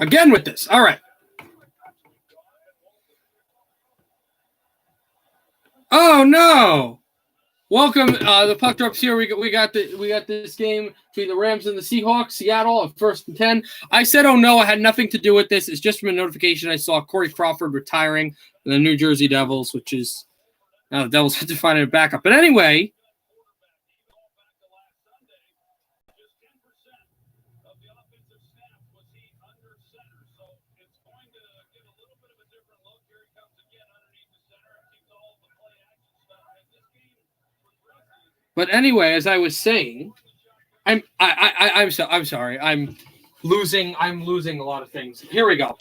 Again with this. All right. Oh no! Welcome. The puck drops here. We got this game between the Rams and the Seahawks. Seattle at 1st and 10. I said, oh no, I had nothing to do with this. It's just from a notification I saw Corey Crawford retiring from the New Jersey Devils, which is now the Devils have to find a backup. But anyway. But anyway, as I was saying, I'm sorry. I'm losing a lot of things. Here we go.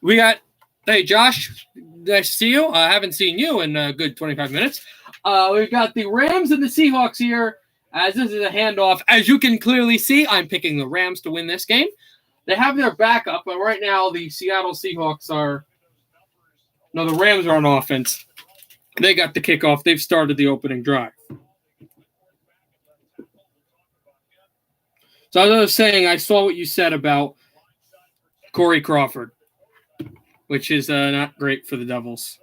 We got hey Josh, nice to see you. I haven't seen you in a good 25 minutes. We've got the Rams and the Seahawks here. As this is a handoff, as you can clearly see, I'm picking the Rams to win this game. They have their backup, but right now the Seattle Seahawks the Rams are on offense. They got the kickoff. They've started the opening drive. So as I was saying, I saw what you said about Corey Crawford, which is not great for the Devils.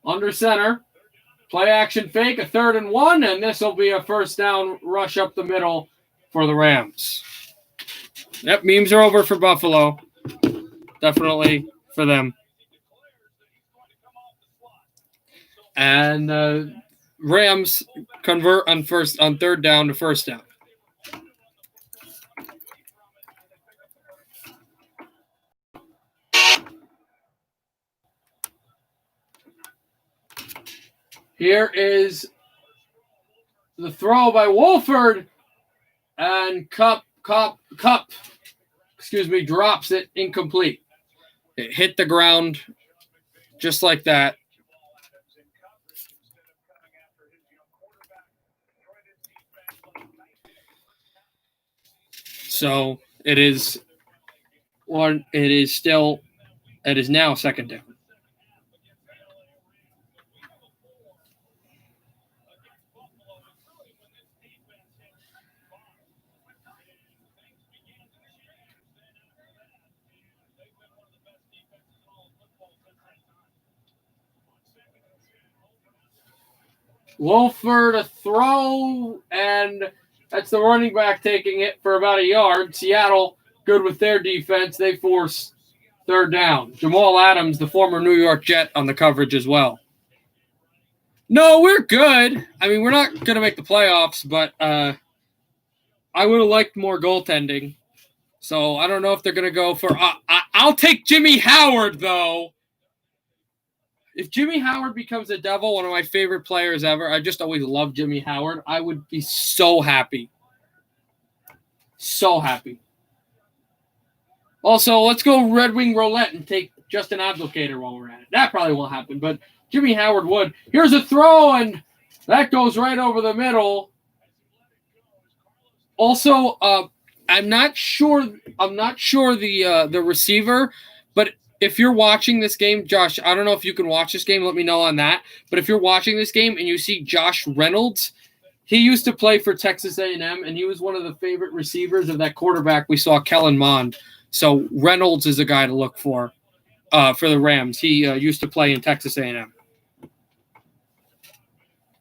Under center, play action fake, a 3rd and 1, and this will be a first down rush up the middle for the Rams. Yep, memes are over for Buffalo. Definitely for them. And Rams convert on 3rd down to first down. Here is the throw by Wolford. And Cup, drops it incomplete. It hit the ground just like that. So it is now 2nd down. Wolford a throw, and that's the running back taking it for about a yard. Seattle good with their defense. They force 3rd down. Jamal Adams, the former New York Jet, on the coverage as well. No, we're good. I mean, we're not going to make the playoffs, but I would have liked more goaltending. So I don't know if they're going to go for I'll take Jimmy Howard, though. If Jimmy Howard becomes a Devil, one of my favorite players ever, I just always loved Jimmy Howard, I would be so happy. So happy. Also, let's go Red Wing Roulette and take Justin Abdelkader while we're at it. That probably won't happen, but Jimmy Howard would. Here's a throw, and that goes right over the middle. Also, I'm not sure the receiver, but if you're watching this game, Josh, I don't know if you can watch this game. Let me know on that. But if you're watching this game and you see Josh Reynolds, he used to play for Texas A&M, and he was one of the favorite receivers of that quarterback we saw, Kellen Mond. So Reynolds is a guy to look for the Rams. He used to play in Texas A&M.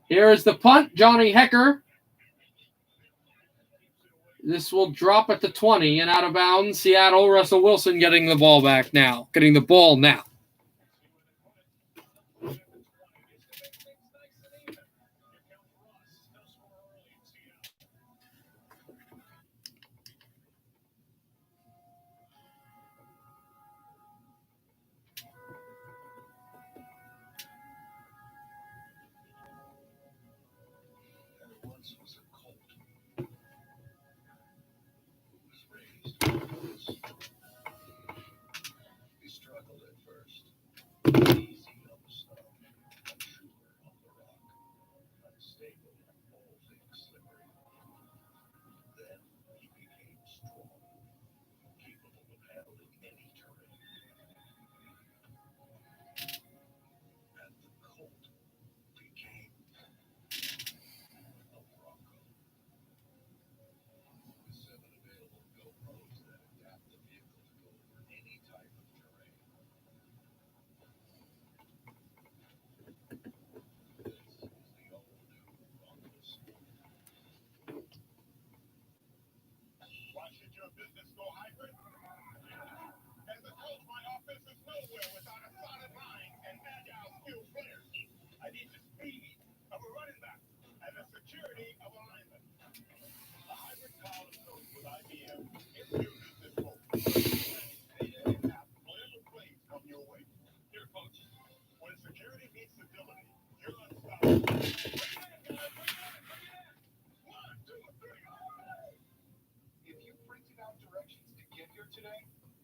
Here is the punt, Johnny Hecker. This will drop at the 20 and out of bounds. Seattle, Russell Wilson getting the ball now.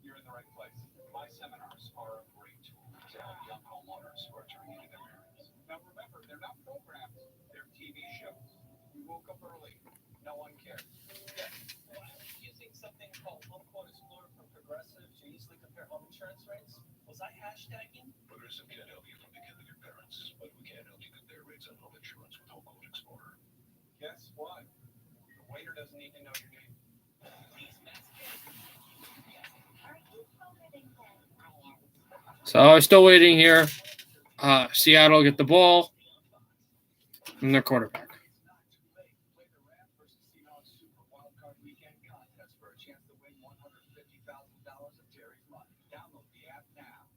you're in the right place. My seminars are a great tool to help young homeowners who are turning into their parents. Now remember, they're not programs, they're TV shows. We woke up early. No one cares. Yes. Using something called Home Quote Explorer from Progressive to easily compare home insurance rates? Was I hashtagging? Progressive can't help you from becoming your parents, but we can help you compare rates on home insurance with Home Quote Explorer. Guess what? The waiter doesn't need to know your name. So I'm still waiting here. Seattle get the ball and their quarterback. Play the Rams versus Seahawks Super Wildcard Weekend contest for a chance to win $150,000 of Jerry's money. Download the app now.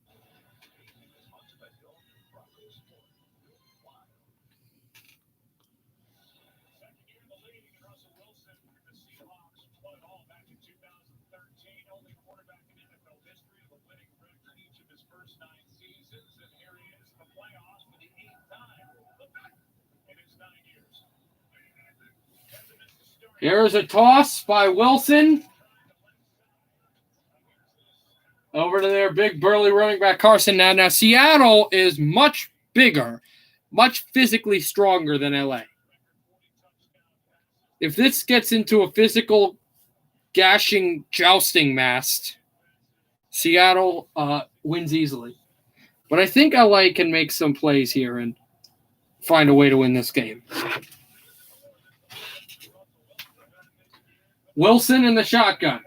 Second year in the league, and Russell Wilson with the Seahawks won it all back in 2013. Only quarterback in NFL history with a winning record each of his first 9 seasons. And here he is in the playoffs for the 8th time. Look back in his 9 years. Here's a toss by Wilson. Over to their big burly running back Carson. Now Seattle is much bigger, much physically stronger than LA. If this gets into a physical gashing jousting match, Seattle wins easily. But I think LA can make some plays here and find a way to win this game. Wilson in the shotgun.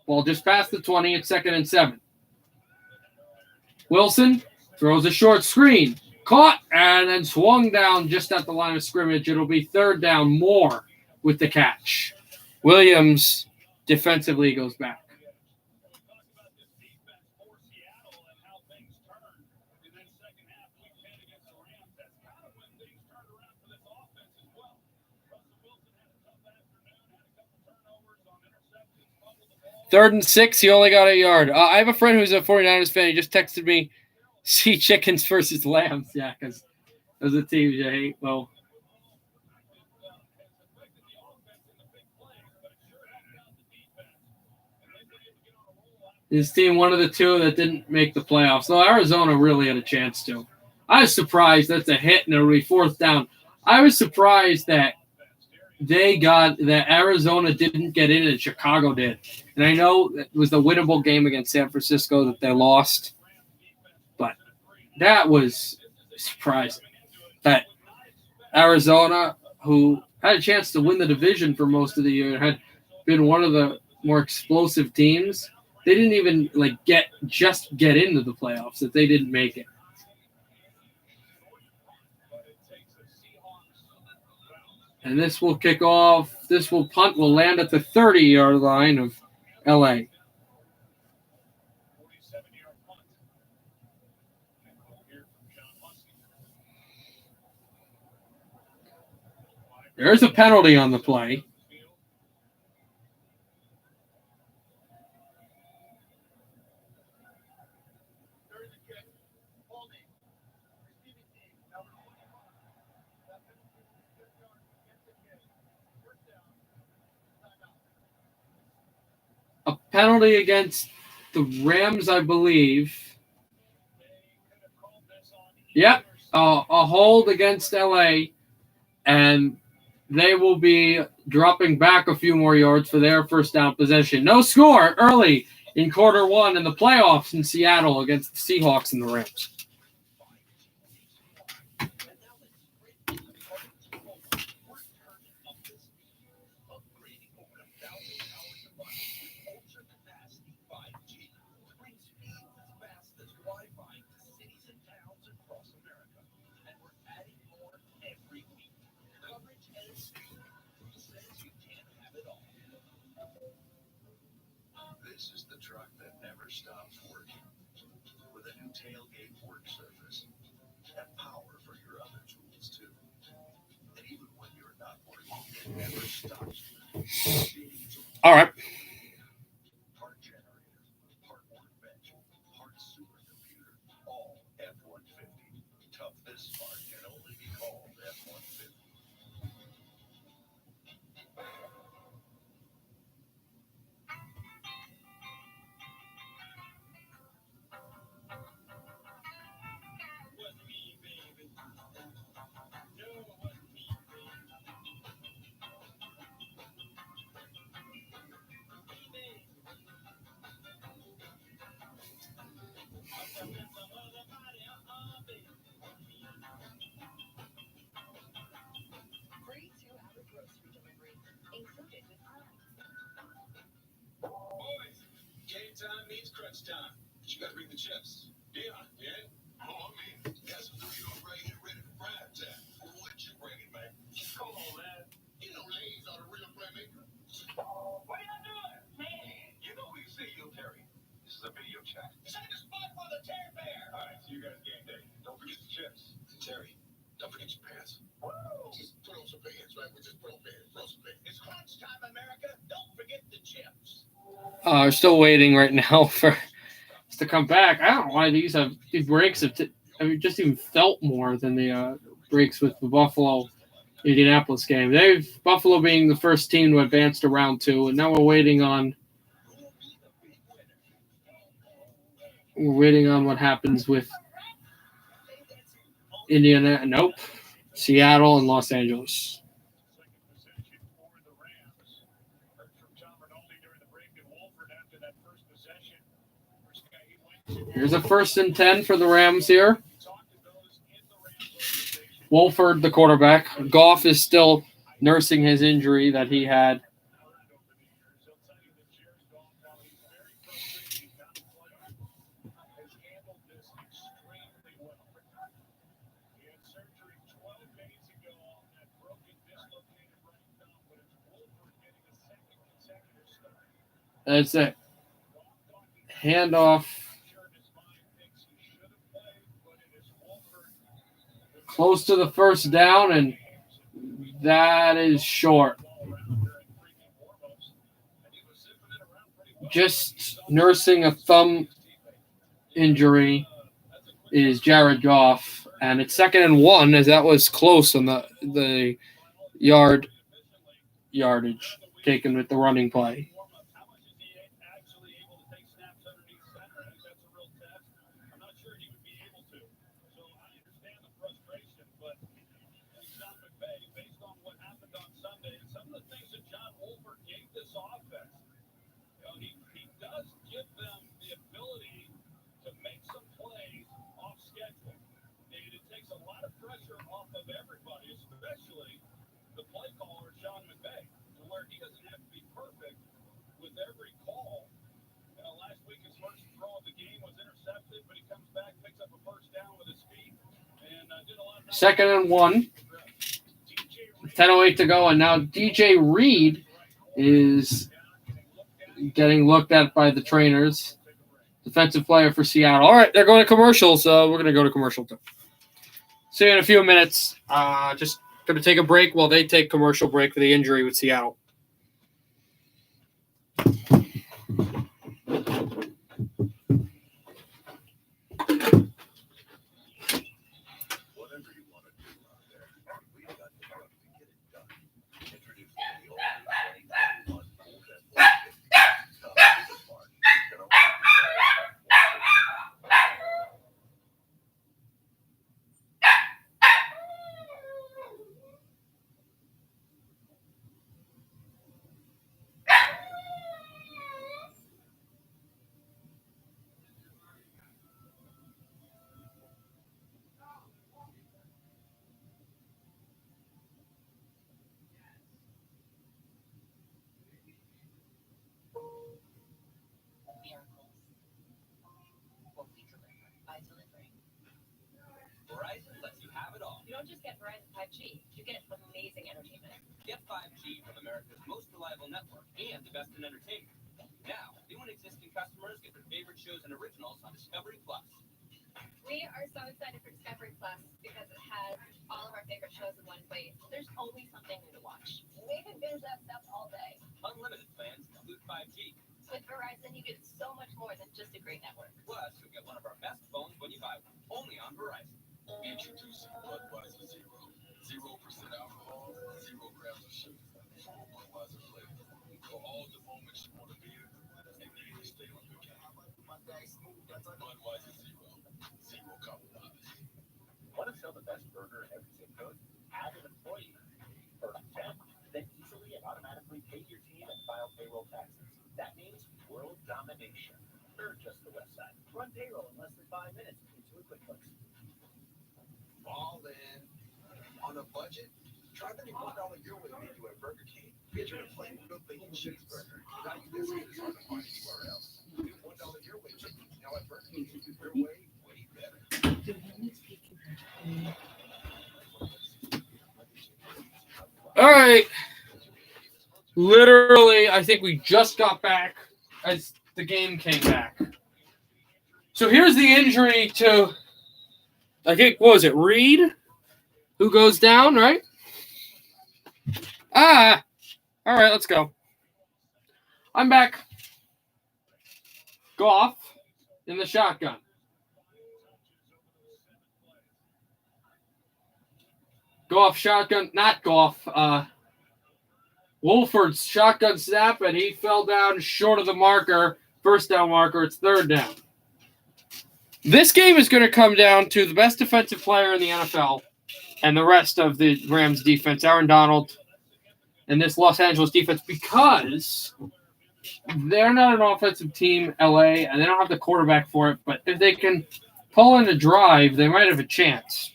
Ball just past the 20. It's 2nd and 7. Wilson throws a short screen. Caught and then swung down just at the line of scrimmage. It'll be 3rd down. Moore with the catch. Williams defensively goes back. Third and 6, he only got a yard. I have a friend who's a 49ers fan. He just texted me, see chickens versus lambs. Yeah, because those are teams you hate. Well, his team, one of the two that didn't make the playoffs. So Arizona really had a chance to. I was surprised that's a hit and it'll be 4th down. I was surprised that Arizona didn't get in and Chicago did. And I know it was the winnable game against San Francisco that they lost. But that was surprising. That Arizona, who had a chance to win the division for most of the year, had been one of the more explosive teams, they didn't even get into the playoffs, that they didn't make it. And this will kick off. This will punt, will land at the 30-yard line of LA. There's a penalty on the play. A penalty against the Rams, I believe. Yep, a hold against LA, and they will be dropping back a few more yards for their 1st down possession. No score early in quarter 1 in the playoffs in Seattle against the Seahawks and the Rams. This is the truck that never stops working. With a new tailgate work surface and power for your other tools too. And even when you're not working, it never stops. All right. Part generator, part workbench, part supercomputer, all F-150. Tough this smart can only be called F-150. time means crunch time. But you gotta bring the chips. Dion, yeah? Oh, I mean, got some Doritos right here ready for prime time. What you bringing, man? Come on, man. You know Lay's are the real playmaker. What are y'all doing? Man, you know we see you, Terry. This is a video chat. Check the spot for the Terry Bear. All right, see you guys game day. Don't forget the chips. Terry, don't forget your pants. Woo! Just put on some pants, right? We just put on pants. Throw some pants. It's crunch time, America. Don't forget the chips. We're still waiting right now for us to come back. I don't know why these breaks have just even felt more than the breaks with the Buffalo Indianapolis game. Buffalo being the first team to advance to round 2, and now we're waiting on what happens with Indiana. Nope, Seattle and Los Angeles. Here's a 1st and 10 for the Rams here. Wolford, the quarterback. Goff is still nursing his injury that he had. That's it. Handoff. Close to the first down, and that is short. Just nursing a thumb injury is Jared Goff, and it's 2nd and 1, as that was close on the yardage taken with the running play. Second and 1. 10:08 to go, and now DJ Reed is getting looked at by the trainers. Defensive player for Seattle. All right, they're going to commercial, so we're going to go to commercial too. See you in a few minutes. Just going to take a break while they take commercial break for the injury with Seattle. Verizon lets you have it all. You don't just get Verizon 5G, you get amazing entertainment. Get 5G from America's most reliable network and the best in entertainment. Now, new and existing customers get their favorite shows and originals on Discovery Plus. We are so excited for Discovery Plus because it has all of our favorite shows in one place. There's always something new to watch. We can binge that stuff all day. Unlimited plans include 5G. With Verizon, you get so much more than just a great network. Plus, you'll get one of our best phones when you buy one. Only on Verizon. Introducing Budweiser Zero. 0% alcohol, 0 grams of sugar. Full Budweiser flavor. For all the moments you want to be in, and need to stay on your game. Budweiser Zero. 0 compromise. Want to sell the best burger in every zip code? Add an employee. For $10, then easily and automatically pay your team and file payroll taxes. That means world domination. Or just the website. Run payroll in less than 5 minutes with Intuit QuickBooks. All in. On a budget? Try the new $1 Your Way menu at Burger King. Get your plain grilled bacon cheeseburger. Value this is hard to find anywhere else. New $1 All right. Literally, I think we just got back as the game came back. So here's the injury to, I think, what was it, Reed? Who goes down, right? All right, let's go. I'm back. Goff in the shotgun. Goff shotgun, not Goff. Wolford's shotgun snap, and he fell down short of the marker. First down marker, it's third down. This game is going to come down to the best defensive player in the NFL and the rest of the Rams defense, Aaron Donald, and this Los Angeles defense, because they're not an offensive team, LA, and they don't have the quarterback for it. But if they can pull in a drive, they might have a chance.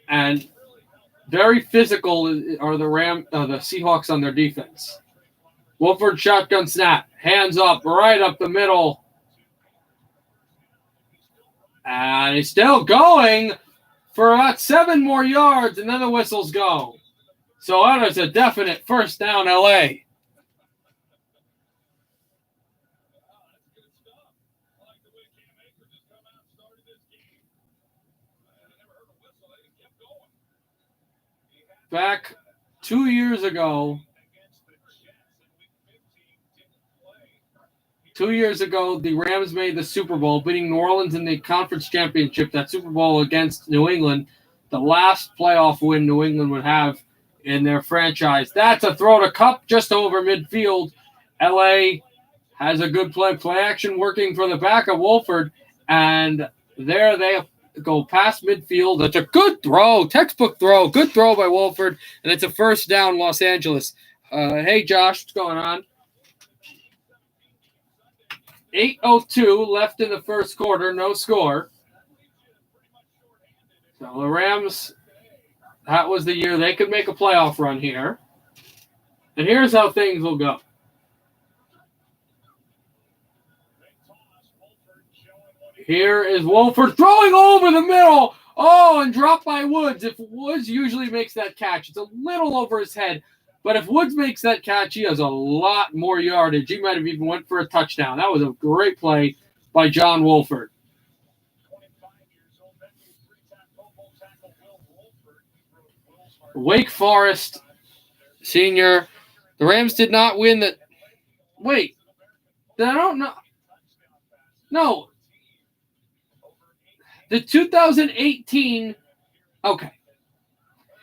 And very physical are the Seahawks on their defense. Wolford shotgun snap, hands up, right up the middle. And he's still going for about 7 more yards, and then the whistles go. So that is a definite first down, LA. Back 2 years ago, the Rams made the Super Bowl, beating New Orleans in the conference championship, that Super Bowl against New England, the last playoff win New England would have in their franchise. That's a throw to Kupp just over midfield. LA has a good play action working for the back of Wolford, and there they go past midfield. That's a good throw, textbook throw, good throw by Wolford, and it's a first down, Los Angeles. Hey, Josh, what's going on? 8:02 left in the first quarter, no score. So the Rams, that was the year they could make a playoff run here. And here's how things will go. Here is Wolford throwing over the middle. Oh, and dropped by Woods. If Woods usually makes that catch, it's a little over his head. But if Woods makes that catch, he has a lot more yardage. He might have even went for a touchdown. That was a great play by John Wolford. Wake Forest senior. The Rams did not win the. Wait. I don't know. No. The 2018. Okay.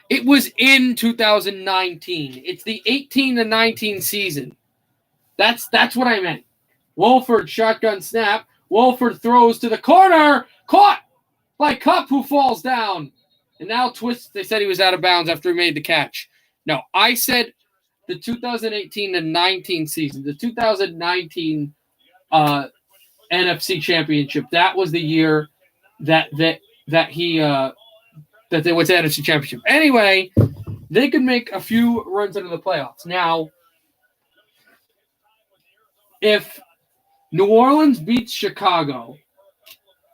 It was in 2019. It's the 18 to 19 season. That's what I meant. Wolford shotgun snap. Wolford throws to the corner. Caught by Kupp, who falls down. And now twist. They said he was out of bounds after he made the catch. No, I said the 2018 to 19 season. The 2019 NFC Championship. That was the year that they went to NFC Championship. Anyway, they could make a few runs into the playoffs. Now, if New Orleans beats Chicago,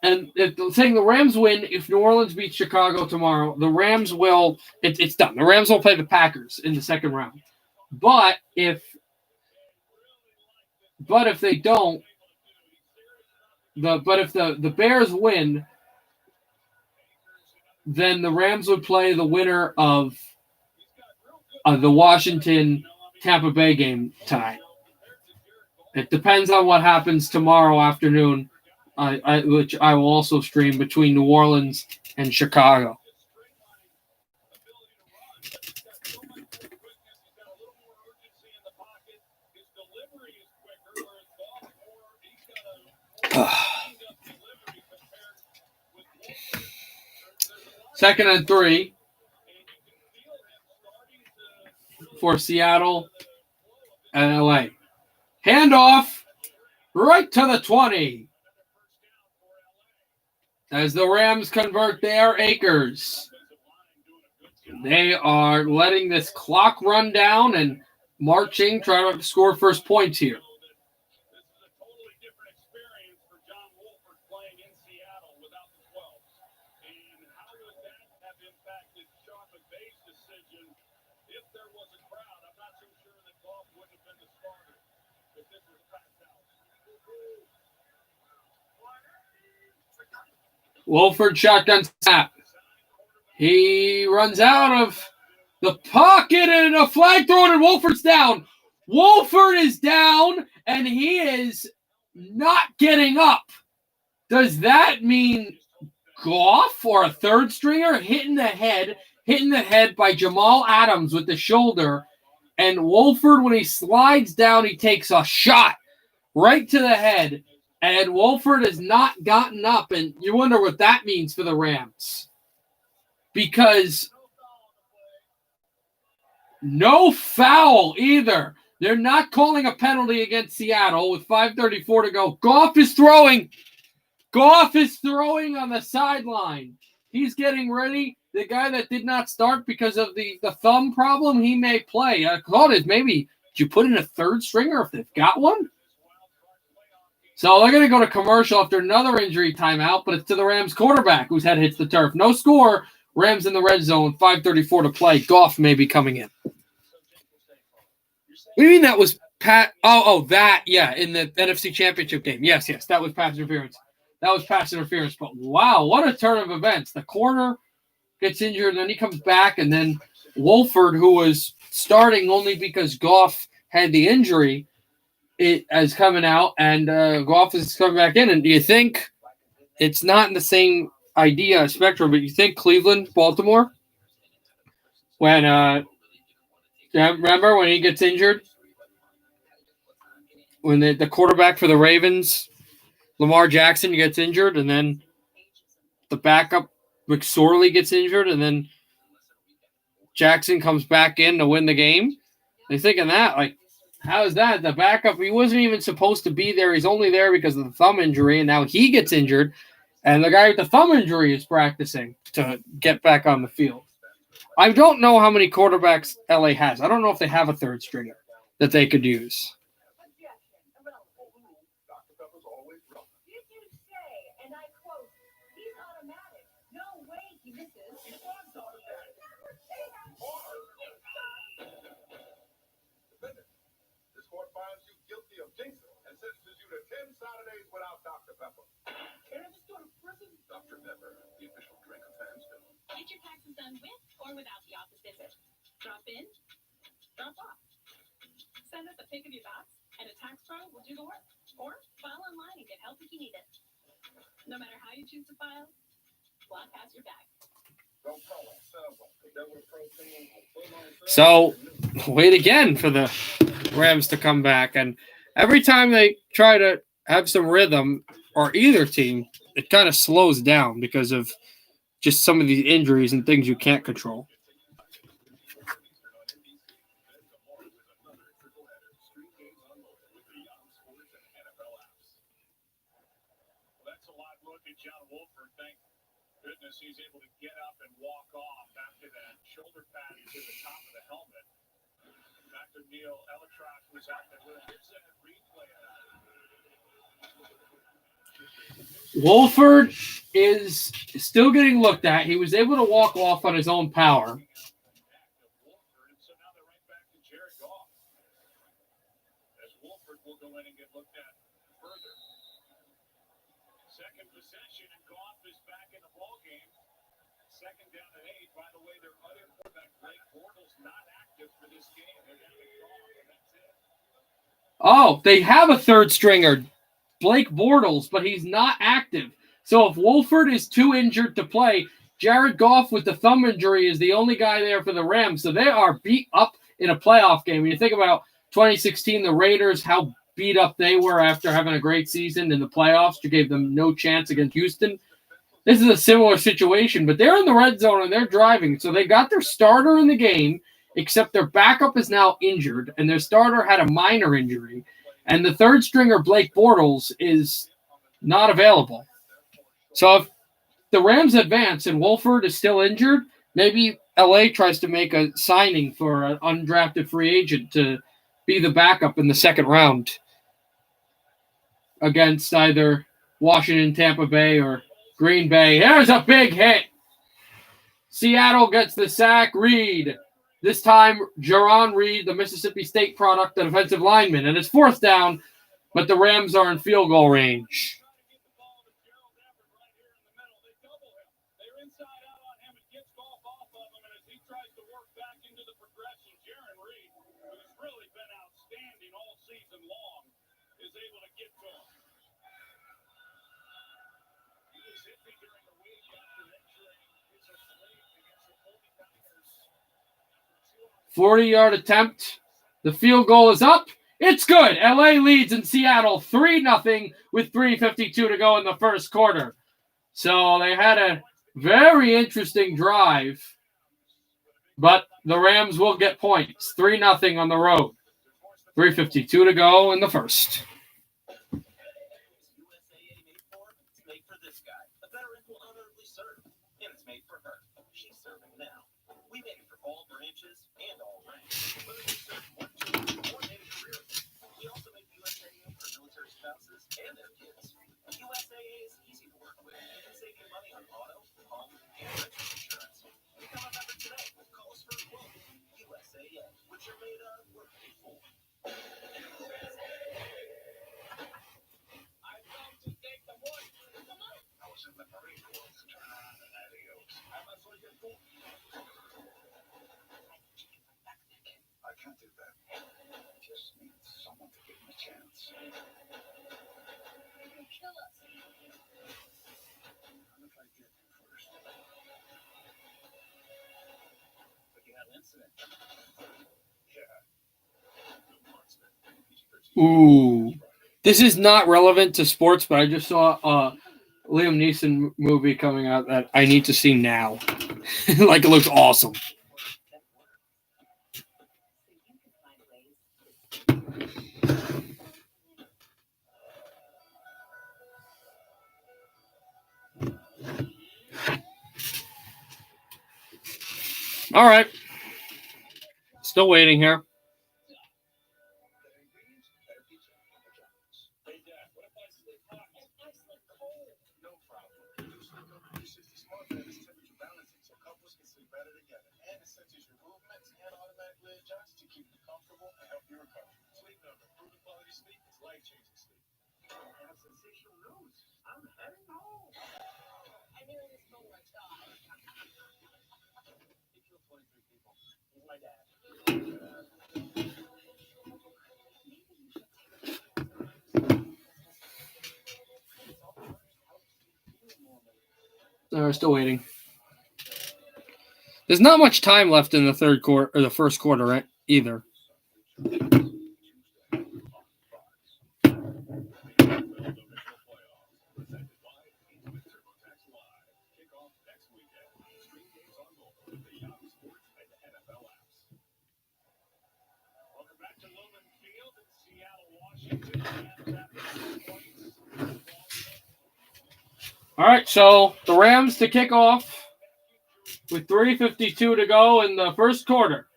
and saying the Rams win, if New Orleans beats Chicago tomorrow, the Rams will. It's done. The Rams will play the Packers in the second round. But if they don't, if the Bears win, then the Rams would play the winner of the Washington-Tampa Bay game tonight. It depends on what happens tomorrow afternoon, which I will also stream between New Orleans and Chicago. Second and 3 for Seattle and LA. Handoff right to the 20 as the Rams convert their Akers. They are letting this clock run down and marching, trying to score first points here. This is a totally different experience for John Wolford playing in Seattle without the 12s. And how would that have impacted Sean McVay's decision if there was a crowd? I'm not so sure that Goff wouldn't have been the starter if this was packed out. Wolford shotgun snap. He runs out of the pocket and a flag thrown, and Wolford's down. Wolford is down, and he is not getting up. Does that mean Goff or a third stringer hitting the head by Jamal Adams with the shoulder? And Wolford, when he slides down, he takes a shot right to the head. And Wolford has not gotten up, and you wonder what that means for the Rams. Because no foul either. They're not calling a penalty against Seattle with 5:34 to go. Goff is throwing. Goff is throwing on the sideline. He's getting ready. The guy that did not start because of the thumb problem, he may play. I thought is maybe did you put in a third stringer if they've got one? So they're going to go to commercial after another injury timeout, but it's to the Rams quarterback whose head hits the turf. No score. Rams in the red zone. 5:34 to play. Goff may be coming in. What do you mean that was Pat? That, yeah, in the NFC Championship game. Yes, that was pass interference. But wow, what a turn of events. The corner gets injured, and then he comes back, and then Wolford, who was starting only because Goff had the injury, is coming out, and Goff is coming back in. And do you think it's not in the same idea spectrum, but you think Cleveland, Baltimore, when remember when he gets injured? When the quarterback for the Ravens, Lamar Jackson, gets injured, and then the backup, McSorley, gets injured, and then Jackson comes back in to win the game. They're thinking that, like, how is that? The backup, he wasn't even supposed to be there. He's only there because of the thumb injury, and now he gets injured, and the guy with the thumb injury is practicing to get back on the field. I don't know how many quarterbacks LA has. I don't know if they have a third stringer that they could use. Saturdays without Dr. Pepper. Can I just go to prison? Dr. Pepper, the official drink of Fansville. Get your taxes done with or without the office visit. Drop in, drop off. Send us a pic of your docs, and a tax pro will do the work. Or file online and get help if you need it. No matter how you choose to file, Block has your back. So, wait again for the Rams to come back, and every time they try to have some rhythm, or either team, it kind of slows down because of just some of these injuries and things you can't control. That's a live look at John Wolford. Thank goodness he's able to get up and walk off after that shoulder pad to the top of the helmet. Dr. Neil Elitrock was out there with his replay. Wolford is still getting looked at. He was able to walk off on his own power. So now they're right back to Jared Goff. As Wolford will go in and get looked at further. Second possession, and Goff is back in the ballgame. Second down and 8. By the way, their other quarterback, Blake Bortles, not active for this game. They're down to Goff, and that's it. Oh, they have a third stringer, Blake Bortles, but he's not active. So if Wolford is too injured to play, Jared Goff with the thumb injury is the only guy there for the Rams. So they are beat up in a playoff game. When you think about 2016, the Raiders, how beat up they were after having a great season in the playoffs, you gave them no chance against Houston. This is a similar situation, but they're in the red zone and they're driving. So they got their starter in the game, except their backup is now injured, and their starter had a minor injury. And the third stringer, Blake Bortles, is not available. So if the Rams advance and Wolford is still injured, maybe LA tries to make a signing for an undrafted free agent to be the backup in the second round against either Washington, Tampa Bay, or Green Bay. Here's a big hit. Seattle gets the sack. Reed. This time, Jaron Reed, the Mississippi State product, the defensive lineman. And it's fourth down, but the Rams are in field goal range. – 40-yard attempt. The field goal is up. It's good. LA leads in Seattle 3-0 with 3:52 to go in the first quarter. So they had a very interesting drive, but the Rams will get points. 3-0 on the road. 3:52 to go in the first. And their kids. USAA is easy to work with. You can save you money on auto, home, and rental insurance. Become a member today. Call us for a quote. USAA, which you're made of, we're paid for. I come to take the voice. I was in the Marine Corps to turn around and adios. I must look at you. I can't do that. I just need someone to give me a chance. Kill us. What if I get him first? But you had an incident. Yeah. Ooh. This is not relevant to sports, but I just saw a Liam Neeson movie coming out that I need to see now. Like, it looks awesome. All right. Still waiting here. We're still waiting. There's not much time left in the third quarter or the first quarter, right? Either. All right, so the Rams to kick off with 3:52 to go in the first quarter.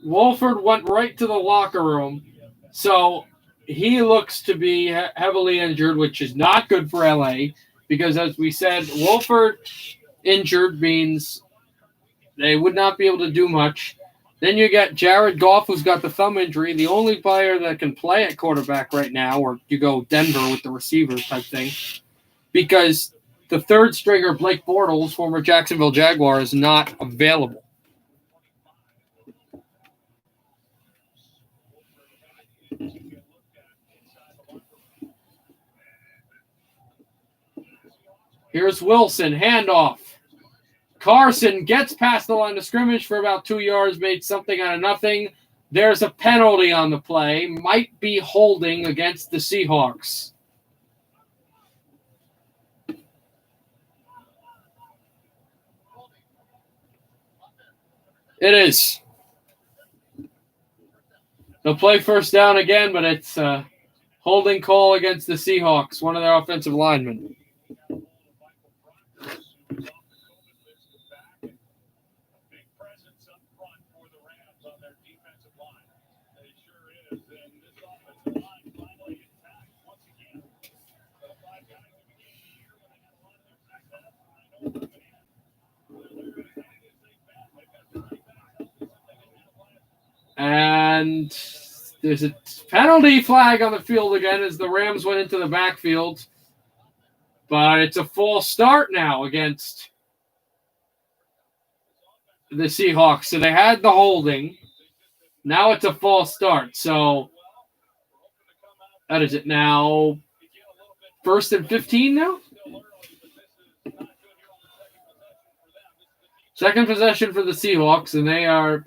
Wolford went right to the locker room, so he looks to be heavily injured, which is not good for LA because, as we said, Wolford injured means they would not be able to do much. Then you get Jared Goff, who's got the thumb injury, the only player that can play at quarterback right now, or you go Denver with the receivers type thing, because the third stringer, Blake Bortles, former Jacksonville Jaguar, is not available. Here's Wilson, handoff. Carson gets past the line of scrimmage for about 2 yards, made something out of nothing. There's a penalty on the play. Might be holding against the Seahawks. It is. They'll play first down again, but it's a holding call against the Seahawks, one of their offensive linemen. And there's a penalty flag on the field again as the Rams went into the backfield. But it's a false start now against the Seahawks. So they had the holding. Now it's a false start. So that is it now. 1st and 15 now? Second possession for the Seahawks, and they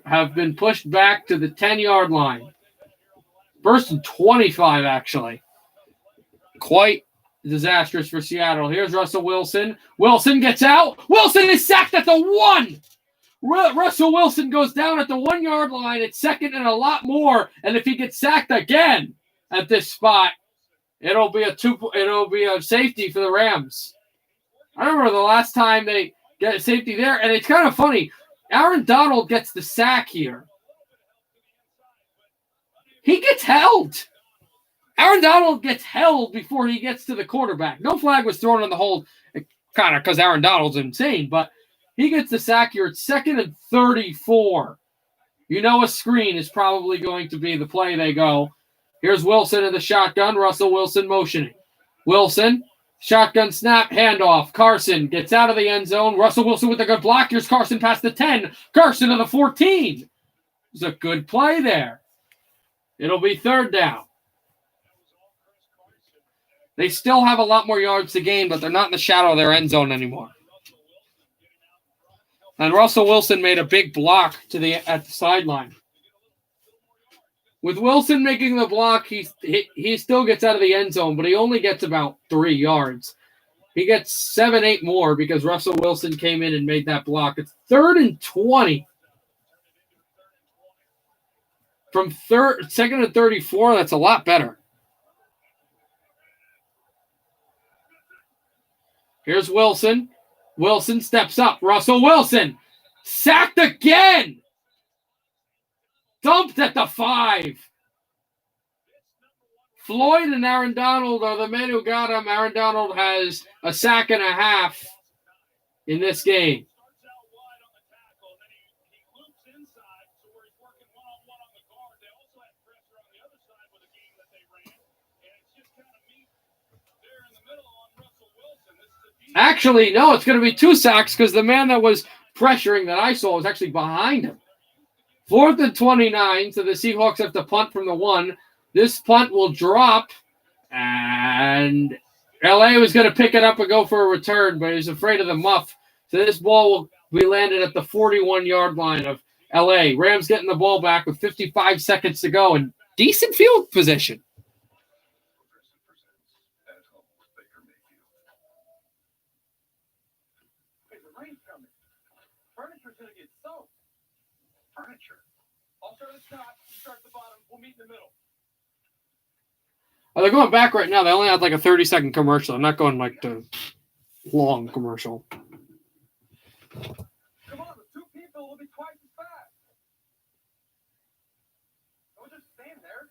have been pushed back to the 10-yard line. 1st and 25, actually. Quite disastrous for Seattle. Here's Russell Wilson. Wilson gets out. Wilson is sacked at the 1. Russell Wilson goes down at the 1-yard line. It's 2nd and a lot more. And if he gets sacked again at this spot, it'll be a safety for the Rams. I remember the last time they get a safety there, and it's kind of funny. Aaron Donald gets the sack here. He gets held. Aaron Donald gets held before he gets to the quarterback. No flag was thrown on the hold, kind of because Aaron Donald's insane, but he gets the sack here. It's 2nd and 34. You know a screen is probably going to be the play they go. Here's Wilson in the shotgun. Russell Wilson motioning. Wilson, shotgun snap, handoff. Carson gets out of the end zone. Russell Wilson with a good block. Here's Carson past the 10. Carson to the 14. It's a good play there. It'll be 3rd down. They still have a lot more yards to gain, but they're not in the shadow of their end zone anymore. And Russell Wilson made a big block at the sideline. With Wilson making the block, he still gets out of the end zone, but he only gets about 3 yards. He gets 7, 8 more because Russell Wilson came in and made that block. It's 3rd and 20. From 2nd and 34, that's a lot better. Here's Wilson. Wilson steps up. Russell Wilson sacked again. Dumped at the 5. Floyd and Aaron Donald are the men who got him. Aaron Donald has a sack and a half in this game. Actually, no, it's going to be 2 sacks because the man that was pressuring that I saw was actually behind him. 4th and 29, so the Seahawks have to punt from the 1. This punt will drop, and LA was going to pick it up and go for a return, but he was afraid of the muff. So this ball will be landed at the 41-yard line of LA. Rams getting the ball back with 55 seconds to go and decent field position. Furniture's going to get soaked. Furniture. I'll start at the top. You start at the bottom. We'll meet in the middle. Oh, they're going back right now. They only had like a 30-second commercial. I'm not going like the long commercial. Come on, with 2 people, we'll be twice as fast. Don't just stand there.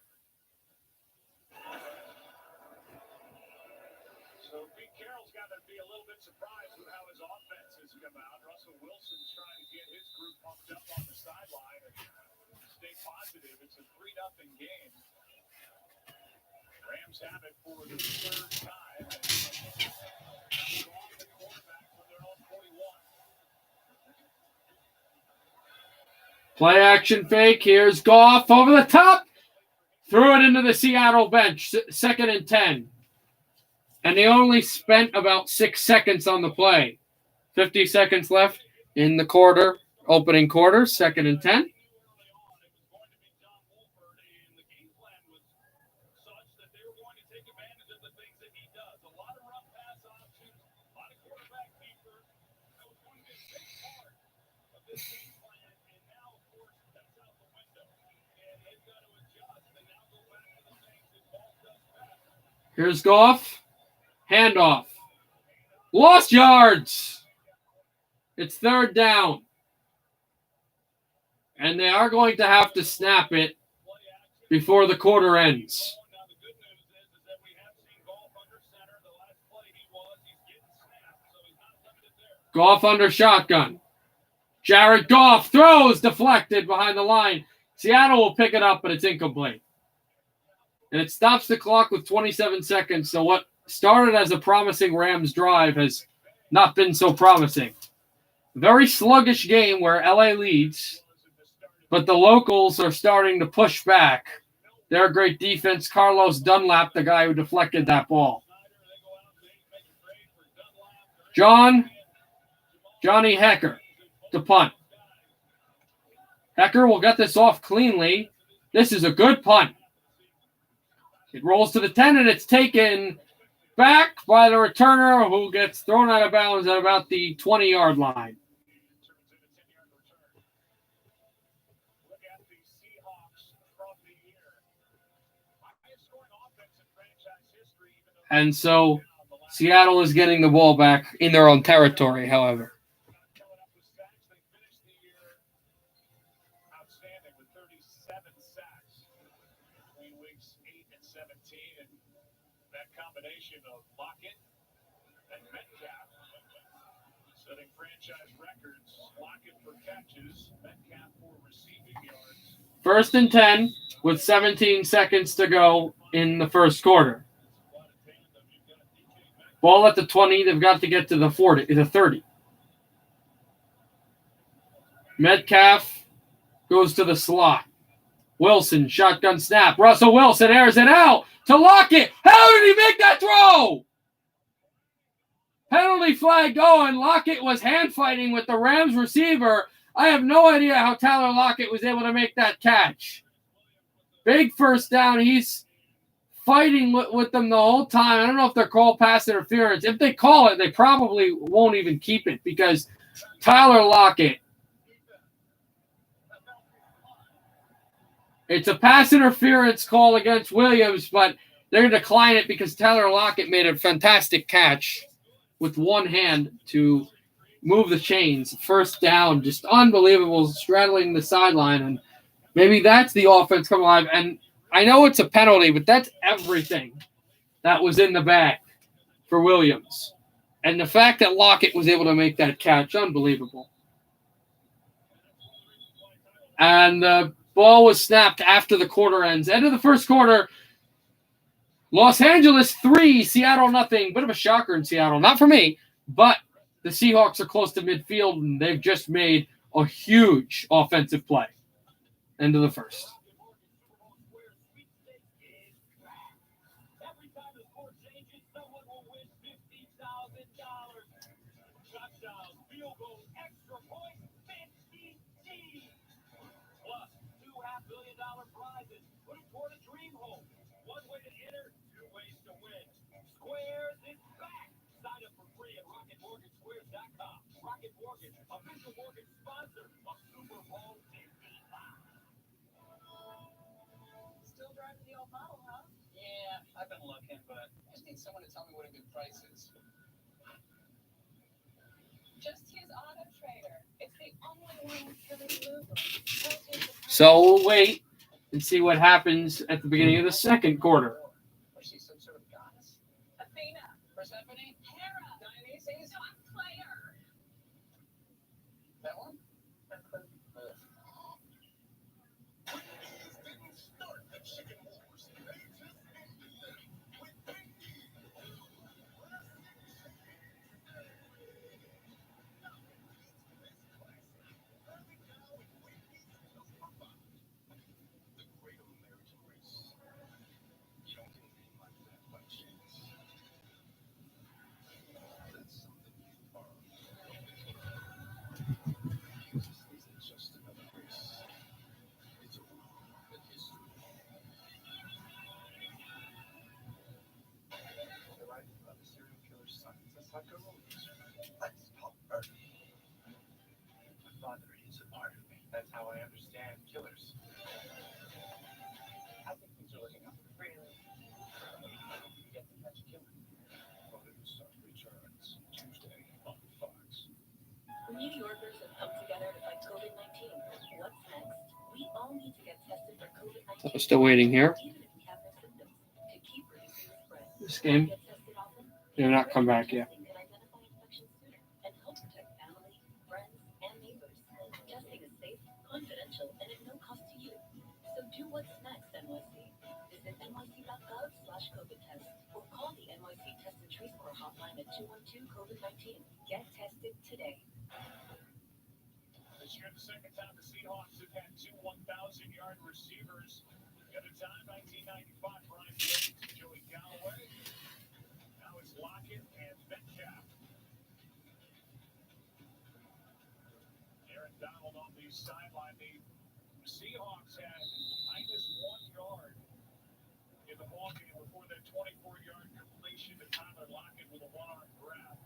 So Pete Carroll's got to be a little bit surprised with how his offense has come out. Russell Wilson's trying to get his group pumped up on the sideline and stay positive. It's a 3-0 game. Rams have it for the 3rd time. The quarterback from their own 41. Play action fake. Here's Goff over the top. Threw it into the Seattle bench. 2nd and 10. And they only spent about 6 seconds on the play. 50 seconds left in the quarter. Opening quarter. 2nd and 10. Here's Goff. Handoff. Lost yards. It's 3rd down. And they are going to have to snap it before the quarter ends. Goff under shotgun. Jared Goff throws deflected behind the line. Seattle will pick it up, but it's incomplete. And it stops the clock with 27 seconds, so what started as a promising Rams drive has not been so promising. Very sluggish game where LA leads, but the locals are starting to push back. Their great defense, Carlos Dunlap, the guy who deflected that ball. Johnny Hecker to punt. Hecker will get this off cleanly. This is a good punt. It rolls to the 10, and it's taken back by the returner, who gets thrown out of bounds at about the 20-yard line. Look at the Seahawks from the year. Highest scoring offense in franchise history. And so Seattle is getting the ball back in their own territory, however. Coming up with sacks, they finished the year outstanding with 37 sacks between weeks 8 and 17. And that combination of Lockett and Metcalf setting franchise records. Lockett for catches, Metcalf for receiving yards. 1st and 10 with 17 seconds to go in the first quarter. Ball at the 20. They've got to get to the 40, the 30. Metcalf goes to the slot. Wilson, shotgun snap. Russell Wilson airs it out to Lockett. How did he make that throw? Penalty flag going. Lockett was hand fighting with the Rams receiver. I have no idea how Tyler Lockett was able to make that catch. Big first down. He's fighting with them the whole time. I don't know if they're called pass interference. If they call it, they probably won't even keep it because Tyler Lockett, it's a pass interference call against Williams, but they're going to decline it because Tyler Lockett made a fantastic catch with one hand to move the chains. First down, just unbelievable, straddling the sideline. And maybe that's the offense coming alive. And I know it's a penalty, but that's everything that was in the bag for Williams. And the fact that Lockett was able to make that catch, unbelievable. And the ball was snapped after the quarter ends. End of the first quarter, Los Angeles 3, Seattle nothing. Bit of a shocker in Seattle. Not for me, but the Seahawks are close to midfield, and they've just made a huge offensive play. End of the first. Every time the score changes, someone will win $50,000. Touchdown, field goal, extra point, 50 G. Plus, $2.5 million prizes. Put it toward a dream home. One way to enter, two ways to win. Squares is back. Sign up for free at RocketMortgageSquares.com. Rocket Mortgage, official mortgage sponsor of Super Bowl 55. Still driving the old model, huh? Yeah, I've been looking, but I just need someone to tell me what a good price is. Just use Auto Trader. It's the only one with killing movement. So we'll wait and see what happens at the beginning of the second quarter. Was she some sort of goddess? Athena. Persephone? Hera. Dionysus? No, I'm Claire. That one? Let's talk murder. My father is a part of me. That's how I understand killers. I think things are looking up. Really? You get to catch a killer. Father's son returns Tuesday on Fox. New Yorkers have come together to fight COVID-19. What's next? We all need to get tested for COVID-19. So still waiting here. Even if we have no symptoms, to keep reducing the spread. This game, Get tested often. they're not come back yet. Testing can identify infections sooner and help protect family, friends, and neighbors. Testing is safe, confidential, and at no cost to you. visit nyc.gov/COVID-test or call the NYC Test and Trace Core hotline at 212-COVID-19. Get tested today. This year, the second time the Seahawks have had two 1,000-yard receivers. The other time, 1995, Brian Williams and Joey Galloway. Now it's Lockett and Metcalf. Aaron Donald on the sideline. The Seahawks had -1 yard in the ballgame before that 24-yard completion to Tyler Lockett with a one-arm grab.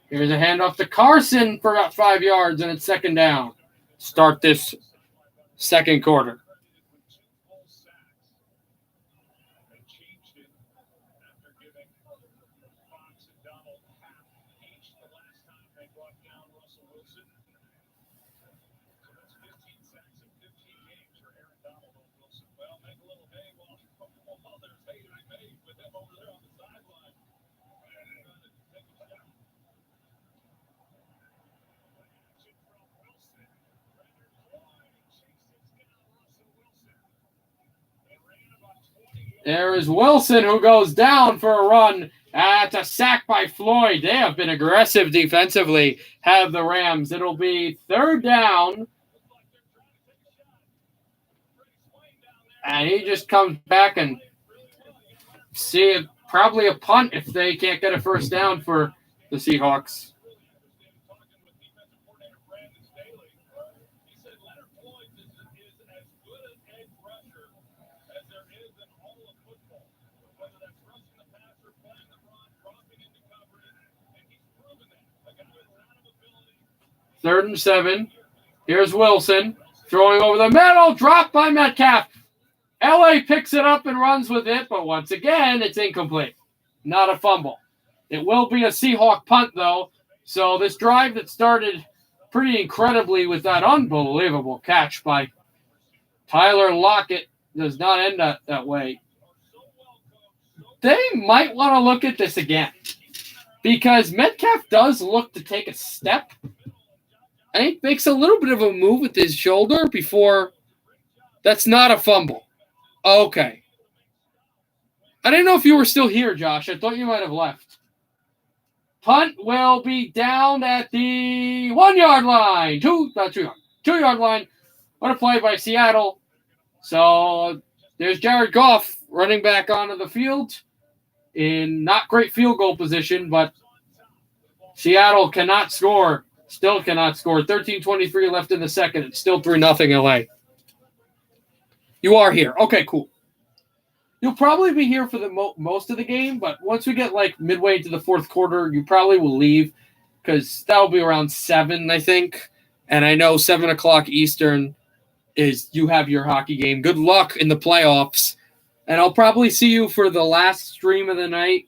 Here's a handoff to Carson for about 5 yards, and it's second down. Start this second quarter. They changed it after giving Fox and Donald half each the last time they brought down Russell Wilson. So that's 15 sacks in 15 games for Aaron Donald and Wilson. Well, make a little hay while there's hay to be made with them over there on the sideline. There is Wilson, who goes down for a run. That's a sack by Floyd. They have been aggressive defensively, have the Rams. It'll be third down. And he just comes back and see probably a punt if they can't get a first down for the Seahawks. Third and 7. Here's Wilson throwing over the middle. Dropped by Metcalf. LA picks it up and runs with it, but once again, it's incomplete. Not a fumble. It will be a Seahawk punt, though. So this drive that started pretty incredibly with that unbelievable catch by Tyler Lockett does not end up that way. They might want to look at this again because Metcalf does look to take a step. I think makes a little bit of a move with his shoulder before. That's not a fumble. Okay. I didn't know if you were still here, Josh. I thought you might have left. Punt will be down at the 1 yard line. 2 yard line. What a play by Seattle. So there's Jared Goff running back onto the field in not great field goal position, but Seattle cannot score. Still cannot score. 13:23 left in the second. It's still 3-0 LA. You are here. Okay, cool. You'll probably be here for the most of the game, but once we get like midway into the fourth quarter, you probably will leave because that'll be around 7, I think. And I know 7 o'clock Eastern is you have your hockey game. Good luck in the playoffs. And I'll probably see you for the last stream of the night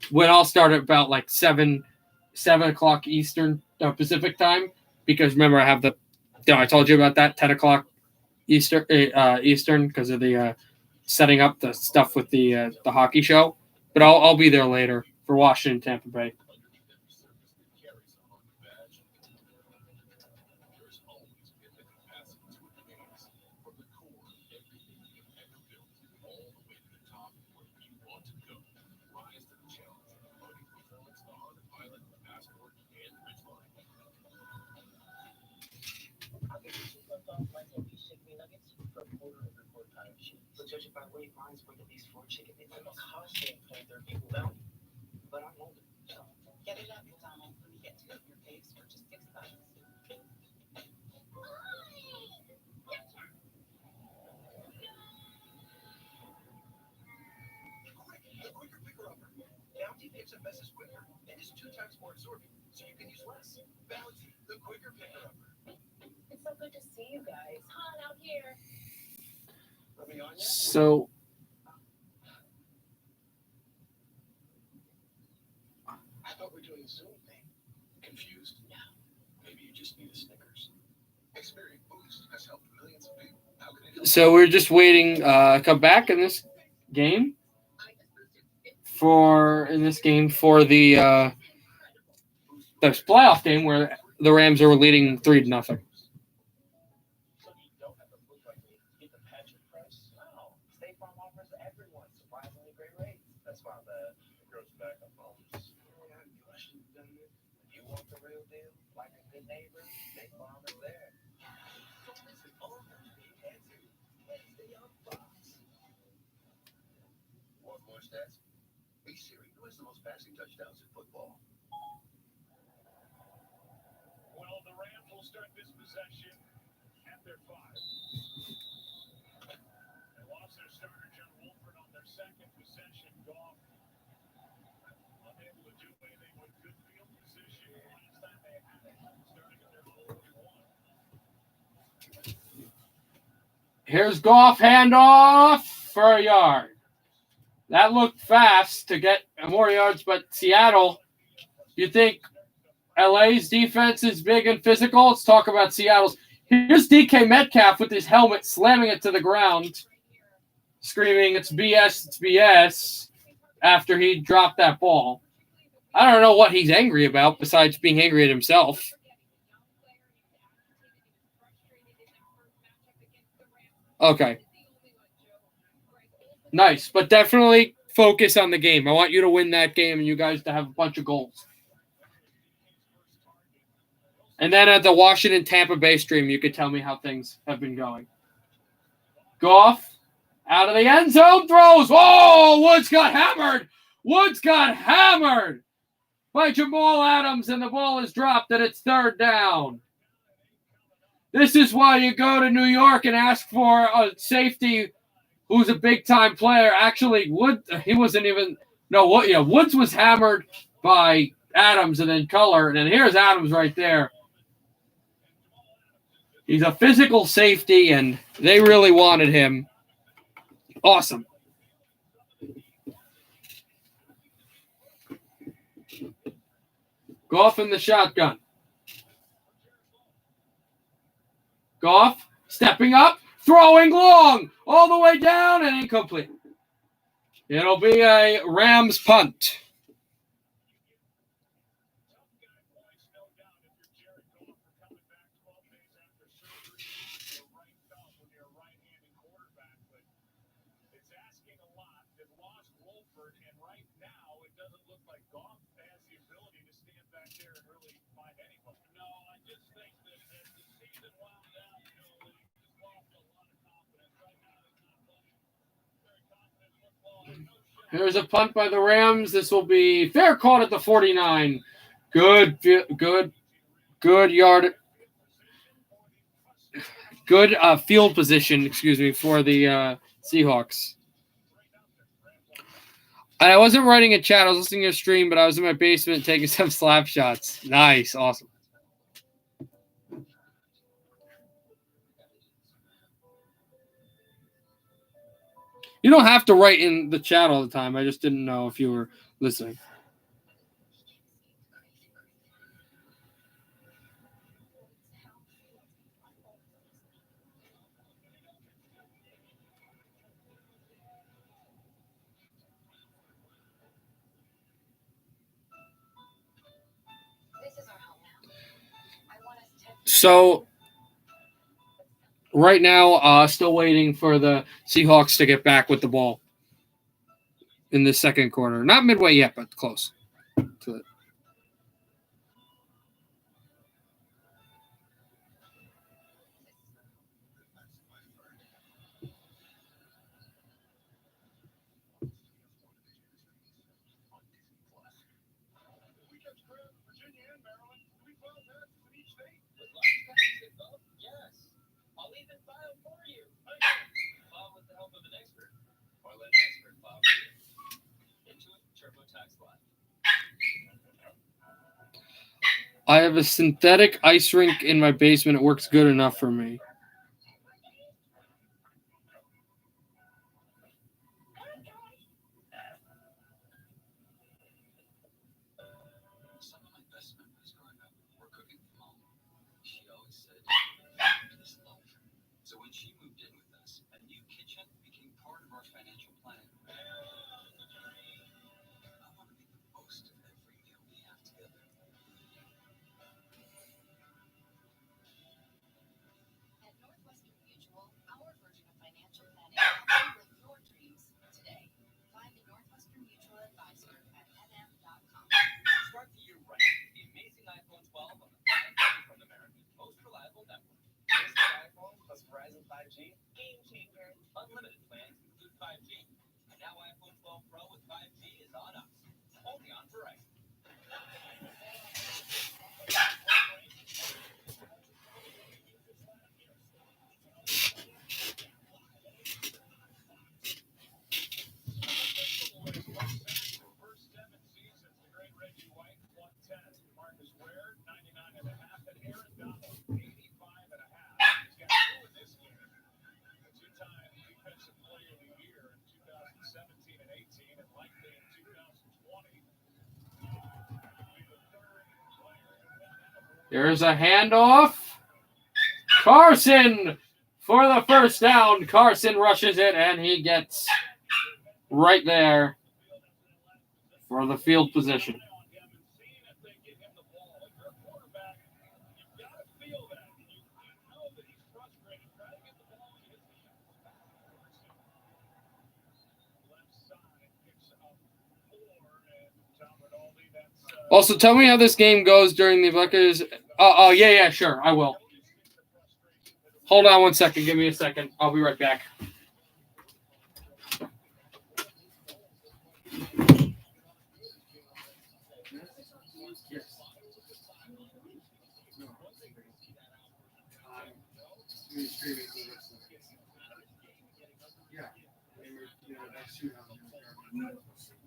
when I'll start at about like 7 o'clock Eastern Pacific time, because remember I have I told you about that 10 o'clock Eastern because of the setting up the stuff with the hockey show. But I'll be there later for Washington, Tampa Bay. Judging by the way mine's worth at least 4 chicken, it's a costing point their people value. But I'm older, so Get it up, McDonald's, when you get to it, your face for just $6. The quicker picker-upper. Bounty picks up messes quicker and is 2 times more absorbing, so you can use less. Bounty, the quicker picker-upper. It's so good to see you guys. Hot out here. So I thought we were doing the Zoom thing. Confused? No. Maybe you just need a Snickers. Experience Boost has helped millions of people. How can it help? So we're just waiting come back in this game for the playoff game where the Rams are leading 3-0. backup phones. I should have done it. You want the real deal? Like a good neighbor, Big Mom is there. So listen, all those big answers Wednesday on Fox. Want more stats? Hey Siri, who has the most passing touchdowns in football? Well, the Rams will start this possession at their 5. They lost their starter, John Wolford, on their second possession. Goff unable to do anything with good field position. Last time they had it, starting at their 41. Here's Goff, handoff for a yard. That looked fast to get more yards, but Seattle, you think LA's defense is big and physical? Let's talk about Seattle's. Here's DK Metcalf with his helmet slamming it to the ground, screaming, "It's BS, it's BS," after he dropped that ball. I don't know what he's angry about besides being angry at himself. Okay. Nice, but definitely focus on the game. I want you to win that game and you guys to have a bunch of goals. And then at the Washington-Tampa Bay stream, you could tell me how things have been going. Goff out of the end zone throws. Oh, Woods got hammered. Woods got hammered by Jamal Adams, and the ball is dropped, and it's 3rd down. This is why you go to New York and ask for a safety who's a big-time player. Actually, Woods was hammered by Adams and then Culler, and then here's Adams right there. He's a physical safety, and they really wanted him. Awesome. Goff in the shotgun. Goff stepping up, throwing long, all the way down and incomplete. It'll be a Rams punt. Here's a punt by the Rams. This will be fair caught at the 49. Good yard. Good field position, for the Seahawks. I wasn't writing a chat. I was listening to a stream, but I was in my basement taking some slap shots. Nice. Awesome. You don't have to write in the chat all the time. I just didn't know if you were listening. So right now, still waiting for the Seahawks to get back with the ball in the second quarter. Not midway yet, but close to it. I have a synthetic ice rink in my basement. It works good enough for me. Some of my best memories growing up were cooking from home. She always said, "This love." So when she moved in with us, a new kitchen became part of our financial plan. I want to make the most of every meal we have together. Verizon 5G, game changer. Unlimited plans include 5G. And now iPhone 12 Pro with 5G is on us. Only on Verizon. First 7 seasons, the great Reggie White, 110. Marcus Ware, 99.5. And Aaron Donald, 85.5. He's got 2 in this game. A 2-time Defensive Player of the Year in 2017 and 18, and likely in 2020. There's a handoff. Carson for the first down. Carson rushes it, and he gets right there for the field position. Also, tell me how this game goes during the Buckeyes. Oh, yeah, sure, I will. Hold on 1 second. Give me a second. I'll be right back.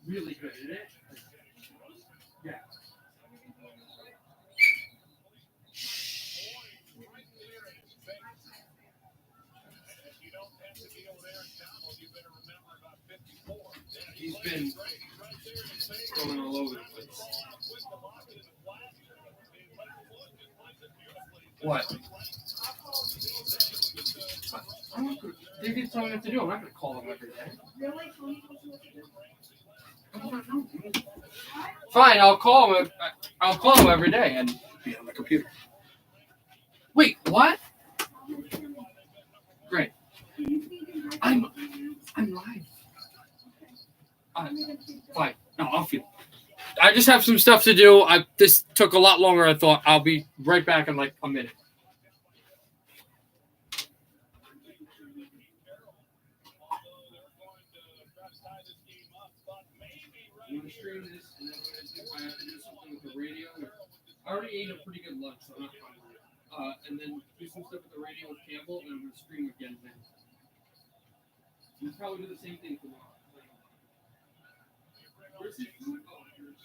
Really good, isn't it? Yeah. He's been going all over the place. What? They did tell me what to do. I'm not going to call them every day. Fine, I'll call him. I'll call him every day and be on the computer. Wait, what? Great. I'm live. Fine. No, I'll feel. I just have some stuff to do. This took a lot longer than I thought. I'll be right back in like a minute. I'm going to stream this, and then I have to do something with the radio. I already ate a pretty good lunch, so I'm not hungry. And then do some stuff with the radio with Campbell, and I'm going to stream again then. We'll probably do the same thing tomorrow. Where's his food? Oh, here's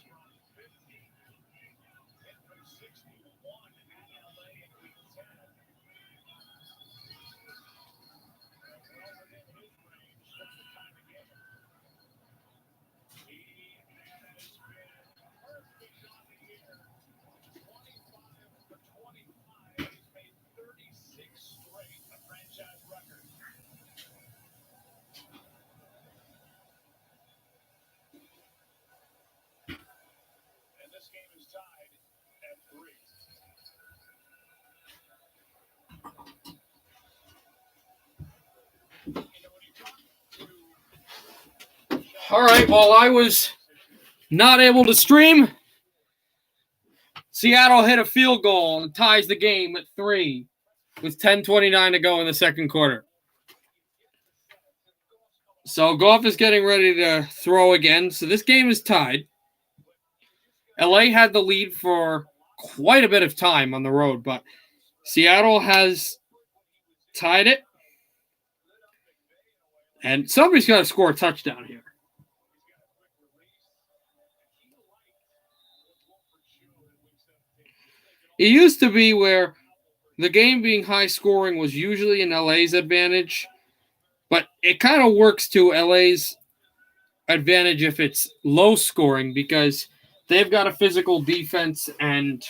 This game is tied at 3. All right, while I was not able to stream, Seattle hit a field goal and ties the game at 3 with 10:29 to go in the second quarter. So Goff is getting ready to throw again. So this game is tied. LA had the lead for quite a bit of time on the road, but Seattle has tied it. And somebody's got to score a touchdown here. It used to be where the game being high scoring was usually in LA's advantage, but it kind of works to LA's advantage if it's low scoring because they've got a physical defense and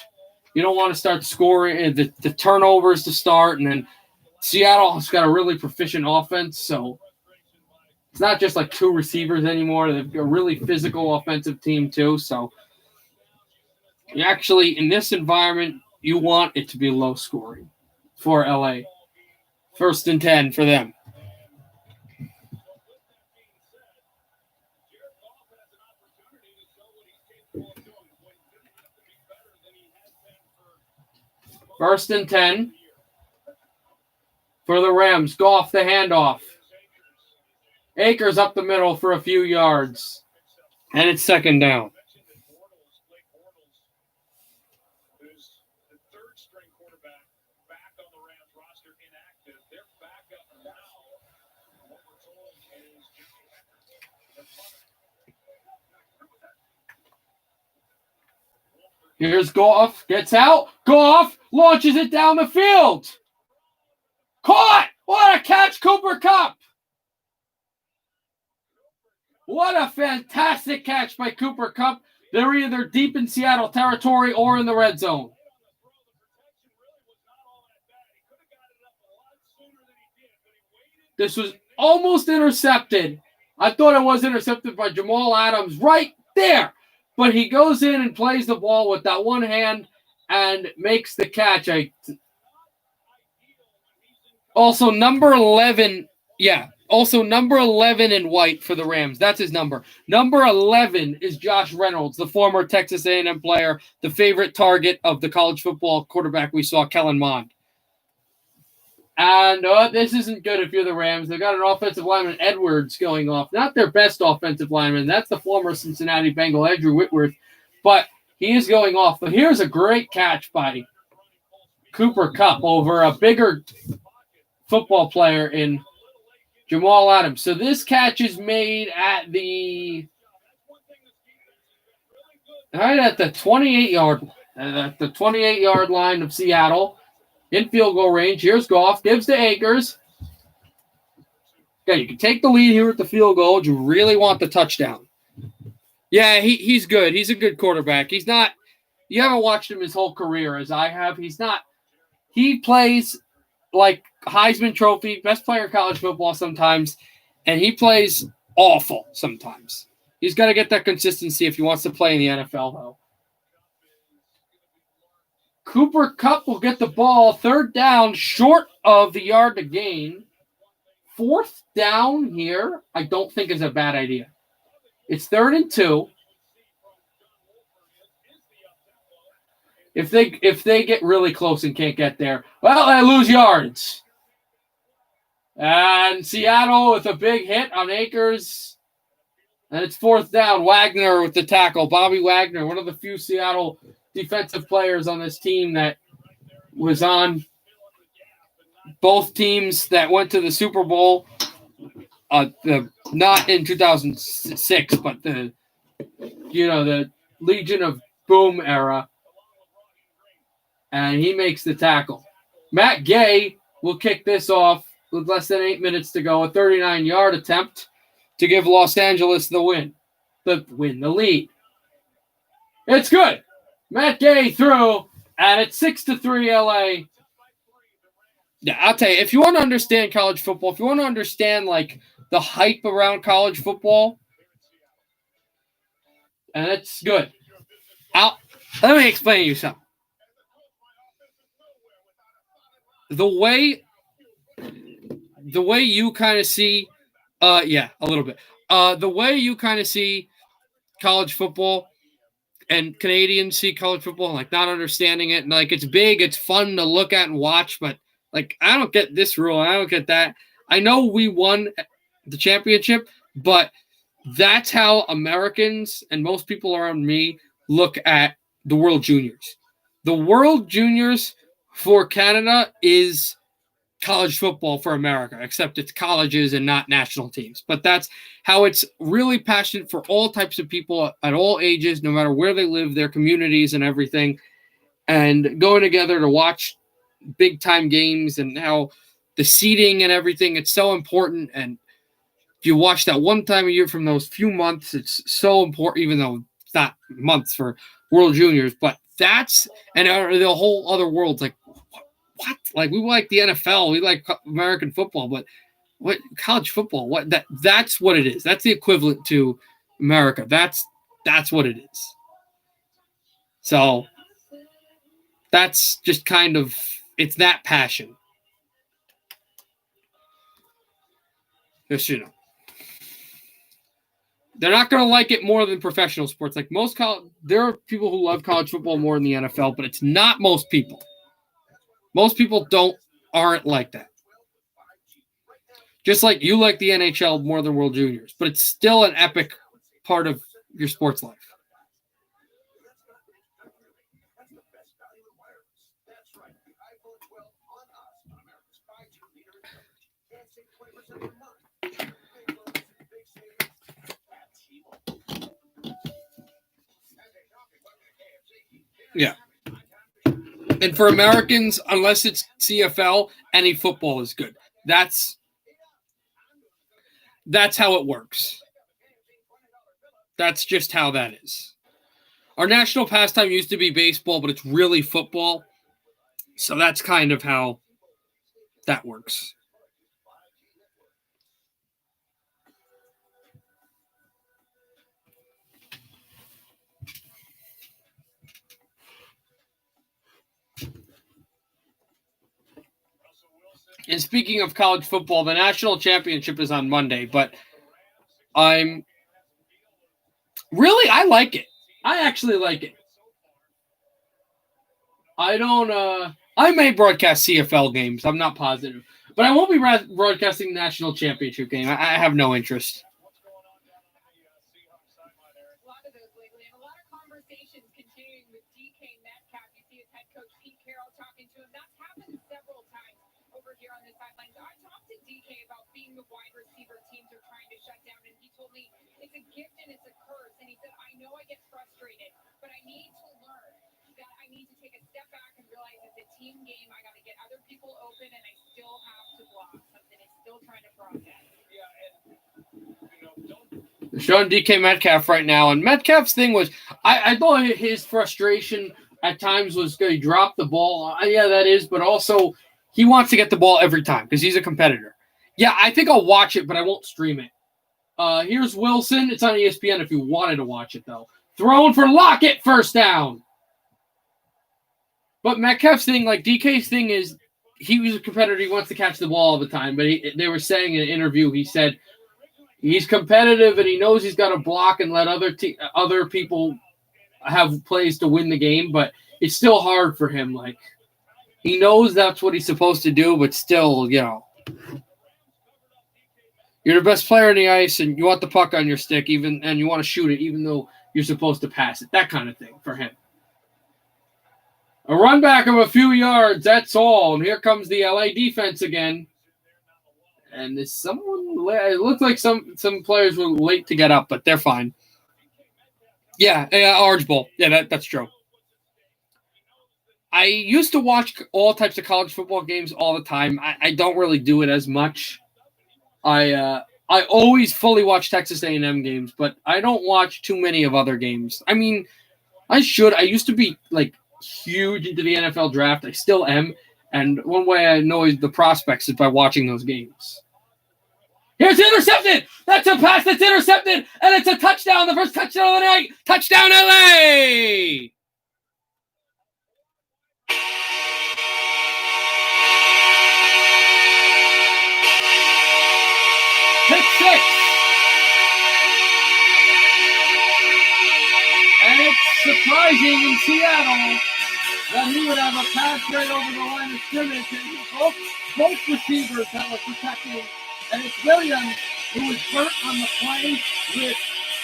you don't want to start scoring the turnovers to start. And then Seattle's got a really proficient offense, so it's not just like 2 receivers anymore. They've got a really physical offensive team too. So you actually, in this environment, you want it to be low scoring for LA. 1st and 10 for them. First and 10 for the Rams. Goff the handoff. Akers up the middle for a few yards. And it's second down. Who's the third string quarterback back on the Rams roster inactive. Their backup now, what we're told is the punter. Here's Goff. Gets out. Goff launches it down the field. Caught! What a catch, Cooper Kupp! What a fantastic catch by Cooper Kupp. They're either deep in Seattle territory or in the red zone. This was almost intercepted. I thought it was intercepted by Jamal Adams right there. But he goes in and plays the ball with that one hand and makes the catch. Also, number 11. Yeah. Also, number 11 in white for the Rams. That's his number. Number 11 is Josh Reynolds, the former Texas A&M player, the favorite target of the college football quarterback we saw, Kellen Mond. And this isn't good if you're the Rams. They've got an offensive lineman, Edwards, going off. Not their best offensive lineman. That's the former Cincinnati Bengal, Andrew Whitworth. But he is going off. But here's a great catch by Cooper Kupp over a bigger football player in Jamal Adams. So this catch is made at the 28-yard line of Seattle in field goal range. Here's Goff, gives to Akers. Okay, you can take the lead here at the field goal. Do you really want the touchdown? Yeah, he's good. He's a good quarterback. He's not. You haven't watched him his whole career as I have. He's not. He plays like Heisman Trophy, best player in college football sometimes, and he plays awful sometimes. He's got to get that consistency if he wants to play in the NFL, though. Cooper Kupp will get the ball, third down, short of the yard to gain. Fourth down here, I don't think is a bad idea. It's 3rd and 2. If they get really close and can't get there, well, they lose yards. And Seattle with a big hit on Akers. And it's 4th down. Wagner with the tackle. Bobby Wagner, one of the few Seattle defensive players on this team that was on both teams that went to the Super Bowl. Not in 2006, but the Legion of Boom era. And he makes the tackle. Matt Gay will kick this off with less than 8 minutes to go. A 39-yard attempt to give Los Angeles the win. The lead. It's good. Matt Gay threw, and it's 6-3 LA. Yeah, I'll tell you, if you want to understand college football, if you want to understand like the hype around college football, and it's good. Let me explain to you something. The way you kind of see, a little bit. The way you kind of see college football and Canadians see college football, like not understanding it, and like it's big, it's fun to look at and watch, but like I don't get this rule, I don't get that. I know we won the championship, but that's how Americans and most people around me look at the World Juniors. The World Juniors for Canada is college football for America, except it's colleges and not national teams. But that's how it's really passionate for all types of people at all ages, no matter where they live, their communities and everything, and going together to watch big-time games and how the seating and everything, it's so important. And if you watch that one time a year from those few months, it's so important, even though it's not months for World Juniors, but that's, and the whole other world's like, what? Like, we like the NFL, we like American football, but what college football? What that's what it is. That's the equivalent to America. That's what it is. So that's just kind of, it's that passion. Just, they're not going to like it more than professional sports. Like there are people who love college football more than the NFL, but it's not most people. Most people aren't like that. Just like you like the NHL more than World Juniors, but it's still an epic part of your sports life. That's the best value in wireless. That's right. The iPhone 12 on us on America's 5G leader in coverage. Can't save 20% per month. Big loans, big savings at T-Mobile. As a shopping button at KFC. Yeah. And for Americans, unless it's CFL, any football is good. That's how it works. That's just how that is. Our national pastime used to be baseball, but it's really football. So that's kind of how that works. And speaking of college football, the national championship is on Monday, but I like it. I actually like it. I may broadcast CFL games. I'm not positive. But I won't be broadcasting the national championship game. I have no interest. A lot of those lately, and a lot of conversations continuing with DK Metcalf. You see his head coach Pete Carroll talking to him. That's happened several times over here on the sidelines. I talked to DK about being the wide receiver teams are trying to shut down, and he told me it's a gift and it's a curse. And he said, I know I get frustrated, but I need to learn that I need to take a step back and realize it's a team game. I got to get other people open, and I still have to block. Something is still trying to process. They're showing DK Metcalf right now, and Metcalf's thing was, I thought his frustration at times was going to drop the ball. Yeah, that is, but also he wants to get the ball every time because he's a competitor. Yeah, I think I'll watch it, but I won't stream it. Here's Wilson. It's on ESPN if you wanted to watch it, though. Thrown for Lockett, first down. But Metcalf's thing, like DK's thing is, he was a competitor. He wants to catch the ball all the time. But they were saying in an interview, he said he's competitive and he knows he's got to block and let other people have plays to win the game. But it's still hard for him. Like, he knows that's what he's supposed to do, but still, you're the best player on the ice and you want the puck on your stick, and you want to shoot it, even though you're supposed to pass it. That kind of thing for him. A run back of a few yards, that's all. And here comes the LA defense again. And it looks like some players were late to get up, but they're fine. Yeah, Orange Bowl. Yeah, that's true. I used to watch all types of college football games all the time. I don't really do it as much. I always fully watch Texas A&M games, but I don't watch too many of other games. I mean, I should. I used to be like huge into the NFL draft. I still am. And one way I know the prospects is by watching those games. Here's intercepted. That's a pass that's intercepted. And it's a touchdown. The first touchdown of the night. Touchdown, LA. Pick six. And it's surprising in Seattle that he would have a pass right over the line of scrimmage, and both receivers that were protecting. And it's Williams who was hurt on the play with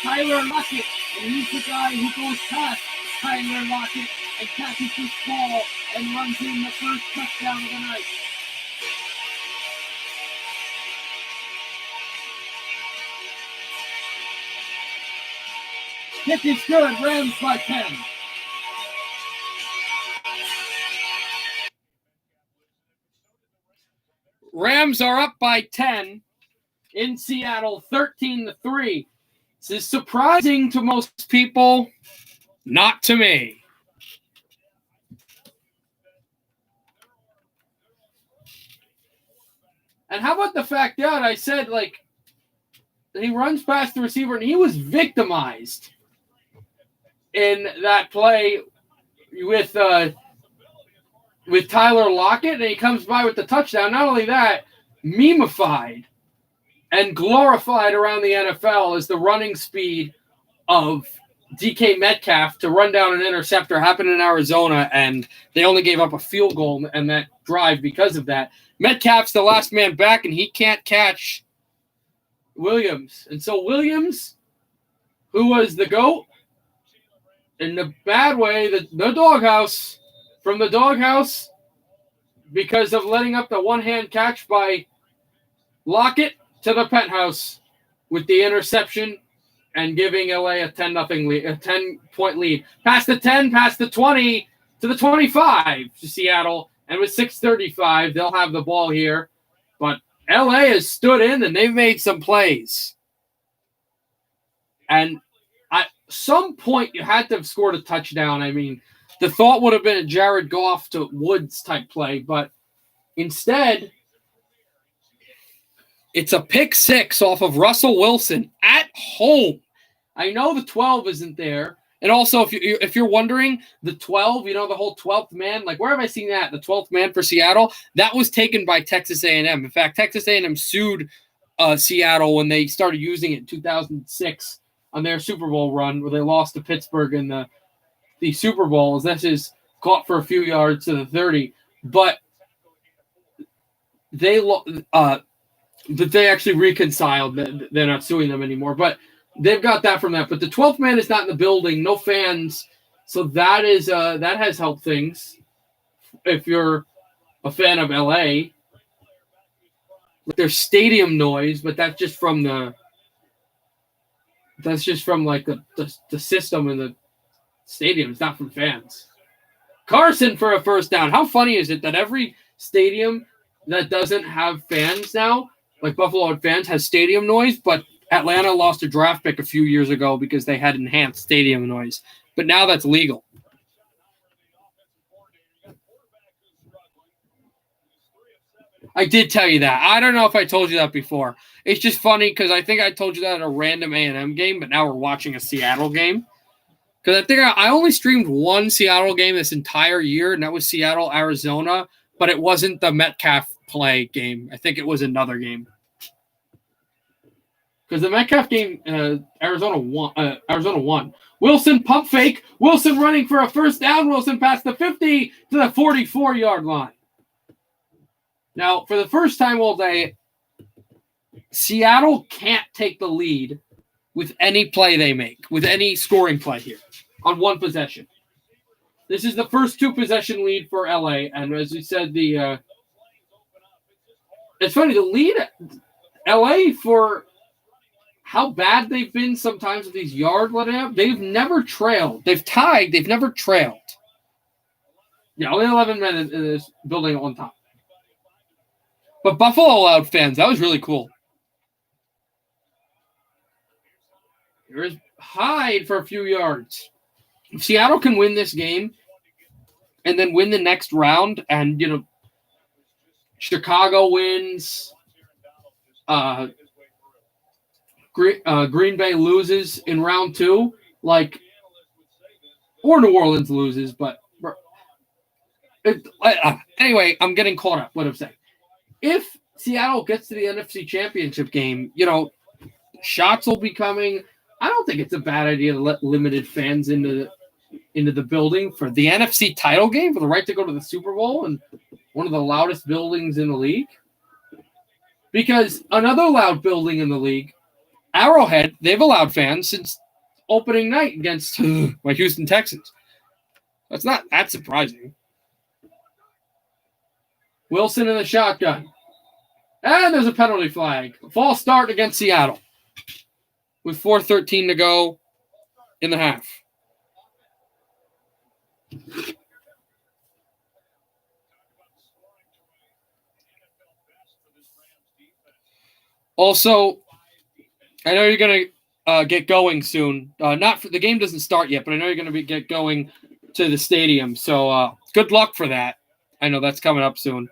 Tyler Lockett. And he's the guy who goes past Tyler Lockett and catches this ball and runs in the first touchdown of the night. Kick is good. Rams by 10. Rams are up by 10 in Seattle, 13-3. This is surprising to most people, not to me. And how about the fact that I said, like, he runs past the receiver and he was victimized in that play with Tyler Lockett, and he comes by with the touchdown. Not only that, memeified and glorified around the NFL is the running speed of DK Metcalf to run down an interceptor happened in Arizona, and they only gave up a field goal and that drive because of that. Metcalf's the last man back, and he can't catch Williams. And so Williams, who was the GOAT, in the bad way, the doghouse, from the doghouse, because of letting up the one-hand catch by Lockett, to the penthouse with the interception and giving LA a 10-0 lead, a 10-point lead. Past the 10, past the 20, to the 25 to Seattle. And with 6:35, they'll have the ball here. But LA has stood in and they've made some plays. And at some point, you had to have scored a touchdown. I mean, the thought would have been a Jared Goff to Woods type play, but instead, it's a pick six off of Russell Wilson at home. I know the 12 isn't there. And also, if you're wondering, the 12, the whole 12th man, like where have I seen that? The 12th man for Seattle? That was taken by Texas A&M. In fact, Texas A&M sued Seattle when they started using it in 2006 on their Super Bowl run where they lost to Pittsburgh in the Super Bowl. This is caught for a few yards to the 30. But they actually reconciled. They're not suing them anymore. But they've got that from that. But the 12th man is not in the building. No fans. So that is that has helped things if you're a fan of LA. There's stadium noise, but that's just from like the system in the stadium. It's not from fans. Carson for a first down. How funny is it that every stadium that doesn't have fans now, like Buffalo had fans, has stadium noise, but Atlanta lost a draft pick a few years ago because they had enhanced stadium noise. But now that's legal. I did tell you that. I don't know if I told you that before. It's just funny because I think I told you that at a random A&M game, but now we're watching a Seattle game. Because I think I only streamed one Seattle game this entire year, and that was Seattle, Arizona, but it wasn't the Metcalf play game. I think it was another game. Because the Metcalf game, Arizona won. Wilson pump fake. Wilson running for a first down. Wilson past the 50 to the 44-yard line. Now, for the first time all day, Seattle can't take the lead with any play they make, with any scoring play here on one possession. This is the first two-possession lead for LA, and as we said, it's funny, the lead LA for how bad they've been sometimes with these yard letting up, they've never trailed. They've tied, they've never trailed. Yeah, only 11 men in this building at one time. But Buffalo allowed fans. That was really cool. Here's Hyde for a few yards. If Seattle can win this game and then win the next round and, Chicago wins, Green Bay loses in round 2, or New Orleans loses, but anyway, I'm getting caught up, what I'm saying. If Seattle gets to the NFC Championship game, shots will be coming. I don't think it's a bad idea to let limited fans into the building for the NFC title game, for the right to go to the Super Bowl and one of the loudest buildings in the league. Because another loud building in the league, Arrowhead, they've allowed fans since opening night against my Houston Texans. That's not that surprising. Wilson in the shotgun. And there's a penalty flag. False start against Seattle with 4:13 to go in the half. Also, I know you're going to get going soon. The game doesn't start yet, but I know you're going to get going to the stadium. So good luck for that. I know that's coming up soon.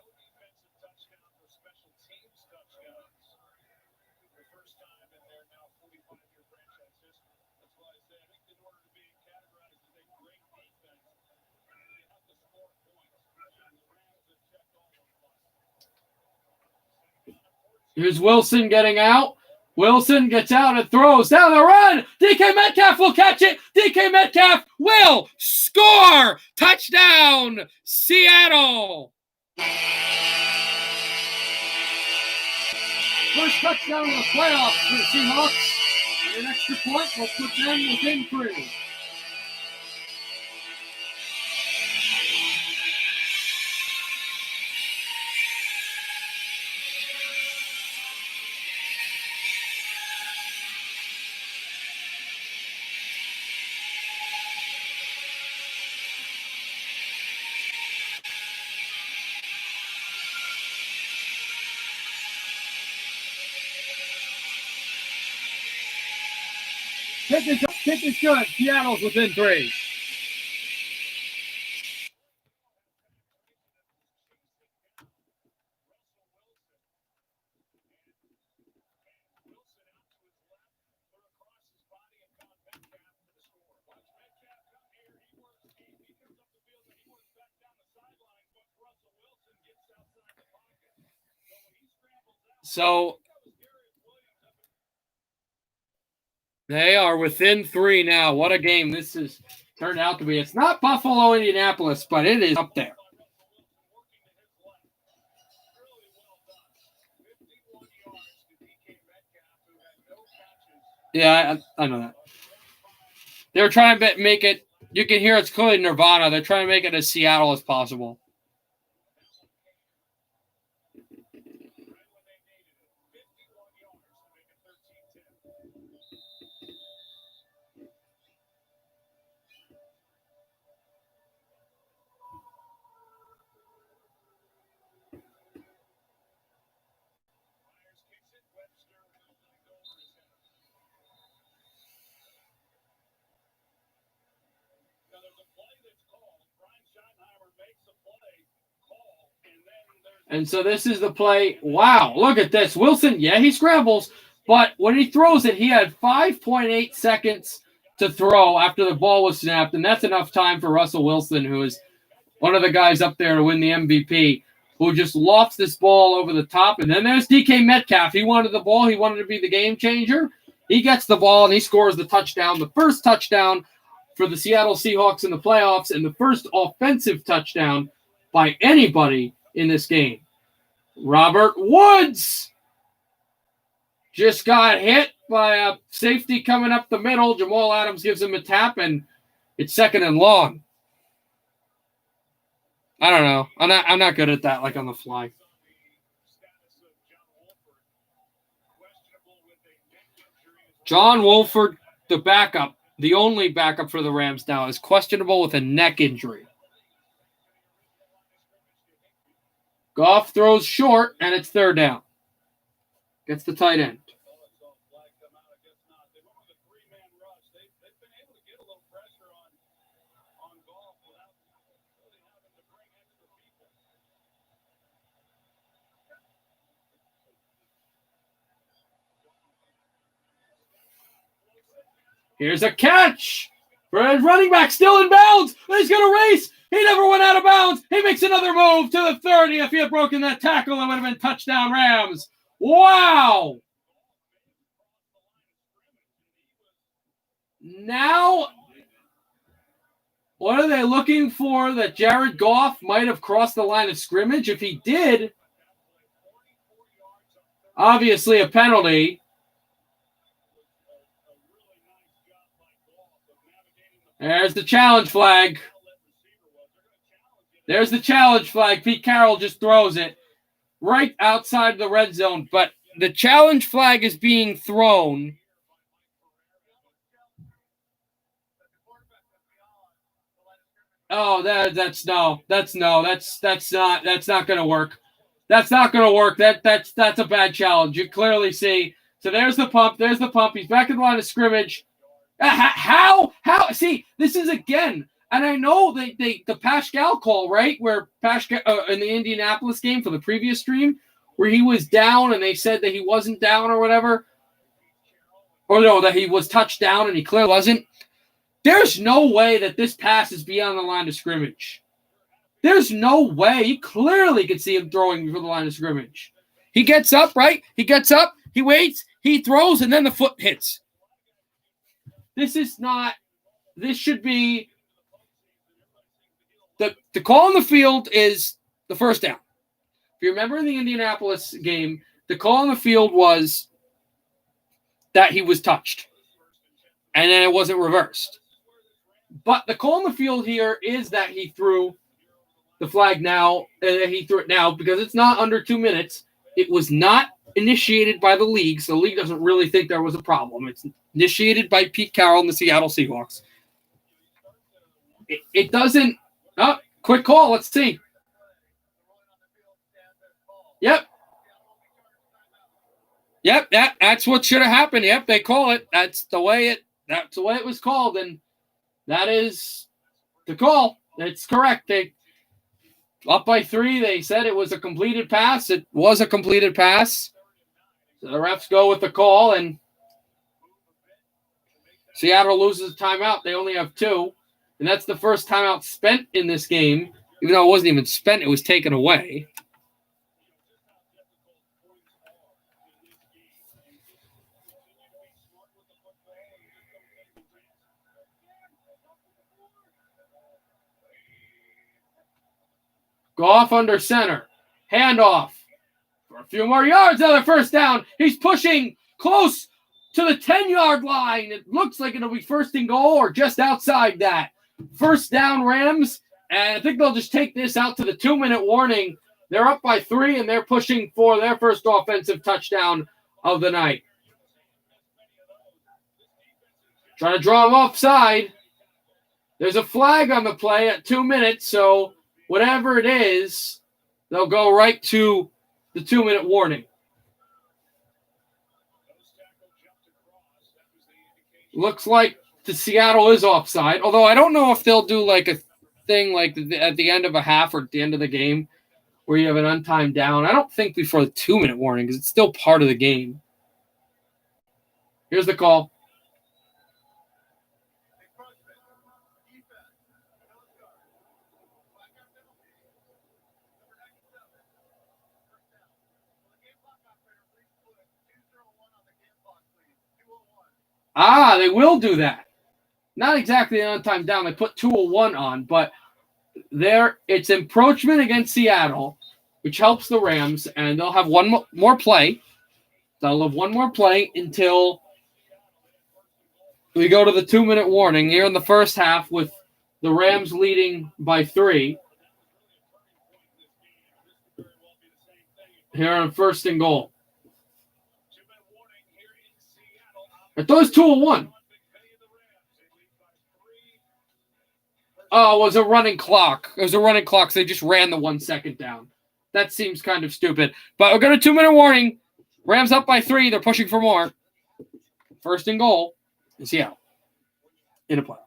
Here's Wilson getting out. Wilson gets out and throws down the run. DK Metcalf will catch it. DK Metcalf will score. Touchdown, Seattle. First touchdown of the playoffs for the Seahawks. And an extra point will put them within 3. Kick is good. Seattle's within 3. So they are within 3 now. What a game this has turned out to be. It's not Buffalo, Indianapolis, but it is up there. Yeah, I know that. They're trying to make it, you can hear it's clearly Nirvana. They're trying to make it as Seattle as possible. And so this is the play. Wow, look at this. Wilson, yeah, he scrambles, but when he throws it, he had 5.8 seconds to throw after the ball was snapped, and that's enough time for Russell Wilson, who is one of the guys up there to win the MVP, who just lofts this ball over the top. And then there's DK Metcalf. He wanted the ball. He wanted to be the game changer. He gets the ball, and he scores the touchdown, the first touchdown for the Seattle Seahawks in the playoffs, and the first offensive touchdown by anybody in this game. Robert Woods just got hit by a safety coming up the middle. Jamal Adams gives him a tap, and it's 2nd and long. I don't know. I'm not good at that, like on the fly. John Wolford, the backup, the only backup for the Rams now, is questionable with a neck injury. Goff throws short, and it's 3rd down. Gets the tight end. Here's a catch for his running back, still in bounds. He's going to race. He never went out of bounds. He makes another move to the 30. If he had broken that tackle, it would have been touchdown Rams. Wow. Now, what are they looking for? That Jared Goff might have crossed the line of scrimmage? If he did, obviously a penalty. There's the challenge flag. There's the challenge flag. Pete Carroll just throws it right outside the red zone. But the challenge flag is being thrown. Oh, that's not going to work. That's not going to work. That's a bad challenge. You clearly see. So there's the pump. There's the pump. He's back in the line of scrimmage. How? See, this is again, and I know the Pascal call, right? Where Pascal in the Indianapolis game for the previous stream, where he was down and they said that he wasn't down or whatever, or no, that he was touched down and he clearly wasn't. There's no way that this pass is beyond the line of scrimmage. There's no way. You clearly could see him throwing before the line of scrimmage. He gets up, right? He gets up. He waits. He throws, and then the foot hits. This is not this should be the call on the field is the first down. If you remember in the Indianapolis game, the call on the field was that he was touched, and then it wasn't reversed. But the call on the field here is that he threw the flag now, he threw it now because it's not under 2 minutes. It was not initiated by the league, so the league doesn't really think there was a problem. It's initiated by Pete Carroll and the Seattle Seahawks. It doesn't. Oh, quick call. Let's see. Yep. That's what should have happened. Yep, they call it. That's the way it was called, and that is the call. It's correct. They up by 3. They said it was a completed pass. It was a completed pass. So the refs go with the call, and Seattle loses a timeout. They only have 2, and that's the first timeout spent in this game. Even though it wasn't even spent, it was taken away. Go off under center. Handoff. For a few more yards, another first down. He's pushing close to the 10-yard line. It looks like it'll be first and goal or just outside that. First down, Rams. And I think they'll just take this out to the 2-minute warning. They're up by 3, and they're pushing for their first offensive touchdown of the night. Trying to draw him offside. There's a flag on the play at 2 minutes, so whatever it is, they'll go right to the 2-minute warning. Looks like the Seattle is offside, although I don't know if they'll do like a thing like at the end of a half or at the end of the game where you have an untimed down. I don't think before the 2-minute warning because it's still part of the game. Here's the call. They will do that. Not exactly an untimed down. They put 2:01 on, but it's encroachment against Seattle, which helps the Rams, and they'll have one more play. They'll have one more play until we go to the 2-minute warning here in the first half with the Rams leading by 3. Here on first and goal. I thought it was 2:01. Oh, it was a running clock. It was a running clock, so they just ran the 1 second down. That seems kind of stupid. But we're going to 2-minute warning. Rams up by 3. They're pushing for more. First and goal in Seattle. In the playoffs.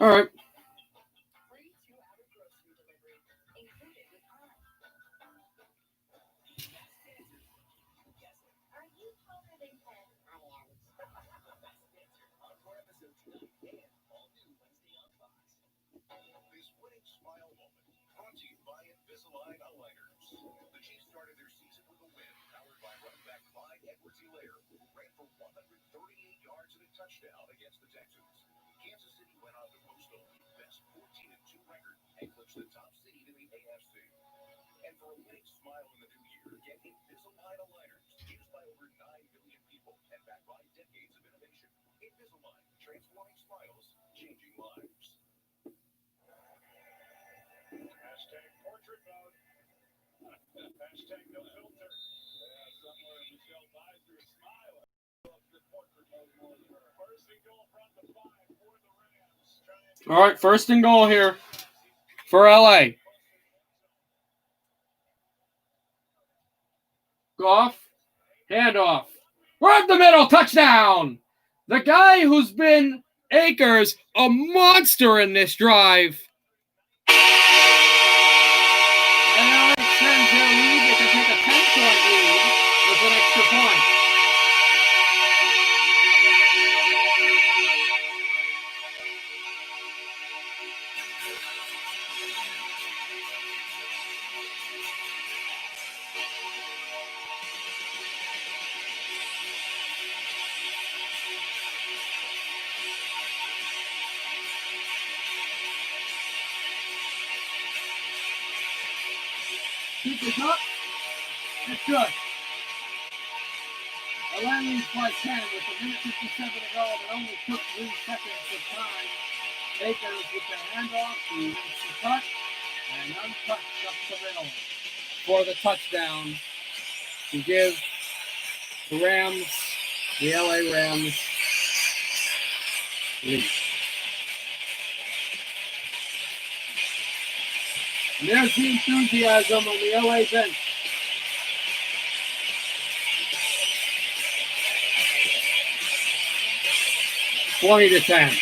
All right. Free 2-hour grocery delivery included with Prime. Are you taller than 10? I am. Best answer on 4 episodes tonight and all new Wednesday on Fox. Invisalign aligners. The Chiefs started their season with a win, powered by running back Clyde Edwards-Helaire, who ran for 138 yards and a touchdown against the Texans. Kansas City went on to post a best 14-2 record and clinched the top seed in the AFC. And for a winning smile in the new year, get Invisalign aligners, used by over 9 million people and backed by decades of innovation. Invisalign, transforming smiles, changing lives. Hashtag portrait mode. Hashtag no filter. Yeah, somewhere Michelle buys her a smile. The portrait mode more than her. First and goal from the 5 for the Rams. All right, first and goal here for LA. Goff, handoff. Right up the middle, touchdown. The guy who's been Akers a monster in this drive. And LA extends their lead. They can take a 10-point lead with an extra point. Keep this up. It's good. LA leads by 10 with a minute 57 to go. It only took 3 seconds of time. Akers with the handoff. He makes the cut and untouched up the middle for the touchdown to give the Rams, the LA Rams, lead. And there's the enthusiasm on the LA bench. $20 to 10.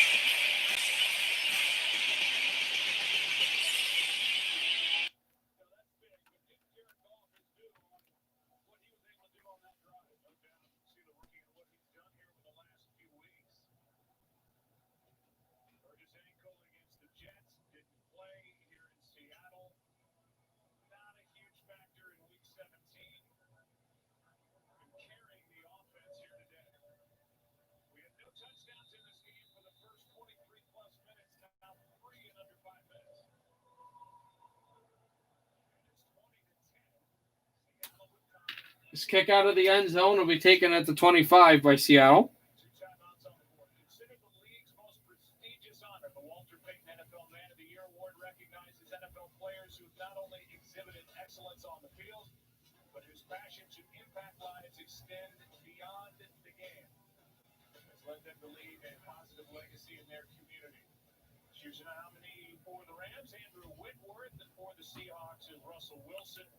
This kick out of the end zone will be taken at the 25 by Seattle. Considered the league's most prestigious honor, the Walter Payton NFL Man of the Year Award recognizes NFL players who not only exhibited excellence on the field, but whose passions and impact lives extend beyond the game. Has led them to leave a positive legacy in their community. Choose a nominee for the Rams, Andrew Whitworth, and for the Seahawks is Russell Wilson.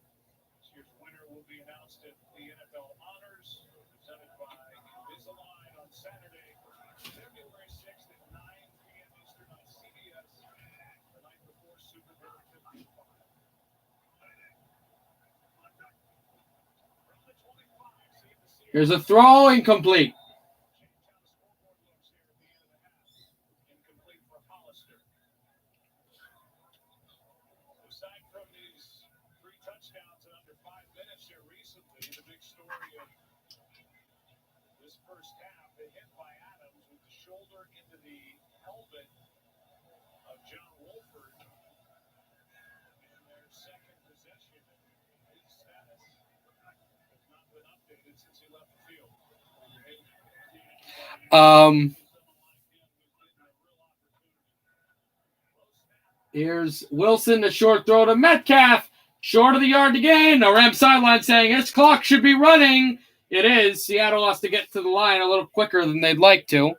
This year's winner will be announced at the NFL Honors, presented by Invisalign on Saturday, February 6th at 9 p.m. Eastern on CBS, the night before Super Bowl 55. Here's a throw, incomplete. Incomplete for Hollister. Aside from these 3 touchdowns in under 5 minutes here recently, the big story of this first half, the hit by Adams with the shoulder into the helmet of John Wolford in their second possession. His status has not been updated since he left the field. Here's Wilson, the short throw to Metcalf. Short of the yard to gain. The Rams sideline saying his clock should be running. It is. Seattle has to get to the line a little quicker than they'd like to.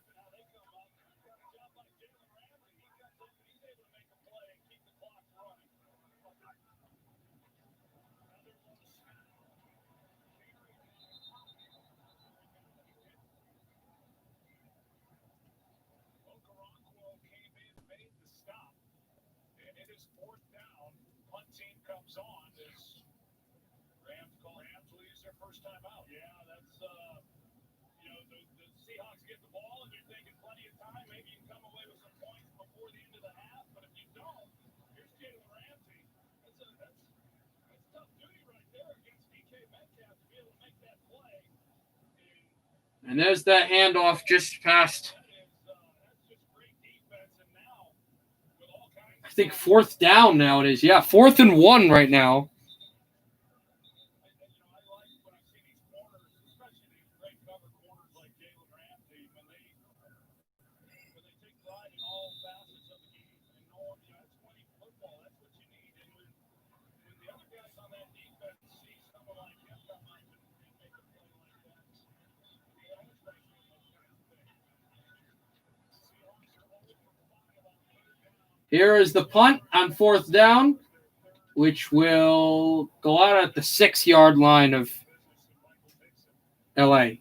Comes on as Rams will use their first time out. Yeah, that's the Seahawks get the ball and they're taking plenty of time. Maybe you can come away with some points before the end of the half, but if you don't, here's Jalen Ramsey. And there's that handoff just past, I think, 4th down now it is. Yeah, 4th and 1 right now. Here is the punt on 4th down, which will go out at the 6-yard line of LA.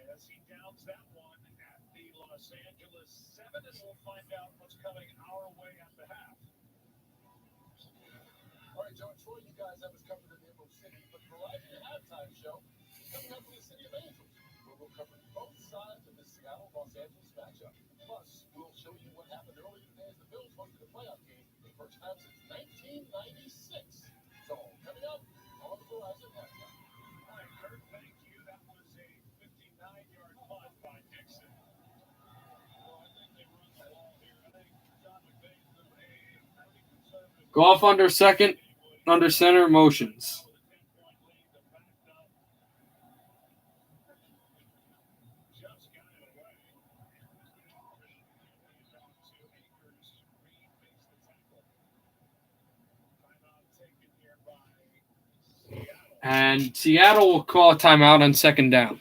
As he downs that one at the Los Angeles 7, and we'll find out what's coming our way at the half. All right, Joe and Troy, you guys have us covered in the Emerald City, but Verizon halftime show is coming up in the city of Angels, where we'll cover both sides of the Seattle-Los Angeles matchup. Plus, we'll show you what happened earlier today as the Bills hosted a playoff game for the first time since 1996. So, coming up on the Verizon halftime. All right, Kurt, thank you. That was a 59-yard punt by Dixon. Well, I think they run the ball here. I think John McVay's been a pretty conservative. Go off under second, under center motions. And Seattle will call a timeout on 2nd down.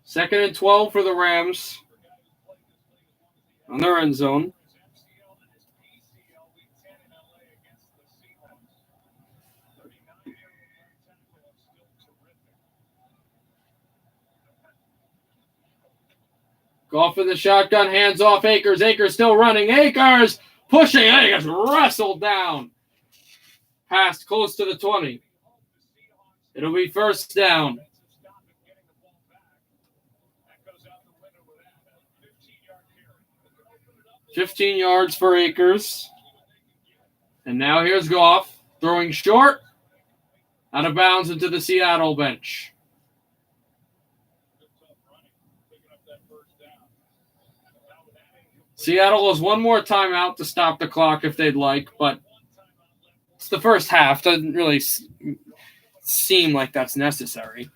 Second and 12 for the Rams on their end zone. Goff in the shotgun, hands off Akers. Akers still running. Akers pushing. Akers wrestled down. Passed close to the 20. It'll be 1st down. 15 yards for Akers. And now here's Goff throwing short, out of bounds into the Seattle bench. Seattle has one more timeout to stop the clock if they'd like, but it's the first half. Doesn't really seem like that's necessary.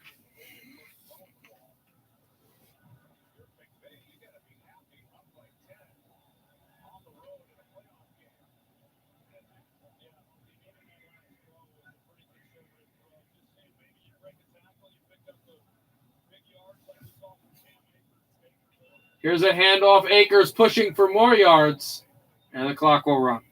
Here's a handoff. Akers pushing for more yards, and the clock will run.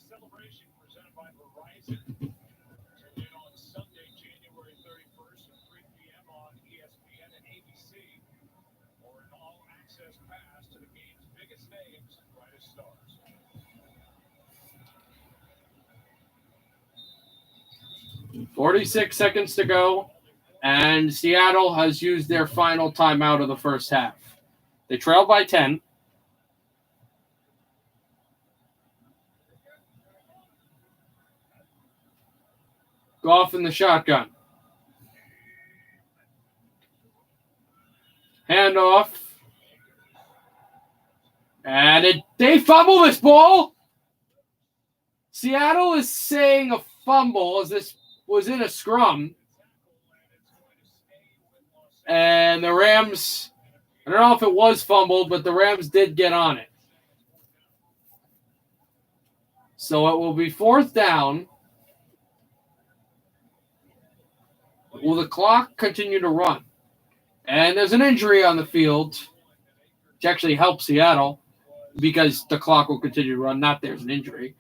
Celebration presented by Verizon. Tune in on Sunday, January 31st at 3 p.m. on ESPN and ABC for an all-access pass to the game's biggest names and brightest stars. .46 seconds to go, and Seattle has used their final timeout of the first half. They trail by 10. Goff in the shotgun. Handoff. And they fumble this ball. Seattle is saying a fumble as this was in a scrum. And the Rams, I don't know if it was fumbled, but the Rams did get on it. So it will be 4th down. Will the clock continue to run? And there's an injury on the field, which actually helps Seattle. because the clock will continue to run. Not there's an injury.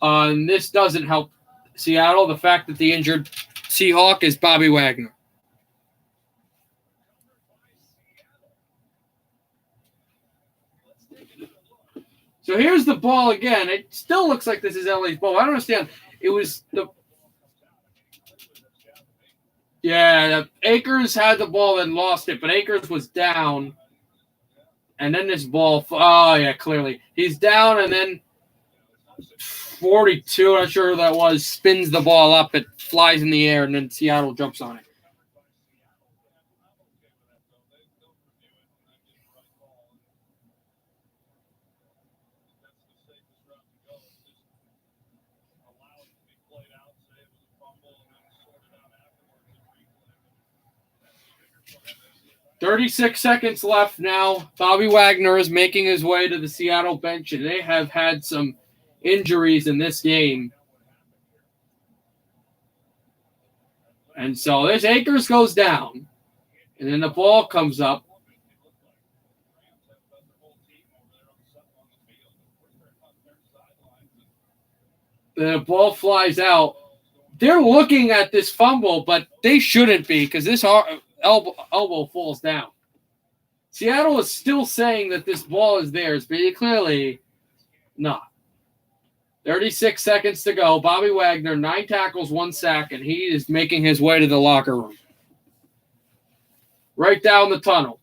And this doesn't help Seattle. The fact that the injured Seahawk is Bobby Wagner. So here's the ball again. It still looks like this is LA's ball. I don't understand. It was the... Yeah, Akers had the ball and lost it, but Akers was down. And then this ball... Oh, yeah, clearly. He's down, and then 42, not sure who that was, spins the ball up. It flies in the air, and then Seattle jumps on it. "36 seconds left now. Bobby Wagner is making his way to the Seattle bench, and they have had some injuries in this game. And so this Akers goes down, and then the ball comes up. The ball flies out. They're looking at this fumble, but they shouldn't be because this elbow falls down. Seattle is still saying that this ball is theirs, but clearly not. 36 seconds to go. Bobby Wagner, 9 tackles, 1 sack, and he is making his way to the locker room. Right down the tunnel.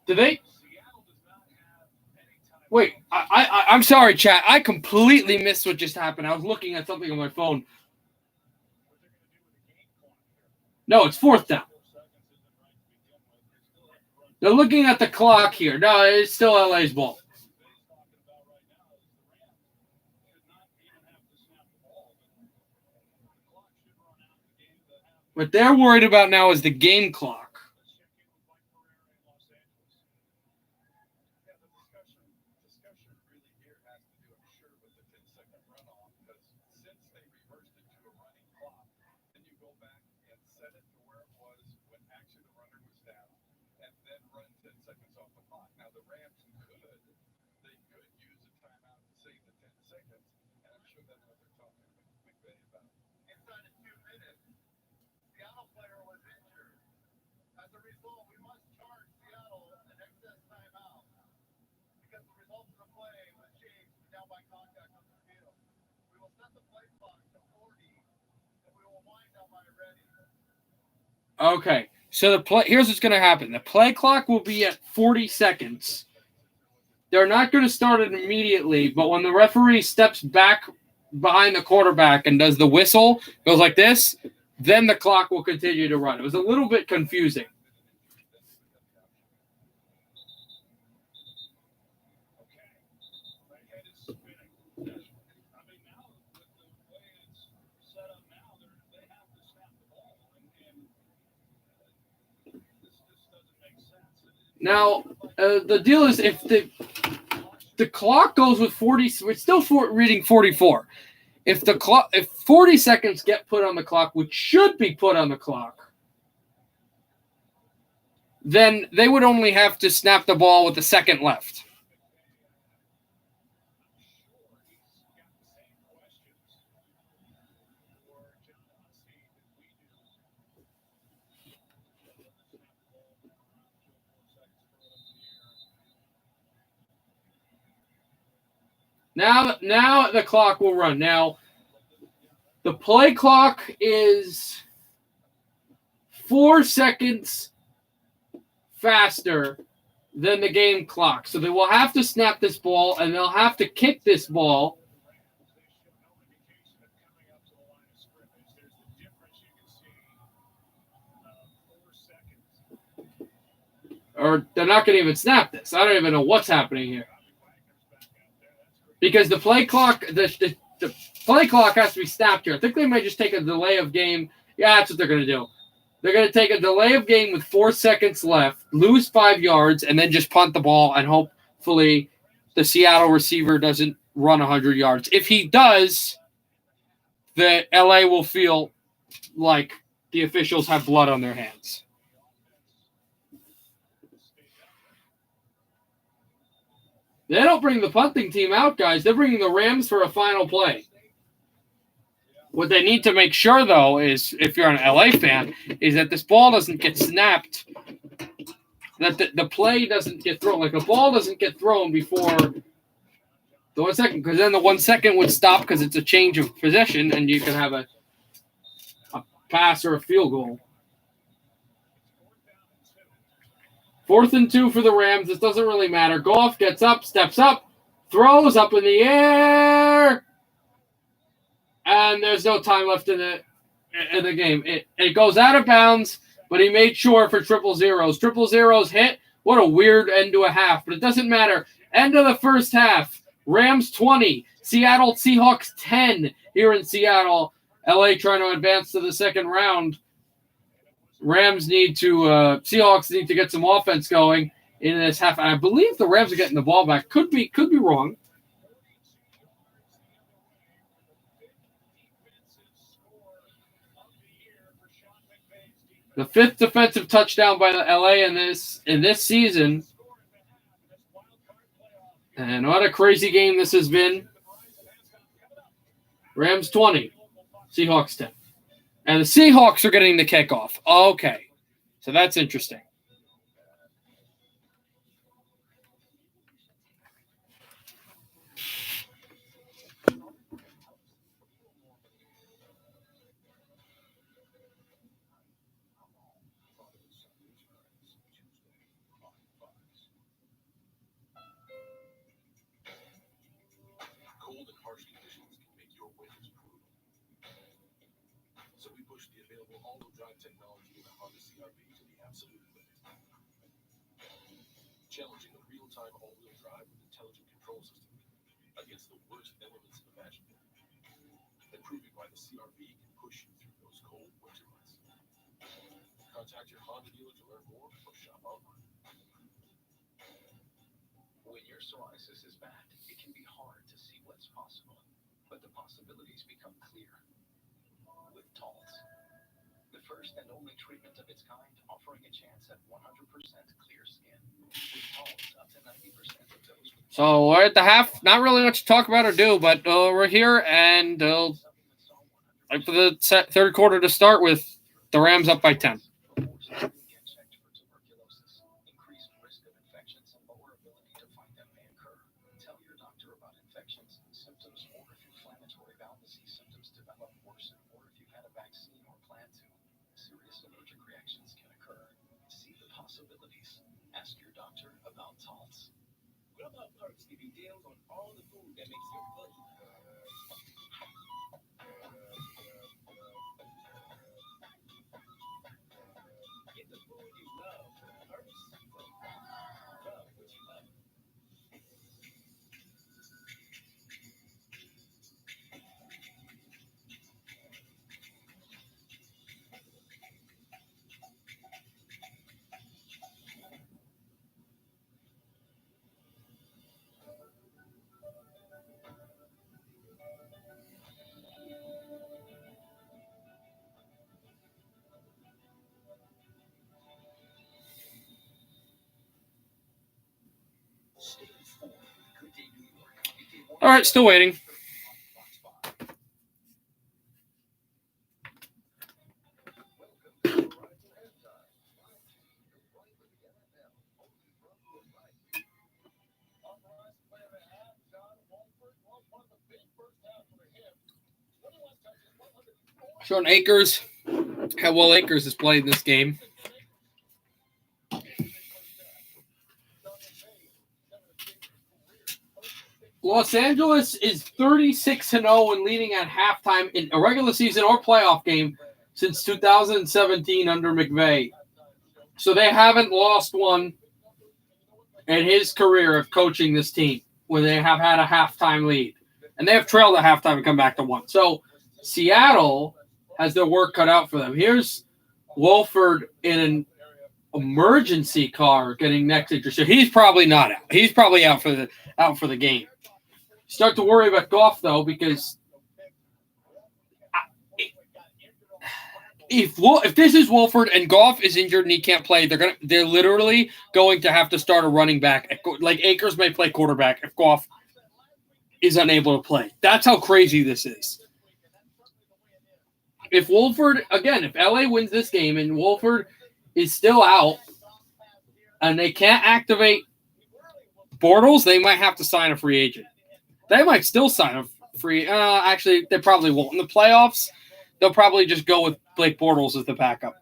Did they? Wait, I'm sorry, chat. I completely missed what just happened. I was looking at something on my phone. No, it's 4th down. They're looking at the clock here. No, it's still LA's ball. What they're worried about now is the game clock. Okay, so here's what's going to happen. The play clock will be at 40 seconds. They're not going to start it immediately, but when the referee steps back behind the quarterback and does the whistle, goes like this, then the clock will continue to run. It was a little bit confusing. Now, the deal is if the the clock goes with 40, we're still reading 44. If 40 seconds get put on the clock, which should be put on the clock, then they would only have to snap the ball with a second left. Now the clock will run. Now, the play clock is 4 seconds faster than the game clock. So they will have to snap this ball, and they'll have to kick this ball. Or they're not going to even snap this. I don't even know what's happening here. Because the play clock, the play clock has to be snapped here. I think they might just take a delay of game. Yeah, that's what they're going to do. They're going to take a delay of game with 4 seconds left, lose 5 yards, and then just punt the ball, and hopefully the Seattle receiver doesn't run 100 yards. If he does, the LA will feel like the officials have blood on their hands. They don't bring the punting team out, guys. They're bringing the Rams for a final play. What they need to make sure, though, is if you're an LA fan, is that this ball doesn't get snapped, that the play doesn't get thrown. Like, a ball doesn't get thrown before the 1 second, because then the 1 second would stop because it's a change of possession, and you can have a pass or a field goal. 4th and 2 for the Rams. This doesn't really matter. Goff gets up, steps up, throws up in the air, and there's no time left in the game. It goes out of bounds, but he made sure for triple zeros. Triple zeros hit. What a weird end to a half, but it doesn't matter. End of the first half. Rams 20, Seattle Seahawks 10 here in Seattle. LA trying to advance to the second round. Seahawks need to get some offense going in this half. I believe the Rams are getting the ball back. Could be wrong. The 5th defensive touchdown by the LA in this season. And what a crazy game this has been. Rams 20, Seahawks 10. And the Seahawks are getting the kickoff. Okay. So that's interesting. Cold and harsh conditions can make your winters brutal. So we push the available all-wheel drive technology in the Honda CR-V to the absolute limit. Challenging a real-time all-wheel drive with intelligent control system against the worst elements imaginable. And proving why the CR-V can push you through those cold winter months. Contact your Honda dealer to learn more or shop online. When your psoriasis is bad, it can be hard to see what's possible, but the possibilities become clear with Taltz. The first and only treatment of its kind, offering a chance at 100% clear skin. With Taltz, up to 90% of those. So we're at the half. Not really much to talk about or do, but we're here, and like for the third quarter to start with, the Rams up by 10. Ask your doctor about Taltz. Grubhub Perks give you deals on all the food that makes your foot. Get the food you love. Perks. Love what you love. All right, still waiting. Showing Akers, how well Akers has played in this game. Los Angeles is 36-0 and leading at halftime in a regular season or playoff game since 2017 under McVay. So they haven't lost one in his career of coaching this team where they have had a halftime lead. And they have trailed at halftime and come back to one. So Seattle has their work cut out for them. Here's Wolford in an emergency car getting neck injury. So he's probably not out. He's probably out for the game. Start to worry about Goff though, because if this is Wolford and Goff is injured and he can't play, they're literally going to have to start a running back. Like Akers may play quarterback if Goff is unable to play. That's how crazy this is. If Wolford, again, if LA wins this game and Wolford is still out and they can't activate Bortles, they might have to sign a free agent. They might still sign a free. Actually, they probably won't. In the playoffs, they'll probably just go with Blake Bortles as the backup.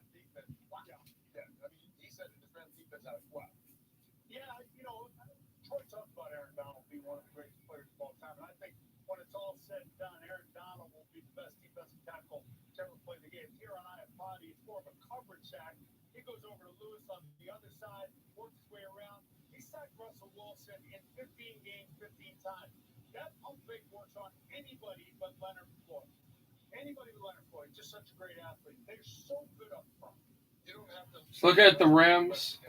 Troy talked about Aaron Donald being one of the greatest players of all time, and I think when it's all said and done, Aaron Donald will be the best defensive tackle to ever play the game. Here on IFPOD, it's more of a coverage sack. He goes over to Lewis on the other side, works his way around. He sacked Russell Wilson in 15 games, 15 times. That pump fake works on anybody but Leonard Floyd. Anybody but Leonard Floyd, just such a great athlete. They're so good up front. You don't have to look at the Rams.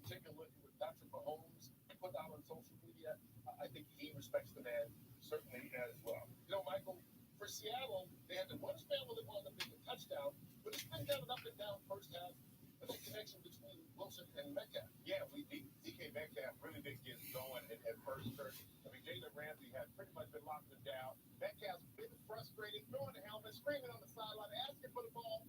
Take a look at what Patrick Mahomes put out on social media. I think he respects the man certainly as well. You know, Michael, for Seattle, they had the one spell where they wound up being a touchdown, but it's been kind of up and down first half. And that connection between Wilson and Metcalf. Yeah, DK Metcalf really did get going at first. I mean, Jalen Ramsey had pretty much been locking him down. Metcalf's been frustrated, throwing the helmet, screaming on the sideline, asking for the ball.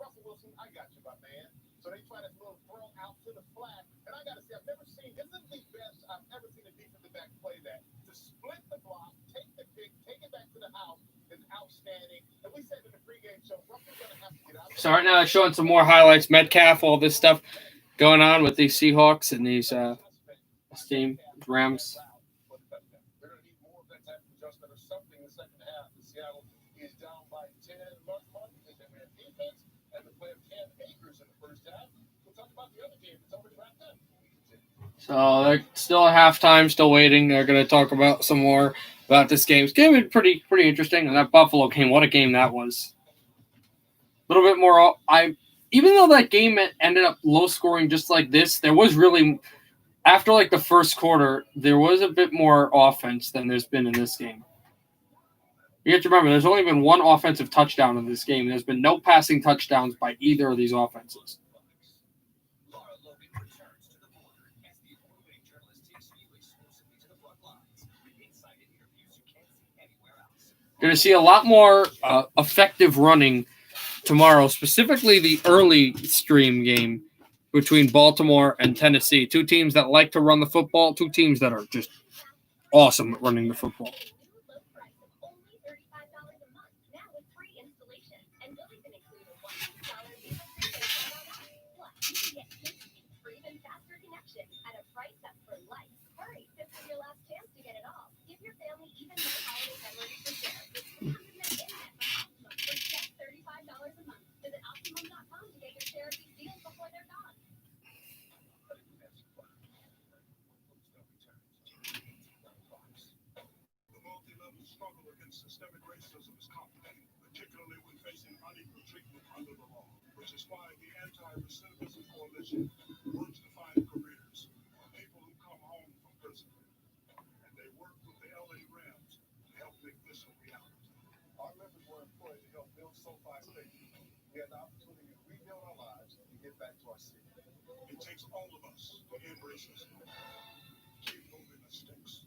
Russell Wilson, I got you, my man. So they try this little throw out to the flat. And I got to say, I've never seen, this is the best I've ever seen a defensive back play that. To split the block, take the pick, take it back to the house is outstanding. And we said in the pregame show, Russell's going to have to get out. So right now they're showing some more highlights. Metcalf, all this stuff going on with these Seahawks and these this team, Rams. They're going to need more of that type of adjustment or something in the second half. Seattle is down by 10. Mark because they ran defense and the play of Cam Akers in the first half. We'll talk about the other game. It's already wrapped up. So they're still at halftime, still waiting. They're going to talk about some more about this game. This game was pretty interesting. And that Buffalo game, what a game that was. A little bit more. Even though that game ended up low scoring just like this, there was really, after like the first quarter, there was a bit more offense than there's been in this game. You have to remember, there's only been one offensive touchdown in this game. There's been no passing touchdowns by either of these offenses. Going to see a lot more effective running tomorrow, specifically the early stream game between Baltimore and Tennessee. Two teams that like to run the football, two teams that are just awesome at running the football. Systemic racism is complicated, particularly when facing unequal treatment under the law, which is why the Anti-Recidivism Coalition works to find careers for people who come home from prison. And they work with the LA Rams to help make this a reality. Our members were employed to help build SoFi Stadium. We had the opportunity to rebuild our lives and get back to our city. It takes all of us to end racism. Keep moving the sticks.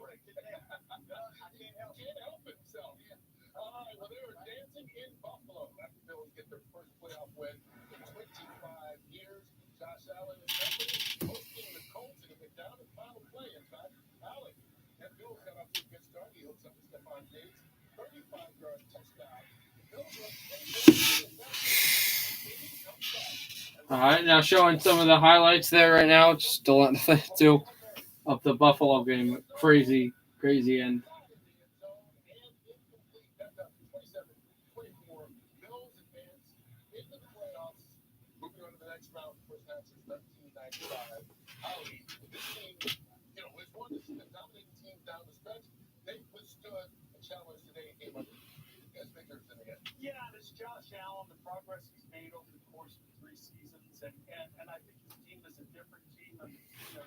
break today. I can't help it. So, all right, well, they were dancing in Buffalo after the Bills get their first playoff win in 25 years. Josh Allen and company hosting the Colts, and they're down in final play. In fact, Allen, that Bills got off to a good start. He hooks up to Stephon Diggs, 35-yard touchdown. The Bills are up 20. All right, now showing some of the highlights there right now. Just still on the two of the Buffalo game. Crazy end. Moving on to the next round, first time since 1995. This team, was one of the dominating teams down the stretch. They withstood a challenge today and came up as victors in the end. Yeah, this Josh Allen, the progress he's made over the course of 3 seasons, and I think his team is a different team than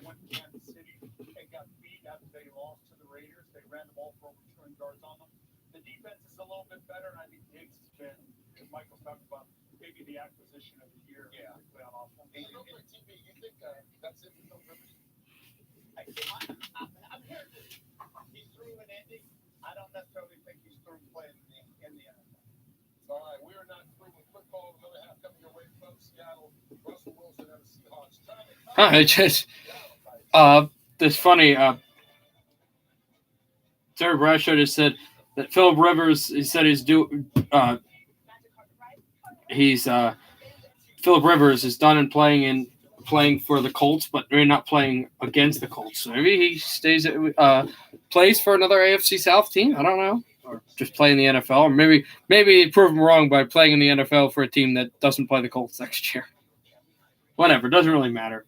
went to Kansas City and got beat after they lost to the Raiders. They ran the ball for over 200 yards on them. The defense is a little bit better, and I think Diggs has been, as Michael talked about, maybe the acquisition of the year. Yeah. Particularly on offense. Hey, real quick, TB, you think that's it for Phil Rivers? I'm here to. He's through in Indy. I don't necessarily think he's through playing in the NFL. All right, we are not through with football. Another half coming your way from Seattle. Russell Wilson and the Seahawks. It's funny. Terry Bradshaw just said that Philip Rivers. He said Philip Rivers is done in playing for the Colts, but maybe not playing against the Colts. So maybe he plays for another AFC South team. I don't know, or just play in the NFL, or maybe prove him wrong by playing in the NFL for a team that doesn't play the Colts next year. Whatever, doesn't really matter.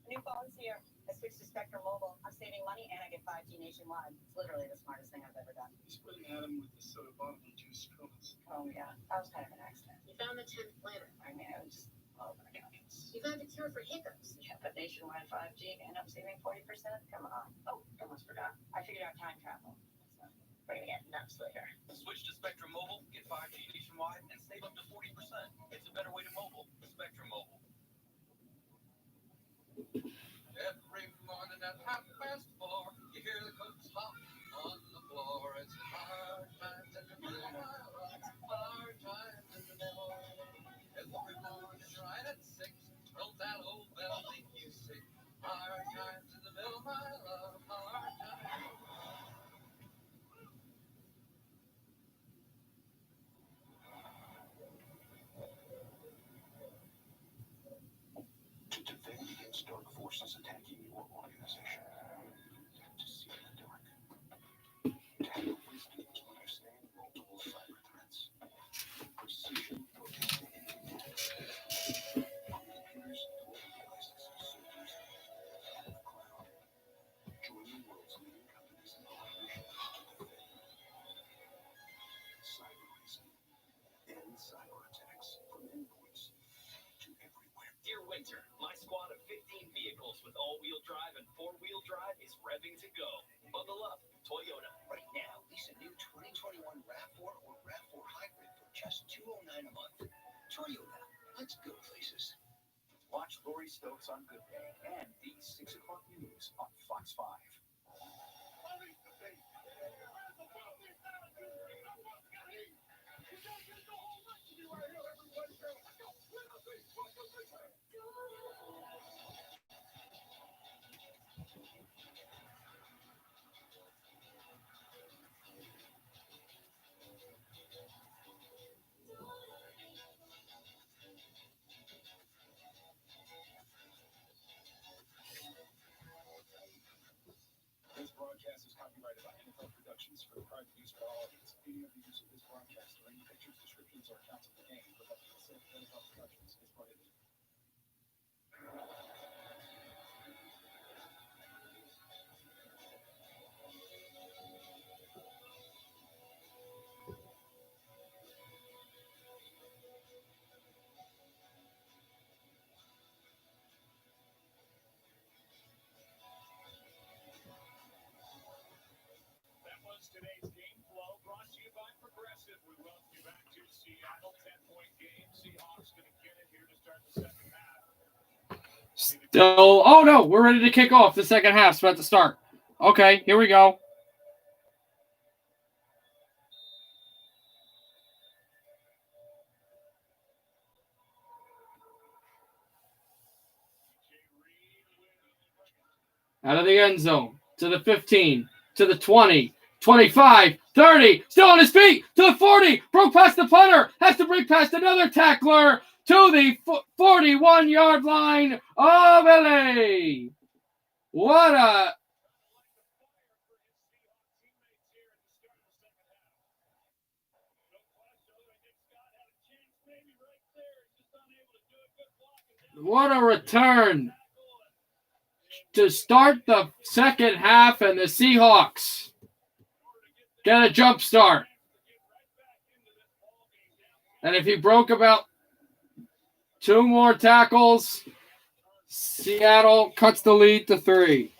New phones here. I switched to Spectrum Mobile. I'm saving money and I get 5G nationwide. It's literally the smartest thing I've ever done. He's putting Adam with the soda bottle and 2 straws. Oh yeah, that was kind of an accident. You found the 10th planet. I mean, I was just all over the guns. You found a cure for hiccups. Yeah, but nationwide 5G and I'm saving 40%. Come on. Oh, almost forgot. I figured out time travel. So we're gonna get nuts later. Switch to Spectrum Mobile, get 5G nationwide, and save up to 40%. It's a better way to mobile. Spectrum Mobile. Every morning at 4:30, you hear the cooks hop on the floor. It's hard times in the middle mile, hard times in the middle. Every morning right at 6, roll that old bell make you sick. Hard times in the middle mile, hard times. To defend against dark forces attacking your organization. To see in the dark. To have wisdom to understand multiple cyber threats. Precision focused attacks. Computers, mobile devices, servers, and the cloud. Join the world's leading companies in collaboration to defend. Cyber reason. End cyber attacks from endpoints to everywhere. Dear Winter, my squad of 15 vehicles with all-wheel drive and 4-wheel drive is revving to go. Bundle up, Toyota. Right now, lease a new 2021 RAV4 or RAV4 Hybrid for just $209 a month. Toyota, let's go places. Watch Lori Stokes on Good Day and the 6 o'clock news on Fox 5. This broadcast is copyrighted by NFL Productions for private use by all audience. Any other use of this broadcast or any pictures, descriptions, or accounts of the game without the consent of NFL Productions is prohibited. Still, oh no, we're ready to kick off. The second half's about to start. Okay, here we go. Out of the end zone, to the 15, to the 20, 25, 30, still on his feet, to the 40, broke past the punter, has to break past another tackler, to the 41-yard line of LA. What a... What a return to start the second half, and the Seahawks get a jump start. And if he broke about 2 more tackles, Seattle cuts the lead to 3.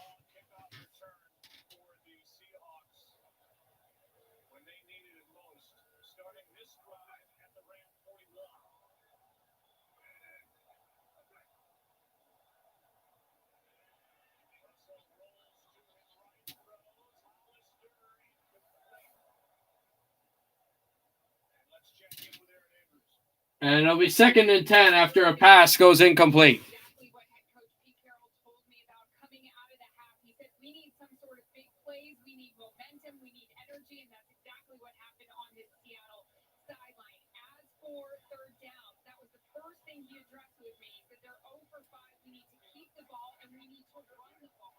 And it'll be 2nd and 10 after a pass goes incomplete. Exactly what head coach Pete Carroll told me about coming out of the half. He said, we need some sort of big plays. We need momentum. We need energy. And that's exactly what happened on his Seattle sideline. As for third down, that was the first thing he addressed with me. He said, they're 0 for 5. We need to keep the ball, and we need to run the ball.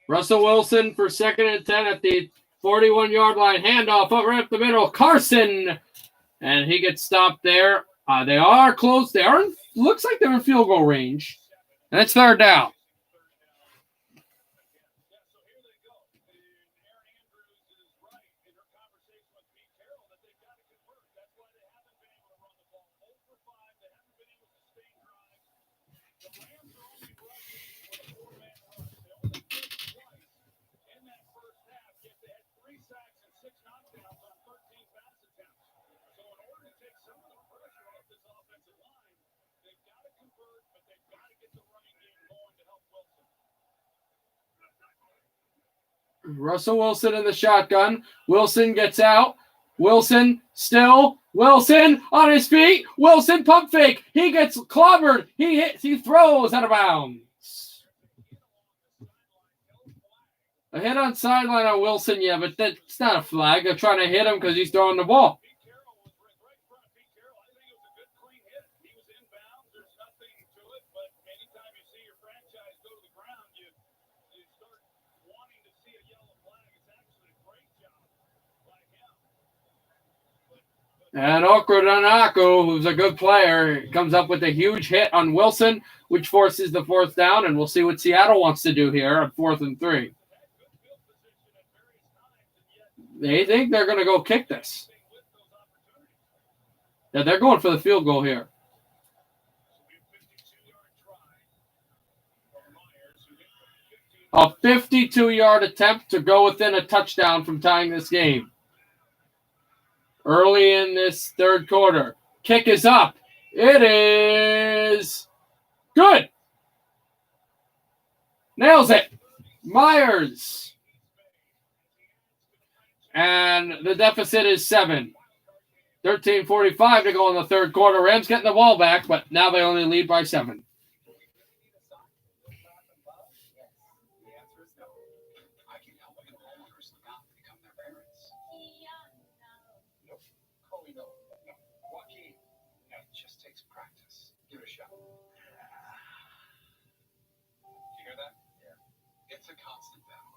Russell Wilson for 2nd and 10 at the 41-yard line. Handoff up right up the middle. Carson. And he gets stopped there. They are close. They are, looks like they're in field goal range. And it's 3rd down. Russell Wilson in the shotgun. Wilson gets out. Wilson still. Wilson on his feet. Wilson pump fake. He gets clobbered. He hits. He throws out of bounds. A hit on sideline on Wilson, yeah, but that's not a flag. They're trying to hit him because he's throwing the ball. And Okradanaku, who's a good player, comes up with a huge hit on Wilson, which forces the 4th down, and we'll see what Seattle wants to do here on 4th and 3. They think they're going to go kick this. Yeah, they're going for the field goal here. A 52-yard attempt to go within a touchdown from tying this game. Early in this 3rd quarter. Kick is up. It is good. Nails it. Myers. And the deficit is 7. 13:45 to go in the 3rd quarter. Rams getting the ball back, but now they only lead by 7. It's a constant battle.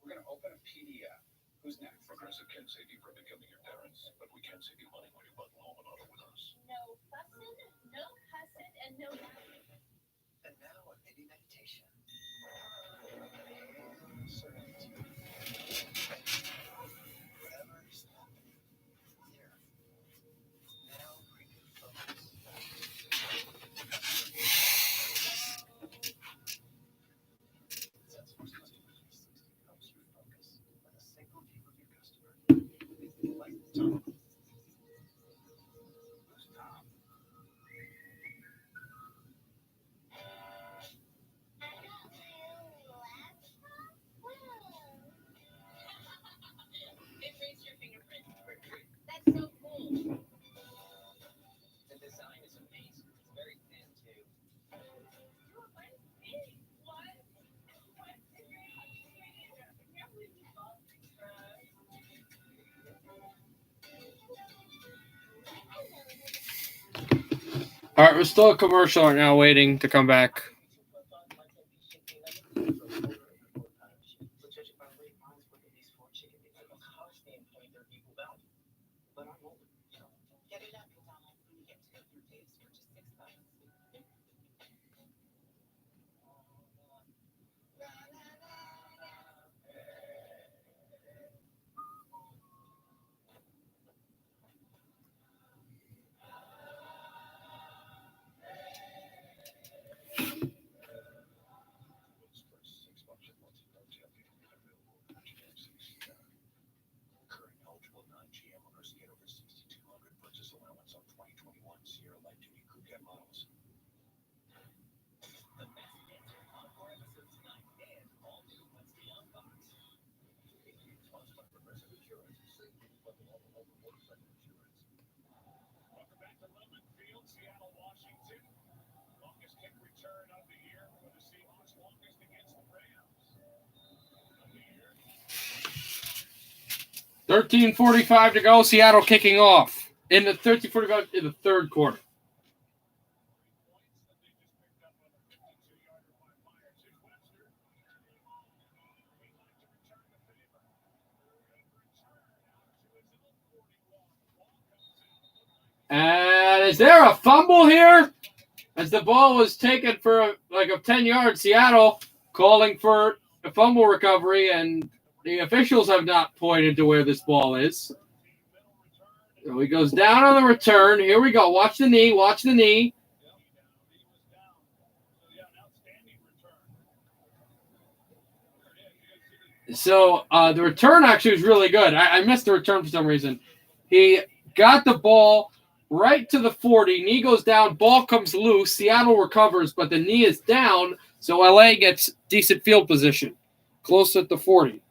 We're going to open a PDF. Who's next? Progressive can save you from becoming your parents, but we can't save you money when you bundle home and auto with us. No fussin', no cussin', and no napping. And now a mini meditation. Serenity. Whatever is happening here. Now bring your focus. Salesforce Customer 360 helps you focus with a single view of your customer. Like the top. All right, we're still a commercial right now, waiting to come back. Current eligible non-GM owners get over $6,200 purchase allowance on 2021 Sierra Light Duty Crew Cab models. The Best Hits are encore episode tonight and all new What's the Unbox. Sponsored by Progressive Insurance. Save money on motorcycle insurance. Welcome back to Lumen Field, Seattle, Washington. Longest kick return of the year for the Seahawks, longest against the Rams of the year. 13:45 to go. Seattle kicking off in the 13:45 in the third quarter. And is there a fumble here? As the ball was taken for like a 10 yards, Seattle calling for a fumble recovery, and the officials have not pointed to where this ball is. So he goes down on the return. Here we go. Watch the knee. Watch the knee. So the return actually was really good. I missed the return for some reason. He got the ball right to the 40. Knee goes down. Ball comes loose. Seattle recovers, but the knee is down, so LA gets decent field position. Close at the 40.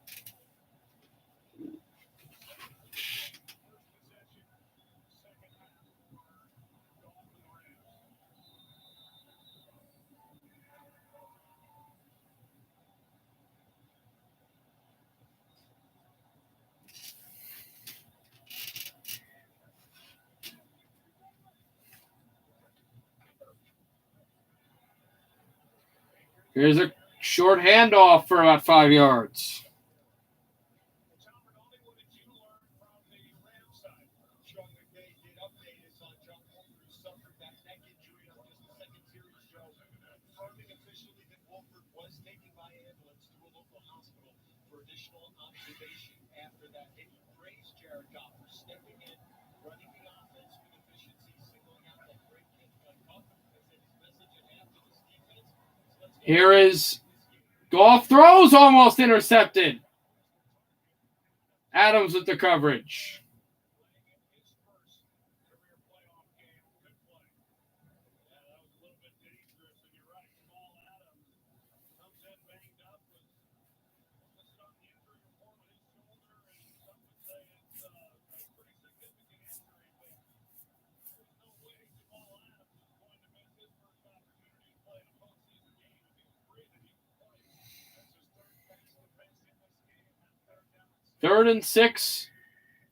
Here's a short handoff for about 5 yards. Here is Goff throws, almost intercepted. Adams with the coverage. Third and 6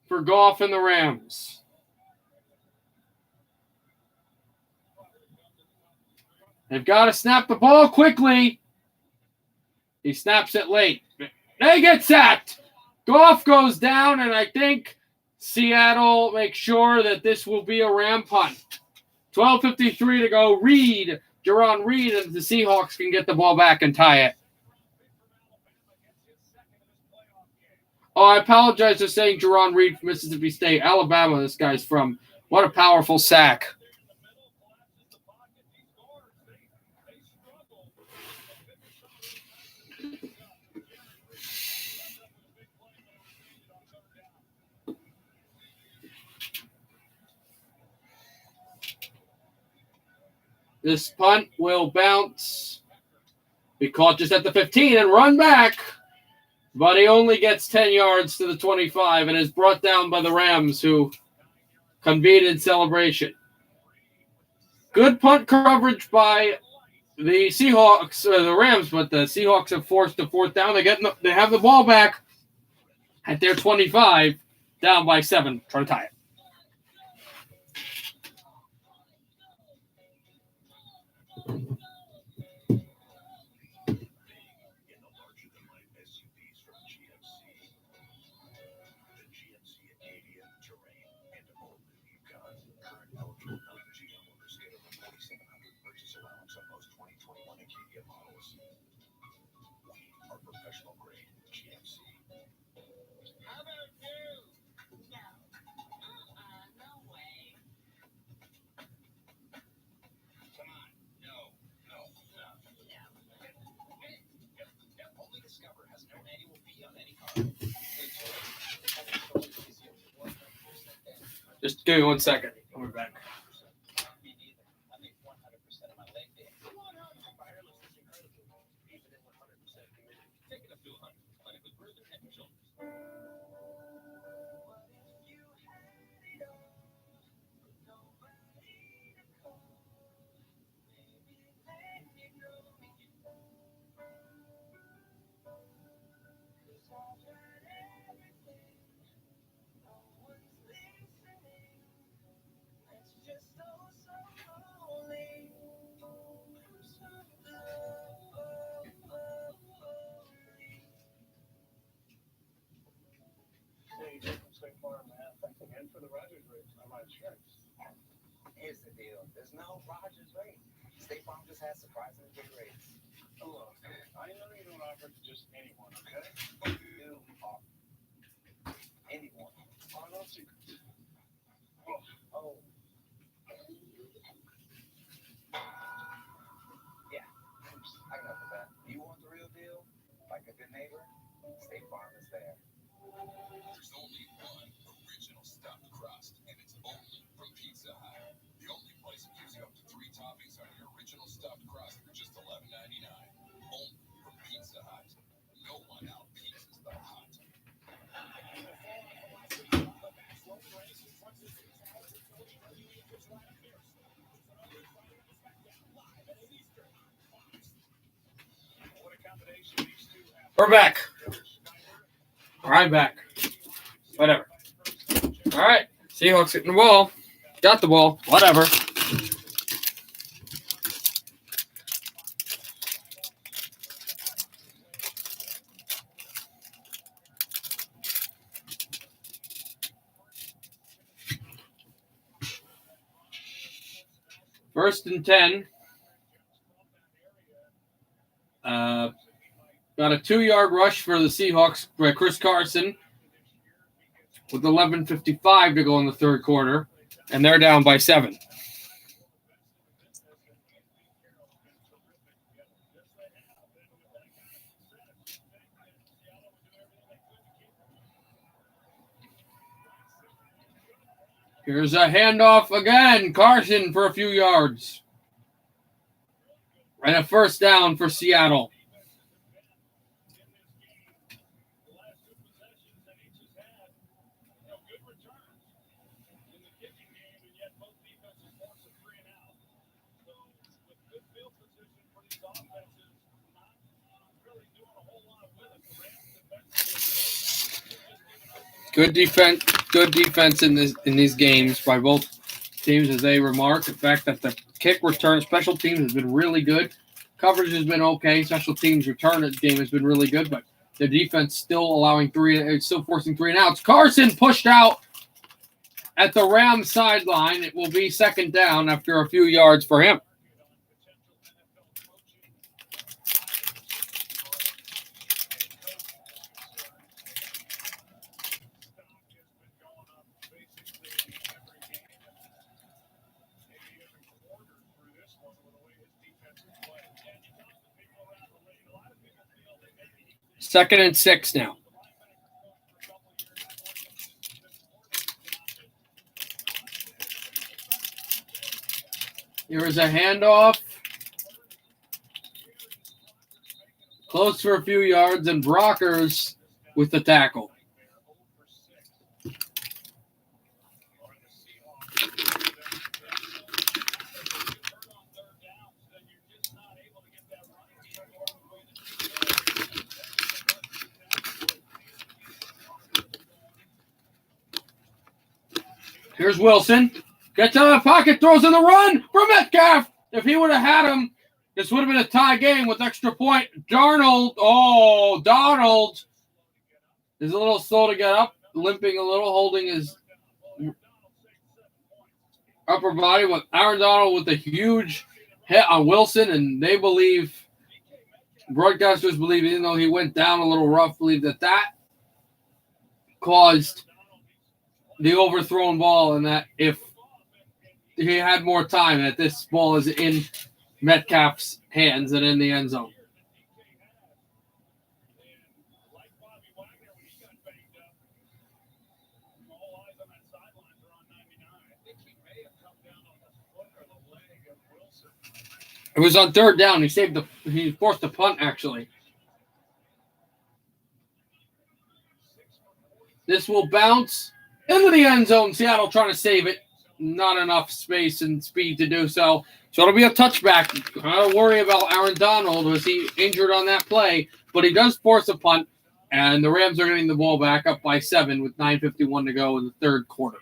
for Goff and the Rams. They've got to snap the ball quickly. He snaps it late. They get sacked. Goff goes down, and I think Seattle makes sure that this will be a Ram punt. 12:53 to go. Jerron Reed, and the Seahawks can get the ball back and tie it. Oh, I apologize for saying Jerron Reed from Mississippi State. Alabama, this guy's from. What a powerful sack. This punt will bounce. Be caught just at the 15 and run back. But he only gets 10 yards to the 25 and is brought down by the Rams, who convened in celebration. Good punt coverage by the Seahawks, the Rams, but the Seahawks have forced a fourth down. They have the ball back at their 25, down by 7, trying to tie it. Seahawks. We are professional grade GMC. How about you? No. No way. Come on. No. Only Discover has no annual fee on any car. Just give me 1 second. I'll be back. Me neither. I make 100% of my leg day. Wireless is incredible. Even at 100% humidity. Take it up to 100. Clinic with Bruiser Head and Shoulders. Hey, Jake from State Farm, man. Thanks again for the Rogers rates on my insurance. Here's the deal. There's no Rogers rate. State Farm just has surprisingly good rates. Look, I know you don't offer to just anyone, okay? You are anyone. Oh, no secrets. Oh. Yeah. I can help with that. You want the real deal? Like a good neighbor? State Farm is there. There's only one original stuffed crust, and it's only from Pizza Hut. The only place that gives you up to 3 toppings on your original stuffed crust for just $11.99. Only from Pizza Hut. No one out-pizzas the Hut. What a combination these two have. We're back. All right, back. Whatever. All right. Seahawks getting the ball. Got the ball. Whatever. First and 10. Got a 2-yard rush for the Seahawks by Chris Carson with 11:55 to go in the third quarter, and they're down by 7. Here's a handoff again. Carson for a few yards. And a first down for Seattle. Good defense in these games by both teams, as they remark. The fact that the kick return, special teams has been really good. Coverage has been okay. Special teams return game has been really good, but the defense still forcing 3 and outs. Carson pushed out at the Rams sideline. It will be second down after a few yards for him. Second and 6 now. Here is a handoff. Close for a few yards, and Brockers with the tackle. Here's Wilson. Gets out of the pocket, throws in the run for Metcalf. If he would have had him, this would have been a tie game with extra point. Donald is a little slow to get up, limping a little, holding his upper body. With Aaron Donald with a huge hit on Wilson, and they believe Broadcasters believe, even though he went down a little rough, believe that caused the overthrown ball, and that if he had more time, that this ball is in Metcalf's hands and in the end zone. It was on third down. He forced the punt, actually. This will bounce into the end zone. Seattle trying to save it. Not enough space and speed to do so. So it'll be a touchback. Don't worry about Aaron Donald. Was he injured on that play? But he does force a punt. And the Rams are getting the ball back up by 7 with 9:51 to go in the third quarter.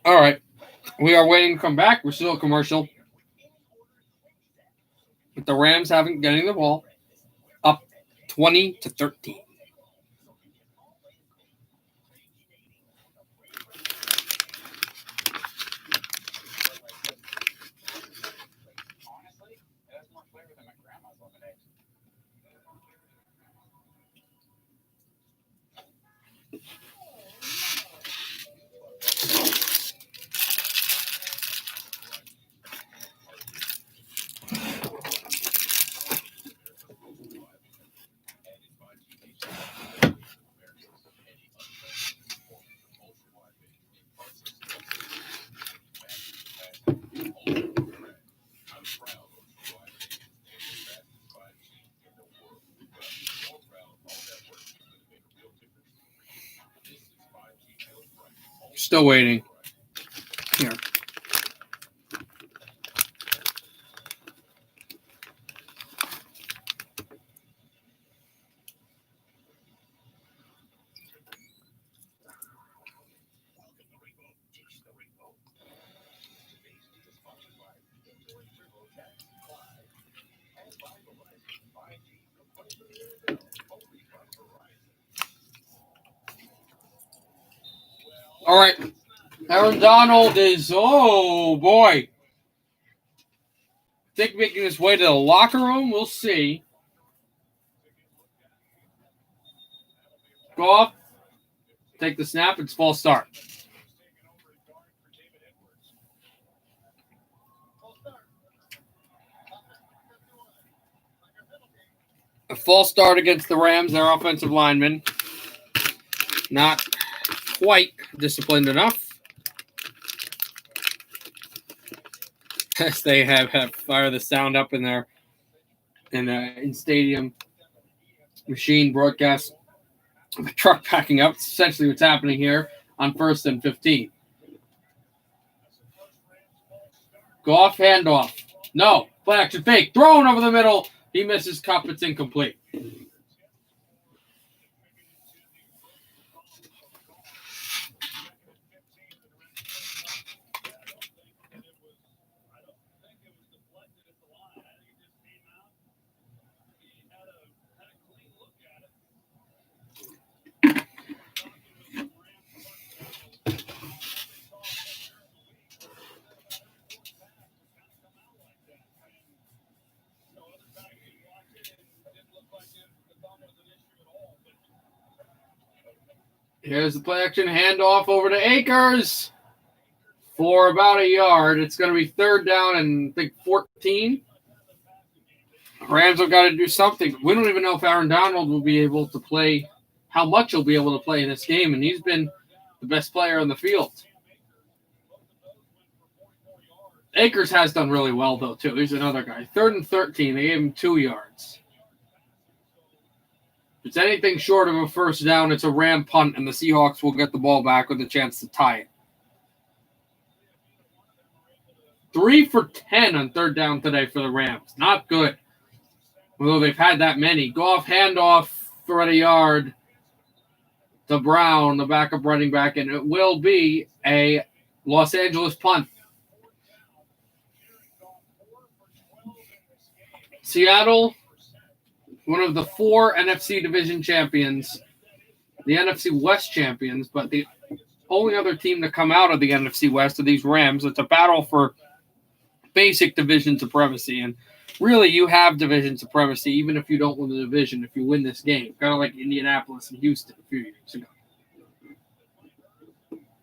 All right. We are waiting to come back. We're still a commercial. But the Rams haven't getting the ball. Up 20-13. Honestly, it has more flavor than my grandma's lemonade. Still waiting. Here. All right. Aaron Donald is, oh boy. I think making his way to the locker room. We'll see. Goff. Take the snap. It's false start. A false start against the Rams, their offensive lineman. Not quite disciplined enough. As they have fire the sound up in their in stadium machine broadcast. The truck packing up. It's essentially what's happening here on 1st and 15. Goff handoff. No. Play action fake. Thrown over the middle. He misses Cup. It's incomplete. Here's the play action handoff over to Akers. for about a yard. It's going to be third down and I think 14. Rams have got to do something. We don't even know if Aaron Donald will be able to play, how much he'll be able to play in this game, and he's been the best player on the field. Akers has done really well, though, too. He's another guy. 3rd and 13. They gave him 2 yards. If it's anything short of a first down, it's a Ram punt, and the Seahawks will get the ball back with a chance to tie it. 3 for 10 on 3rd down today for the Rams. Not good. Although they've had that many. Goff handoff for a yard to Brown, the backup running back, and it will be a Los Angeles punt. Seattle, one of the 4 NFC division champions, the NFC West champions, but the only other team to come out of the NFC West are these Rams. It's a battle for basic division supremacy, and really you have division supremacy even if you don't win the division if you win this game, kind of like Indianapolis and Houston a few years ago.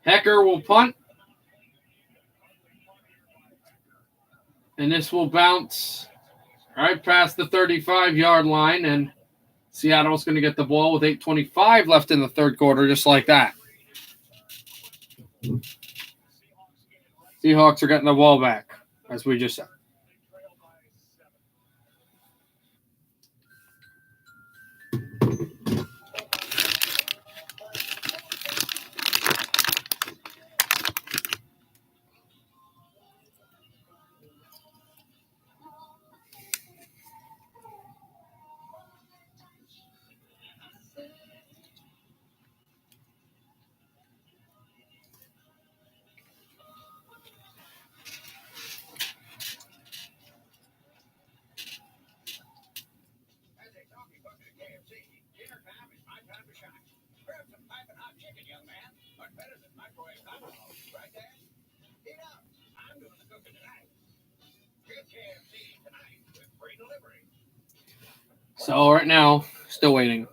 Hecker will punt, and this will bounce right past the 35-yard line, and Seattle's going to get the ball with 8:25 left in the third quarter, just like that. Seahawks are getting the ball back, as we just said. So right now, still waiting.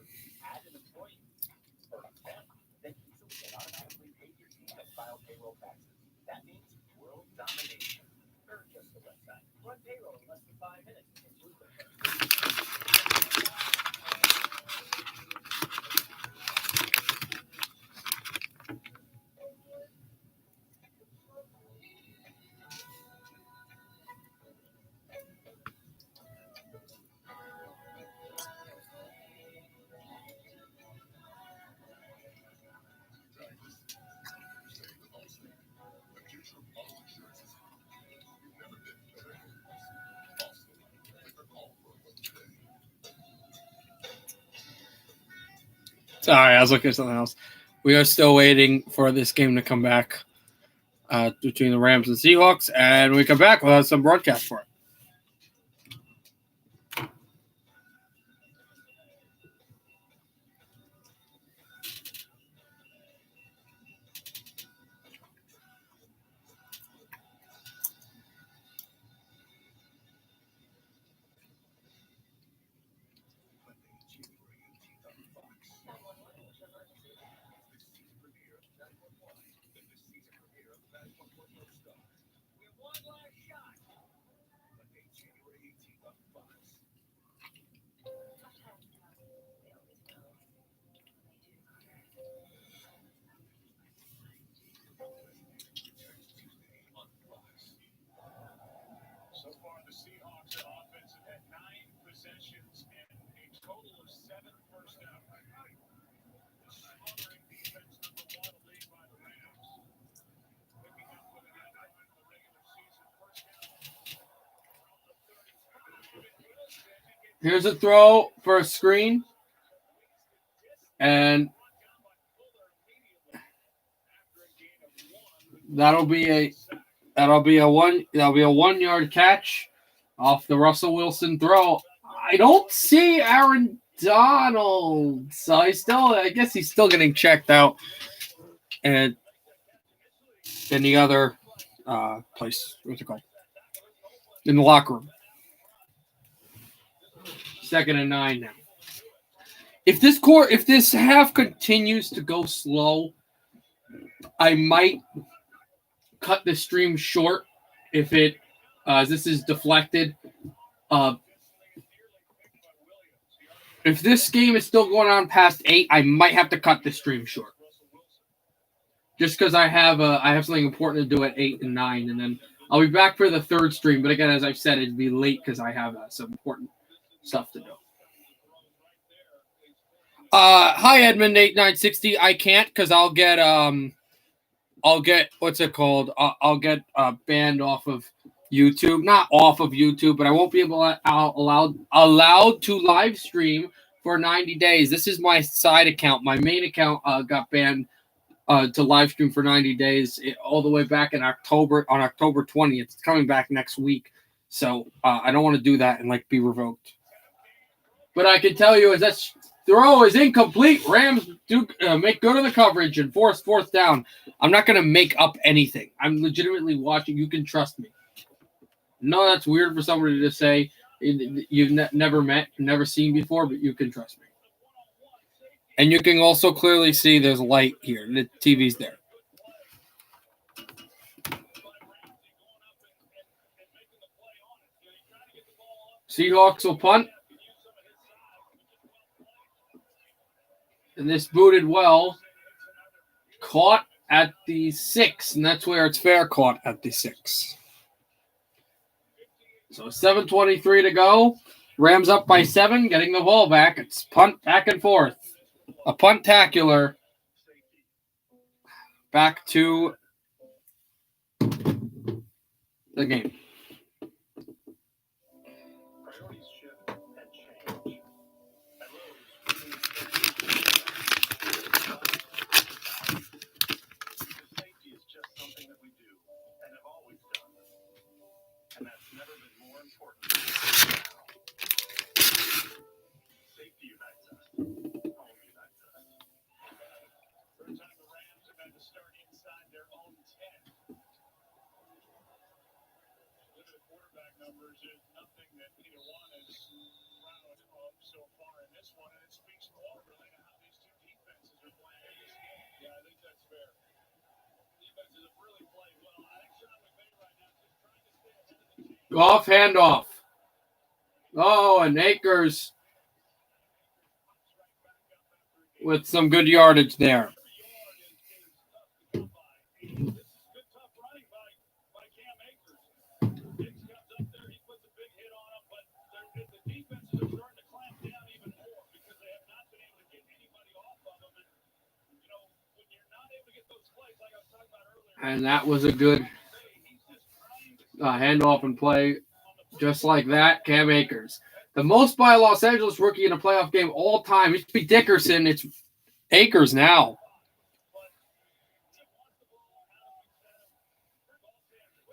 Sorry, I was looking at something else. We are still waiting for this game to come back between the Rams and Seahawks, and when we come back, we'll have some broadcast for it. So far, the Seahawks offense have had 9 possessions and a total of 7 first downs. Smothering defense number 1 lead by the Rams. Picking up with an outline of the regular season first down. Here's a throw for a screen, and that'll be a 1-yard catch off the Russell Wilson throw. I don't see Aaron Donald, so I guess he's still getting checked out, and in the other place, what's it called? In the locker room. 2nd and 9 now. If this half continues to go slow, I might cut the stream short if it this is deflected. If this game is still going on past 8, I might have to cut the stream short. Just because I have something important to do at 8 and 9, and then I'll be back for the third stream. But again, as I've said, it'd be late because I have some important stuff to do. Hi Edmund 8960. I can't because I'll get what's it called? I'll get banned off of YouTube, not off of YouTube, but I won't be allowed to live stream for 90 days. This is my side account. My main account got banned to live stream for 90 days all the way back in October, on October 20th. It's coming back next week. So I don't want to do that and be revoked. But I can tell you is that throw is incomplete. Rams do make good of the coverage and force fourth down. I'm not going to make up anything. I'm legitimately watching. You can trust me. No, that's weird for somebody to say you've never met, never seen before, but you can trust me. And you can also clearly see there's light here. The TV's there. Seahawks will punt. And this booted well. Caught at the 6, and that's where it's fair, caught at the 6. So 7:23 to go. Rams up by 7, getting the ball back. It's punt back and forth. A punt-tacular. Back to the game. Priorities shift and change. Safety is just something that we do and have always done. And that's never been more important than now. Safety unites us. Home unites us. Third time the Rams have had to start inside their own 10. Look at the quarterback numbers. There's nothing that either one is proud of so far in this one, and it speaks more really to how these two defenses are playing in this game. Yeah, I think that's fair. Defenses have really played well. I think Sean McVay right now is just trying to stay ahead of the game. Off handoff. Oh, and Akers with some good yardage there. And that was a good handoff and play. Just like that, Cam Akers. The most by a Los Angeles rookie in a playoff game all time. It used to be Dickerson. It's Akers now.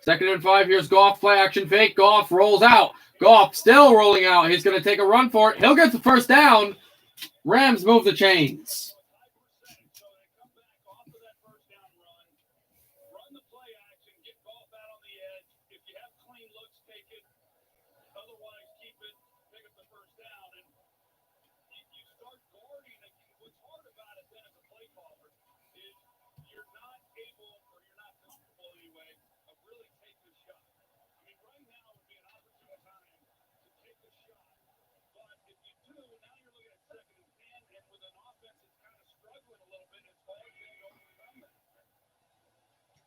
Second and 5. Here's Goff. Play action fake. Goff rolls out. Goff still rolling out. He's going to take a run for it. He'll get the first down. Rams move the chains.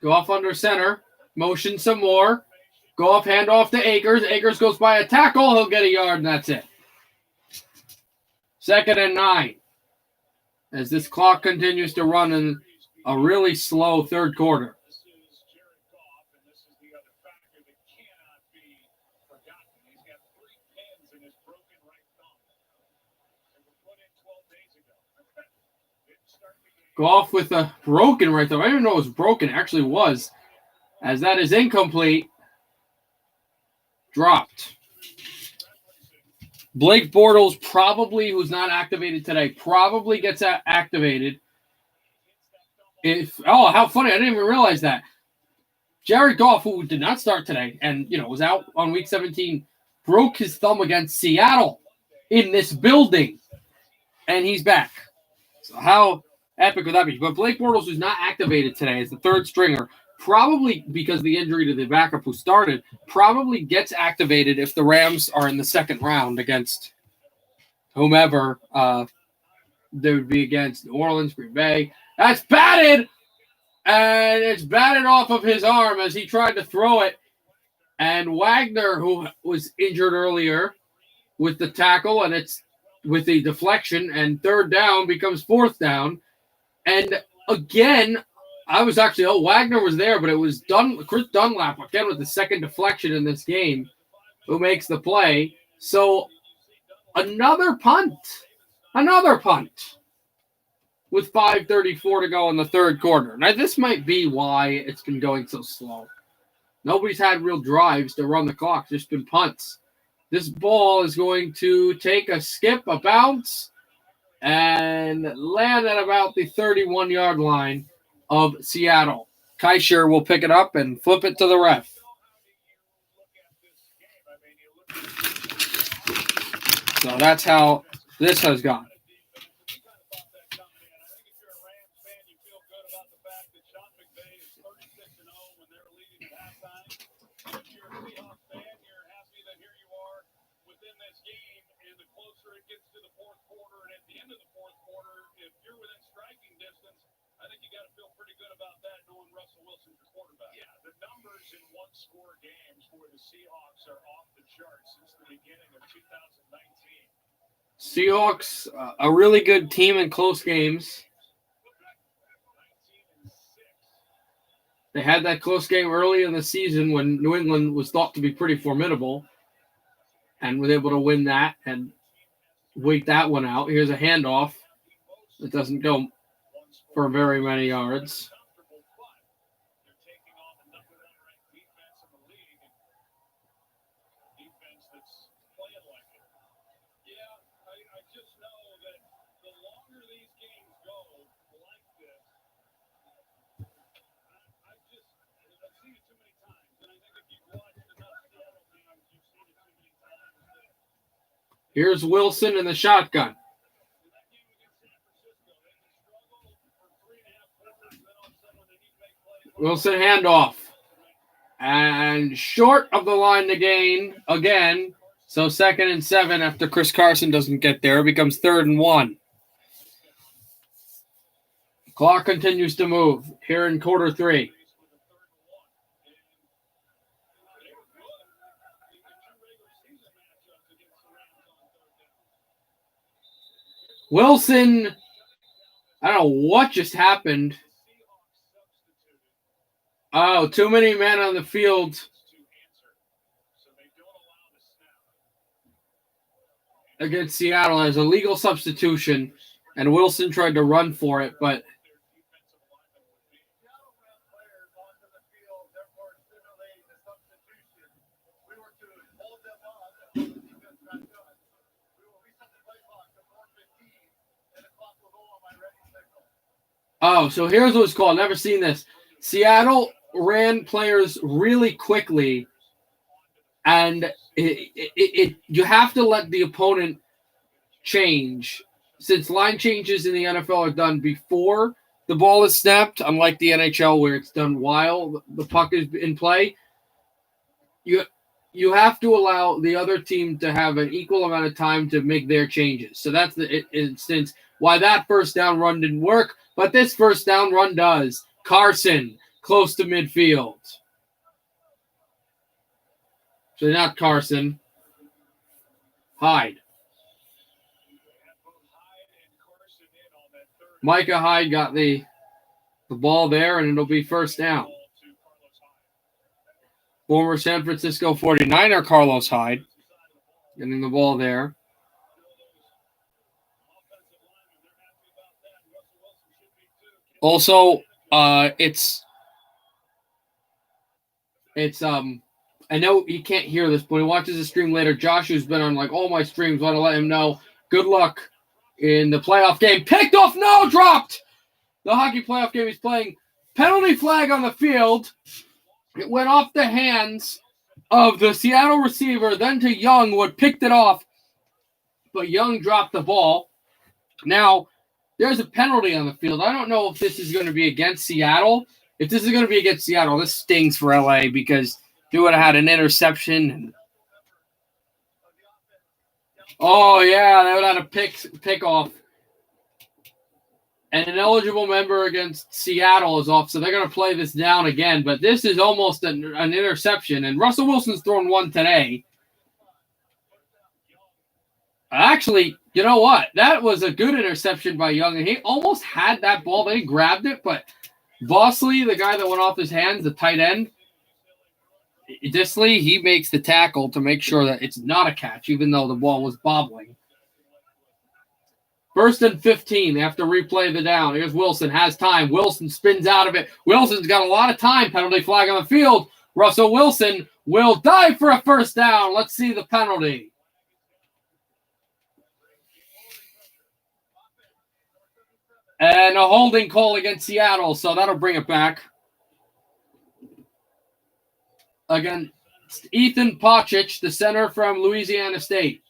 Goff under center. Motion some more. Goff handoff to Akers. Akers goes by a tackle. He'll get a yard, and that's it. 2nd and 9. As this clock continues to run in a really slow third quarter. Goff with a broken right there. I didn't know it was broken. It actually was. As that is incomplete. Dropped. Blake Bortles probably, who's not activated today, probably gets activated. How funny. I didn't even realize that. Jared Goff, who did not start today and, was out on week 17, broke his thumb against Seattle in this building. And he's back. So how epic would that be? But Blake Bortles, who's not activated today, is the third stringer, probably because of the injury to the backup who started, probably gets activated if the Rams are in the second round against whomever they would be against, New Orleans, Green Bay. That's batted, and it's batted off of his arm as he tried to throw it. And Wagner, who was injured earlier with the tackle, and it's with the deflection, and third down becomes fourth down. And again, I was actually, Wagner was there, but it was Chris Dunlap, again, with the second deflection in this game, who makes the play. So another punt with 5:34 to go in the third quarter. Now, this might be why it's been going so slow. Nobody's had real drives to run the clock, just been punts. This ball is going to take a skip, a bounce, and land at about the 31-yard line of Seattle. Kaisher will pick it up and flip it to the ref. So that's how this has gone. I think you got to feel pretty good about that, knowing Russell Wilson's your quarterback. Yeah, the numbers in one-score games for the Seahawks are off the charts since the beginning of 2019. Seahawks, a really good team in close games. They had that close game early in the season when New England was thought to be pretty formidable and was able to win that and wait that one out. Here's a handoff. It doesn't go for very many yards. Here's Wilson in the shotgun. Wilson handoff. And short of the line to gain again. So 2nd and 7 after Chris Carson doesn't get there. It becomes 3rd and 1. Clock continues to move here in quarter 3. Wilson, I don't know what just happened. Oh, too many men on the field. Against Seattle as a legal substitution, and Wilson tried to run for it, but so here's what it's called. Never seen this. Seattle ran players really quickly, and you have to let the opponent change. Since line changes in the NFL are done before the ball is snapped, unlike the NHL where it's done while the puck is in play, you have to allow the other team to have an equal amount of time to make their changes. So that's the instance why that first down run didn't work, but this first down run does. Carson, close to midfield. So not Carson. Hyde. Micah Hyde got the ball there, and it'll be first down. Former San Francisco 49er Carlos Hyde getting the ball there. Also, it's I know he can't hear this, but he watches the stream later. Josh, who's been on like all my streams, want to let him know. Good luck in the playoff game. Picked off, no, dropped. The hockey playoff game he's playing. Penalty flag on the field. It went off the hands of the Seattle receiver, then to Young, who had picked it off, but Young dropped the ball. Now, there's a penalty on the field. I don't know if this is going to be against Seattle. if this is going to be against Seattle, this stings for LA because they would have had an interception. Oh, yeah, they would have had a pick off. And an eligible member against Seattle is off, so they're going to play this down again. But this is almost an interception, and Russell Wilson's thrown one today. Actually, you know what? That was a good interception by Young, and he almost had that ball. They grabbed it, but Bosley, the guy that went off his hands, the tight end, Disley, he makes the tackle to make sure that it's not a catch, even though the ball was bobbling. 1st and 15. They have to replay the down. Here's Wilson. Has time. Wilson spins out of it. Wilson's got a lot of time. Penalty flag on the field. Russell Wilson will dive for a first down. Let's see the penalty. And a holding call against Seattle, so that'll bring it back. Again, Ethan Pacic, the center from Louisiana State.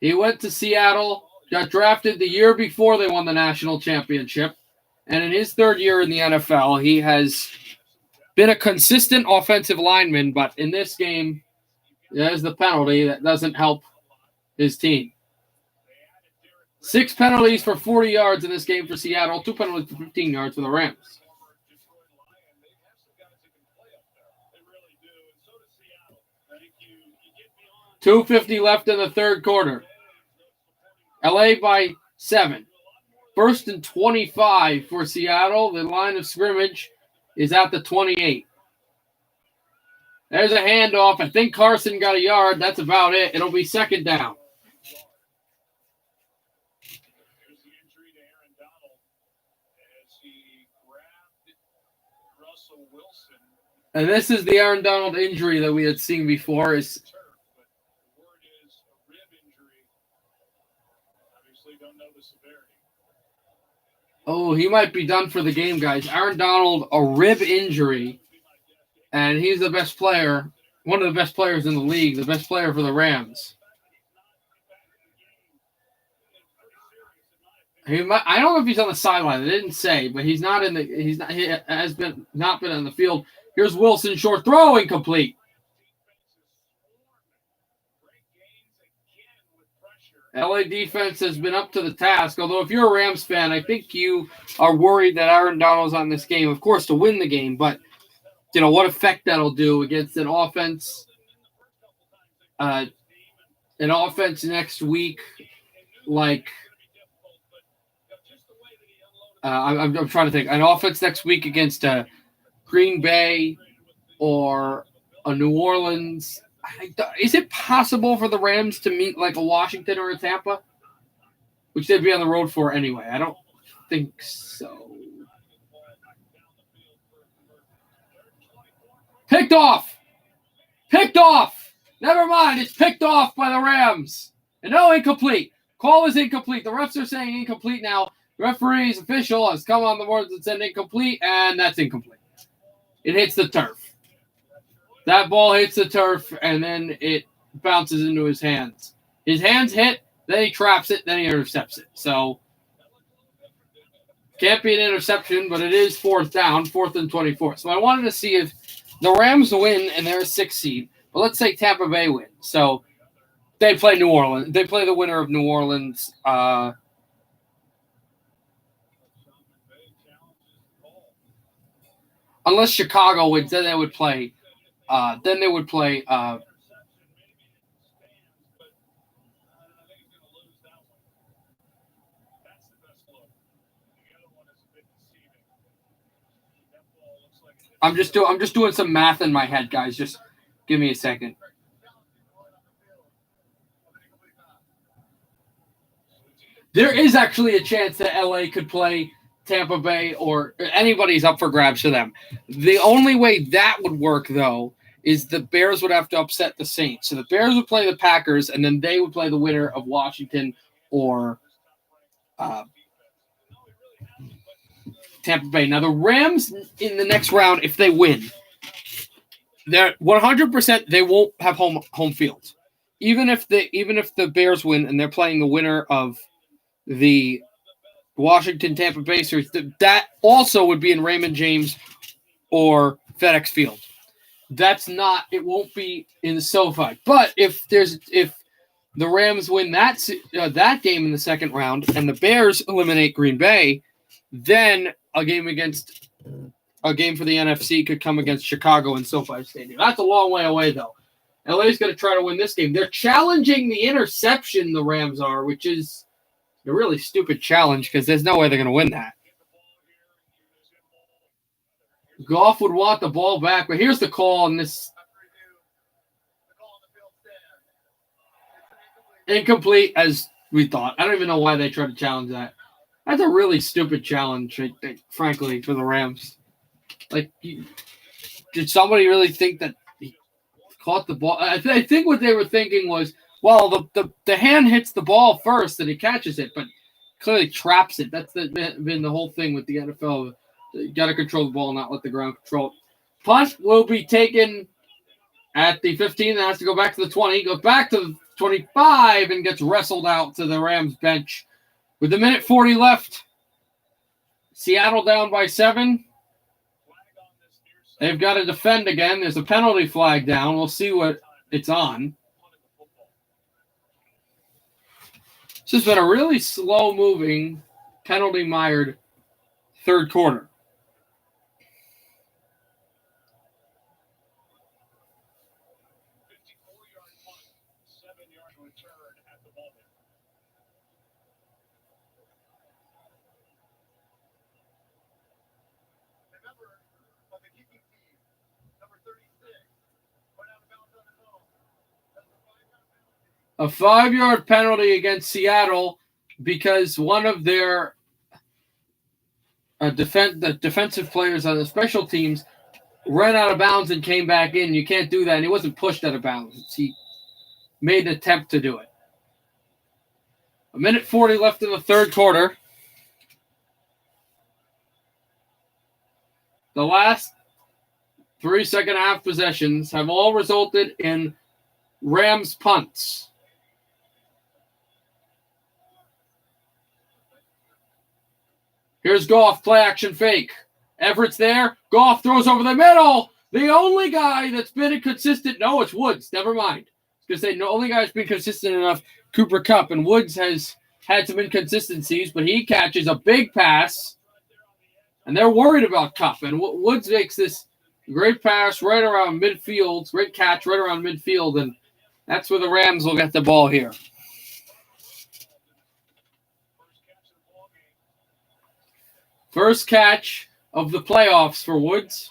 He went to Seattle, got drafted the year before they won the national championship. And in his 3rd year in the NFL, he has been a consistent offensive lineman, but in this game, there's the penalty that doesn't help his team. 6 penalties for 40 yards in this game for Seattle, 2 penalties for 15 yards for the Rams. 2:50 left in the 3rd quarter. LA by 7. 1st and 25 for Seattle. The line of scrimmage is at the 28. There's a handoff. I think Carson got a yard. That's about it. It'll be 2nd down. There's the injury to Aaron Donald as he grabbed Russell Wilson. And this is the Aaron Donald injury that we had seen before. Oh, he might be done for the game, guys. Aaron Donald, a rib injury, and he's the best player, one of the best players in the league, the best player for the Rams. I don't know if he's on the sideline. They didn't say, but he has not been on the field. Here's Wilson, short throw, incomplete. LA defense has been up to the task, although if you're a Rams fan, I think you are worried that Aaron Donald's on this game, of course, to win the game, but, you know, what effect that'll do against an offense next week, like, I'm trying to think, an offense next week against Green Bay or a New Orleans. Is it possible for the Rams to meet like a Washington or a Tampa? Which they'd be on the road for anyway. I don't think so. Picked off! Picked off! Never mind. It's picked off by the Rams. And no, incomplete. Call is incomplete. The refs are saying incomplete now. The referee's official has come on the board and said incomplete, and that's incomplete. It hits the turf. That ball hits the turf, and then it bounces into his hands. His hands hit, then he traps it, then he intercepts it. So, can't be an interception, but it is 4th down, 4th and 24. So I wanted to see if the Rams win, and they're a 6th seed. But let's say Tampa Bay wins. So, they play New Orleans. They play the winner of New Orleans. Unless Chicago wins, then they would play. I'm just doing some math in my head, guys. Just give me a second. There is actually a chance that LA could play Tampa Bay or anybody's up for grabs for them. The only way that would work, though, is the Bears would have to upset the Saints. So the Bears would play the Packers, and then they would play the winner of Washington or Tampa Bay. Now, the Rams in the next round, if they win, they're 100% they won't have home field. Even if the Bears win and they're playing the winner of the Washington Tampa Bay series, that also would be in Raymond James or FedEx Field. That's not. It won't be in the SoFi. But if the Rams win that game in the second round and the Bears eliminate Green Bay, then a game for the NFC could come against Chicago in SoFi Stadium. That's a long way away, though. LA's going to try to win this game. They're challenging the interception, the Rams are, which is a really stupid challenge because there's no way they're going to win that. Goff would want the ball back, but here's the call on this. Incomplete, as we thought. I don't even know why they tried to challenge that. That's a really stupid challenge, frankly, for the Rams. Like, did somebody really think that he caught the ball? I think what they were thinking was, well, the hand hits the ball first and he catches it, but clearly traps it. That's been the whole thing with the NFL. You got to control the ball, not let the ground control it. Punt will be taken at the 15. That has to go back to the 20. Goes back to the 25 and gets wrestled out to the Rams bench. With a minute 40 left, Seattle down by 7. They've got to defend again. There's a penalty flag down. We'll see what it's on. This has been a really slow-moving, penalty-mired third quarter. A 5-yard penalty against Seattle because one of their the defensive players on the special teams ran out of bounds and came back in. You can't do that. And he wasn't pushed out of bounds. He made an attempt to do it. A minute 40 left in the third quarter. The last 3 second-half possessions have all resulted in Rams punts. Here's Goff, play action fake. Everett's there. Goff throws over the middle. The only guy that's been consistent. No, it's Woods. Never mind. I was going to say, the only guy that's been consistent enough, Cooper Kupp. And Woods has had some inconsistencies, but he catches a big pass. And they're worried about Kupp. And Woods makes this great pass right around midfield. Great catch right around midfield. And that's where the Rams will get the ball here. First catch of the playoffs for Woods.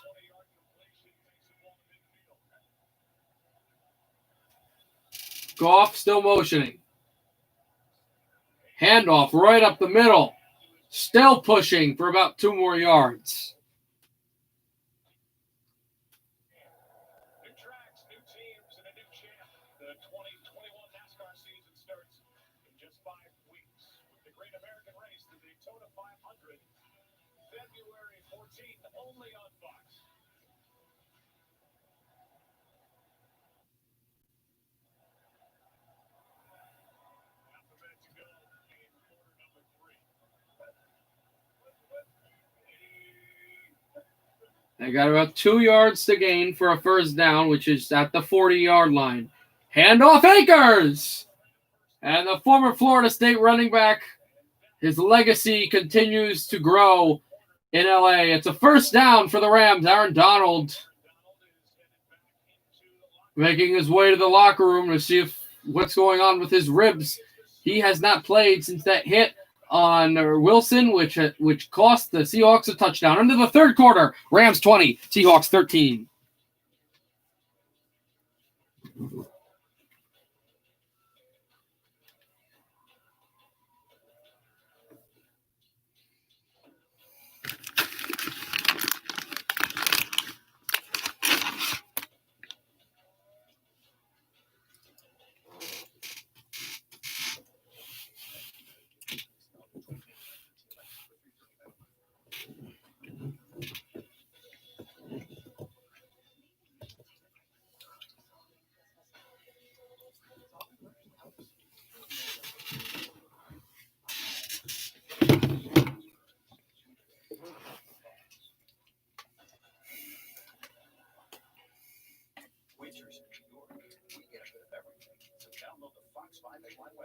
Goff still motioning. Handoff right up the middle. Still pushing for about 2 more yards. New tracks, new teams, and a new champ. The 2021 NASCAR season starts in just 5 weeks with the Great American Race, the Daytona 500. February 14th, only on Fox. Half a minute to go in quarter number 3. They got about 2 yards to gain for a first down, which is at the 40-yard line. Handoff Akers! And the former Florida State running back, his legacy continues to grow in LA. It's a first down for the Rams. Aaron Donald making his way to the locker room to see what's going on with his ribs. He has not played since that hit on Wilson, which cost the Seahawks a touchdown. Into the third quarter, Rams 20, Seahawks 13.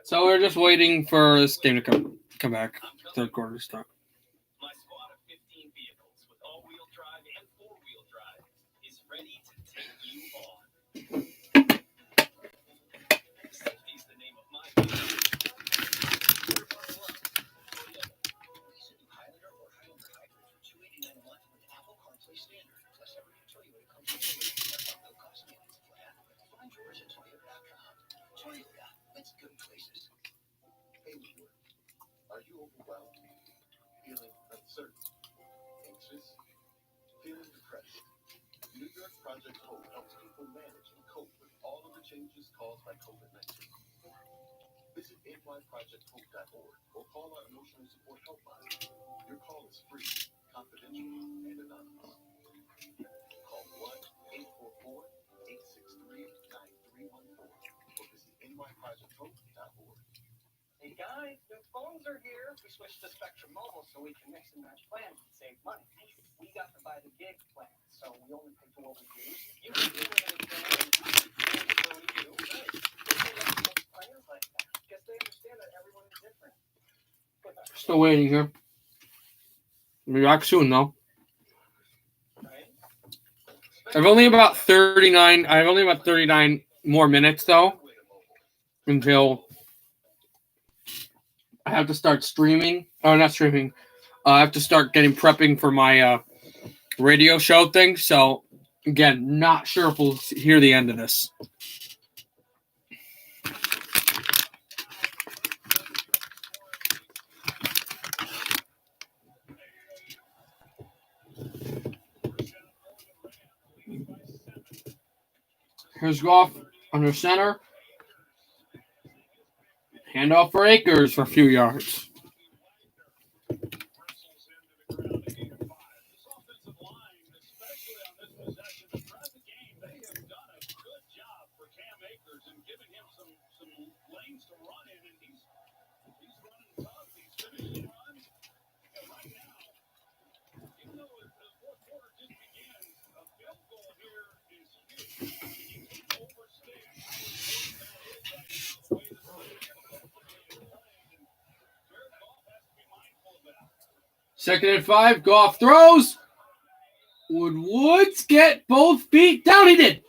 So we're just waiting for this game to come back. Third quarter start. My squad of 15 vehicles with all-wheel drive and four-wheel drive is ready to take you on. Safety's the name of my vehicle. Highlander or Highlander Hybrid for $289 a month with Apple CarPlay Standard. Plus every Toyota comes with a no cost maintenance plan. Find yours at Toyota.com. Toyota, let's go places. Hey, Woodward, are you overwhelmed? Feeling uncertain? Anxious? Feeling depressed? New York Project Hope helps people manage and cope with all of the changes caused by COVID-19. Visit nyprojecthope.org or call our emotional support helpline. Your call is free, confidential, and anonymous. Call 1-844-863-9314 or visit nyprojecthope.org. Hey guys, new phones are here. We switched to Spectrum Mobile so we can mix and match plans and save money. We got to buy the gig plan, so we only pay for what we use. You can do it plan, so we do. Right. Plans like that because they understand that everyone is different. Still waiting here. We'll be back soon though. Right? I've only about 39 more minutes though until I have to start streaming. Oh, not streaming. I have to start prepping for my radio show thing. So again, not sure if we'll hear the end of this. Here's Goff under center. Handoff for Akers for a few yards. Second and 5. Goff throws. Would Woods get both feet down? He did.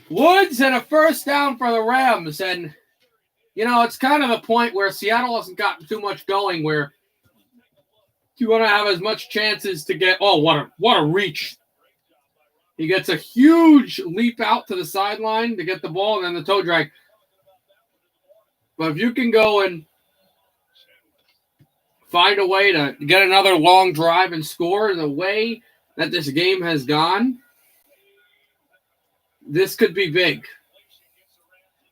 Woods and a first down for the Rams. And, it's kind of the point where Seattle hasn't gotten too much going where you want to have as much chances to get. Oh, what a reach. He gets a huge leap out to the sideline to get the ball and then the toe drag. But if you can go and find a way to get another long drive and score the way that this game has gone, this could be big.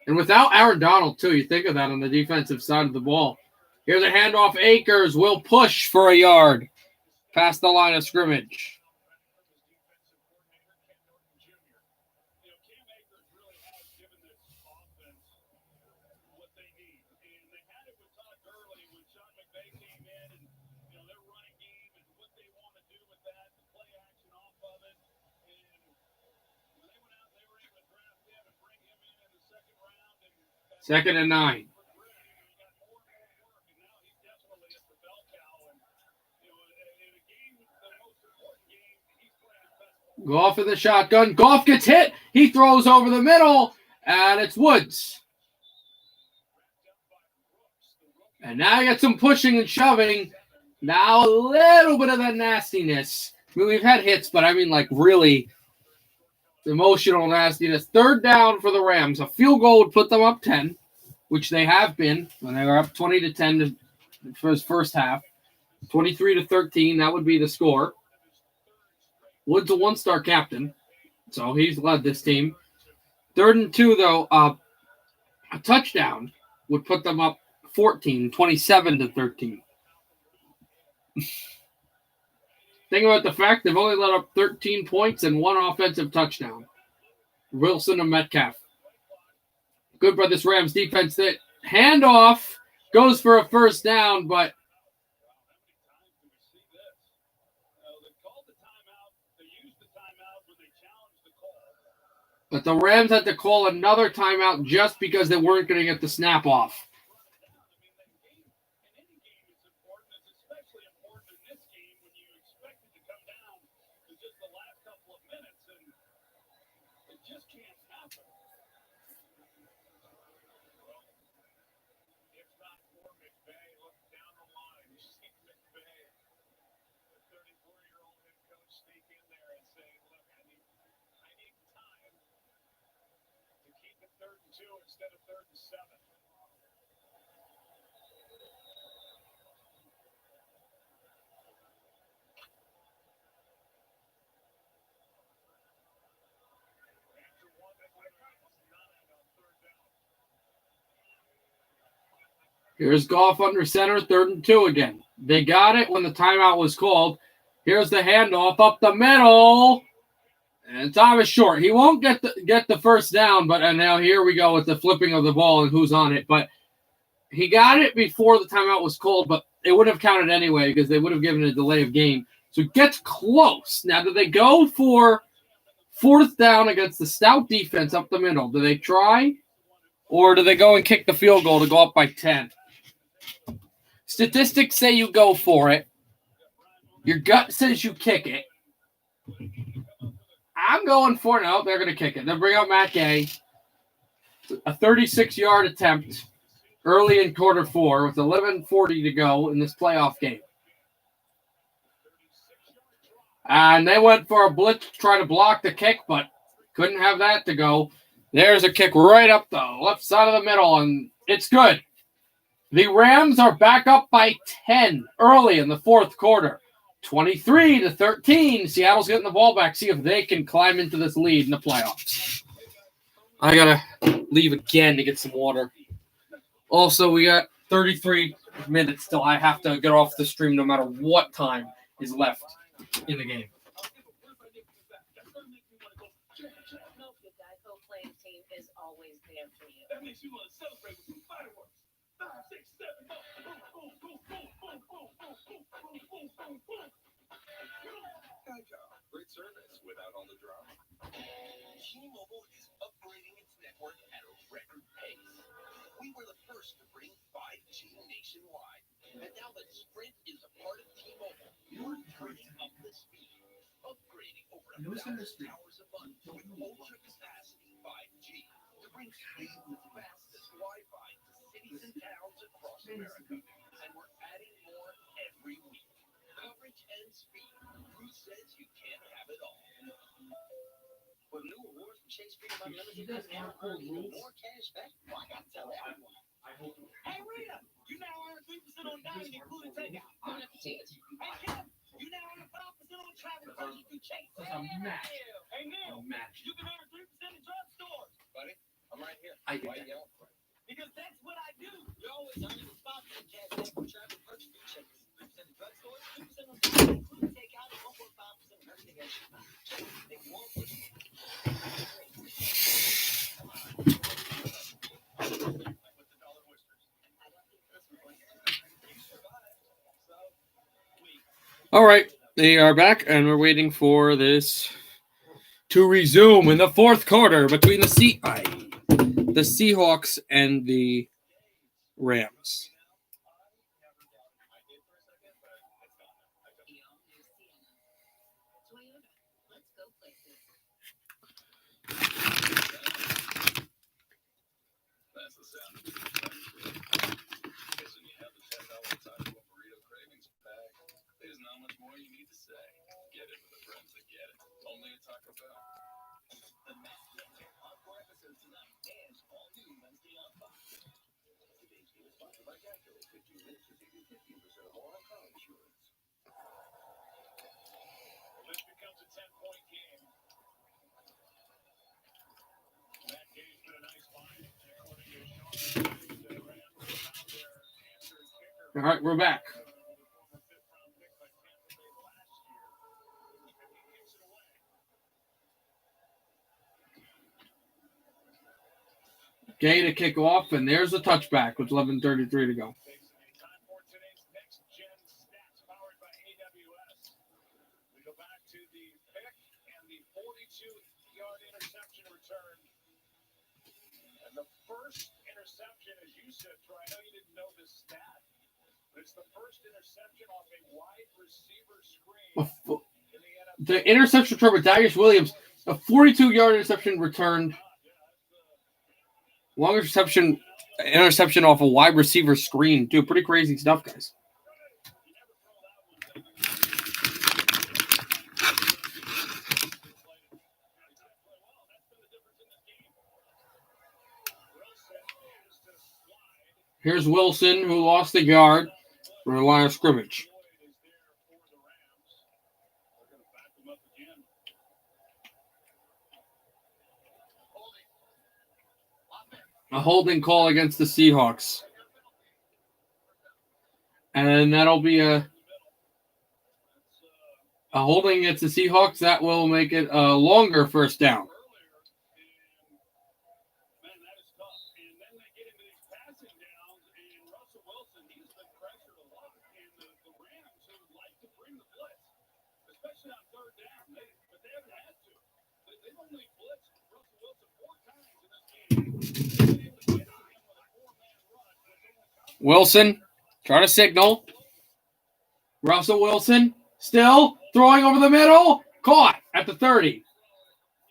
And without Aaron Donald, too, you think of that on the defensive side of the ball. Here's a handoff. Akers will push for a yard past the line of scrimmage. Second and 9. Goff in the shotgun. Goff gets hit. He throws over the middle, and it's Woods. And now you got some pushing and shoving. Now a little bit of that nastiness. I mean, we've had hits, but I mean like really emotional nastiness. Third down for the Rams. A field goal would put them up 10, which they have been when they were up 20-10 for his first half. 23-13, that would be the score. Woods a one-star captain, so he's led this team. 3rd and 2, though, a touchdown would put them up 14, 27-13. Think about the fact they've only let up 13 points and 1 offensive touchdown. Wilson and Metcalf. Good for this Rams defense. That handoff goes for a first down, but the Rams had to call another timeout just because they weren't going to get the snap off. 3rd and 2 instead of 3rd and 7. Here's Goff under center, 3rd and 2 again. They got it when the timeout was called. Here's the handoff up the middle. And Thomas short. He won't get the first down, but and now here we go with the flipping of the ball and who's on it. But he got it before the timeout was called, but it would have counted anyway because they would have given a delay of game. So it gets close. Now, do they go for 4th down against the stout defense up the middle? Do they try? Or do they go and kick the field goal to go up by 10? Statistics say you go for it. Your gut says you kick it. I'm going for it. No, they're going to kick it. They'll bring out Matt Gay. A 36-yard attempt early in quarter 4 with 11:40 to go in this playoff game. And they went for a blitz to try to block the kick, but couldn't have that to go. There's a kick right up the left side of the middle, and it's good. The Rams are back up by 10 early in the 4th quarter. 23-13. Seattle's getting the ball back. See if they can climb into this lead in the playoffs. I got to leave again to get some water. Also, we got 33 minutes till I have to get off the stream no matter what time is left in the game. Is always there for you. That makes you want to celebrate with some fireworks. 5, 6, 7, boom, boom, boom, boom, boom, boom, boom, boom, boom, boom, boom. Geico. Great service without all the drama. T-Mobile is upgrading its network at a record pace. We were the first to bring 5G nationwide. And now that Sprint is a part of T-Mobile, you're turning up the speed. Upgrading over 1,000 hours a month with ultra-capacity 5G to bring speed as fast as Wi-Fi to cities and towns across America. And we're adding more every week. Coverage and speed. Who says you can't have it all? With new awards from Chase Freedom Unlimited, you can now earn even more cash back. Well, I gotta tell everyone. Hey, Rita, you now earn 3% on dining, including takeout. I'm not Chase. Hey, Kim, you now earn 5% on travel purchase through Chase. Hey, Neil, you can earn 3% in drugstores. Buddy, I'm right here. Why you yelling for it? Because that's what I do. You're always earning the spot for cash back from travel purchase through Chase. 3% in drugstores, 2% on dining, including takeout, and 1.5% on everything else. Chase, make more for you. All right, they are back, and we're waiting for this to resume in the 4th quarter between the Seahawks and the Rams. That's the sound of guess when you have the $10 taco burrito cravings back, there's not much more you need to say. Get it for the friends that get it. Only at Taco Bell. The Matt Winter Encore episode tonight and all new Wednesday on Fox. Today's game is sponsored by Geico. 15 minutes to save you 15% more on car insurance. This becomes a 10-point game. Matt Gay's got a nice line, according to Sean. The Rams found their answer kicker. All right, we're back. Former 5th-round pick by Tampa Bay last year. And he kicks it away. Gay to kick off, and there's the touchback with 11:33 to go. Time for today's next-gen stats powered by AWS. We go back to the pick and the 42-yard interception return. And the first interception, as you said, Troy, I know you didn't know this stat, but it's the first interception off a wide receiver screen in the NFL. The interception return with Darius Williams, a 42-yard interception returned. Long interception off a wide receiver screen. Dude, pretty crazy stuff, guys. Here's Wilson, who lost a yard for the line of scrimmage. A holding call against the Seahawks. And that'll be a holding against the Seahawks. That will make it a longer first down. Wilson, trying to signal. Russell Wilson still throwing over the middle. Caught at the 30.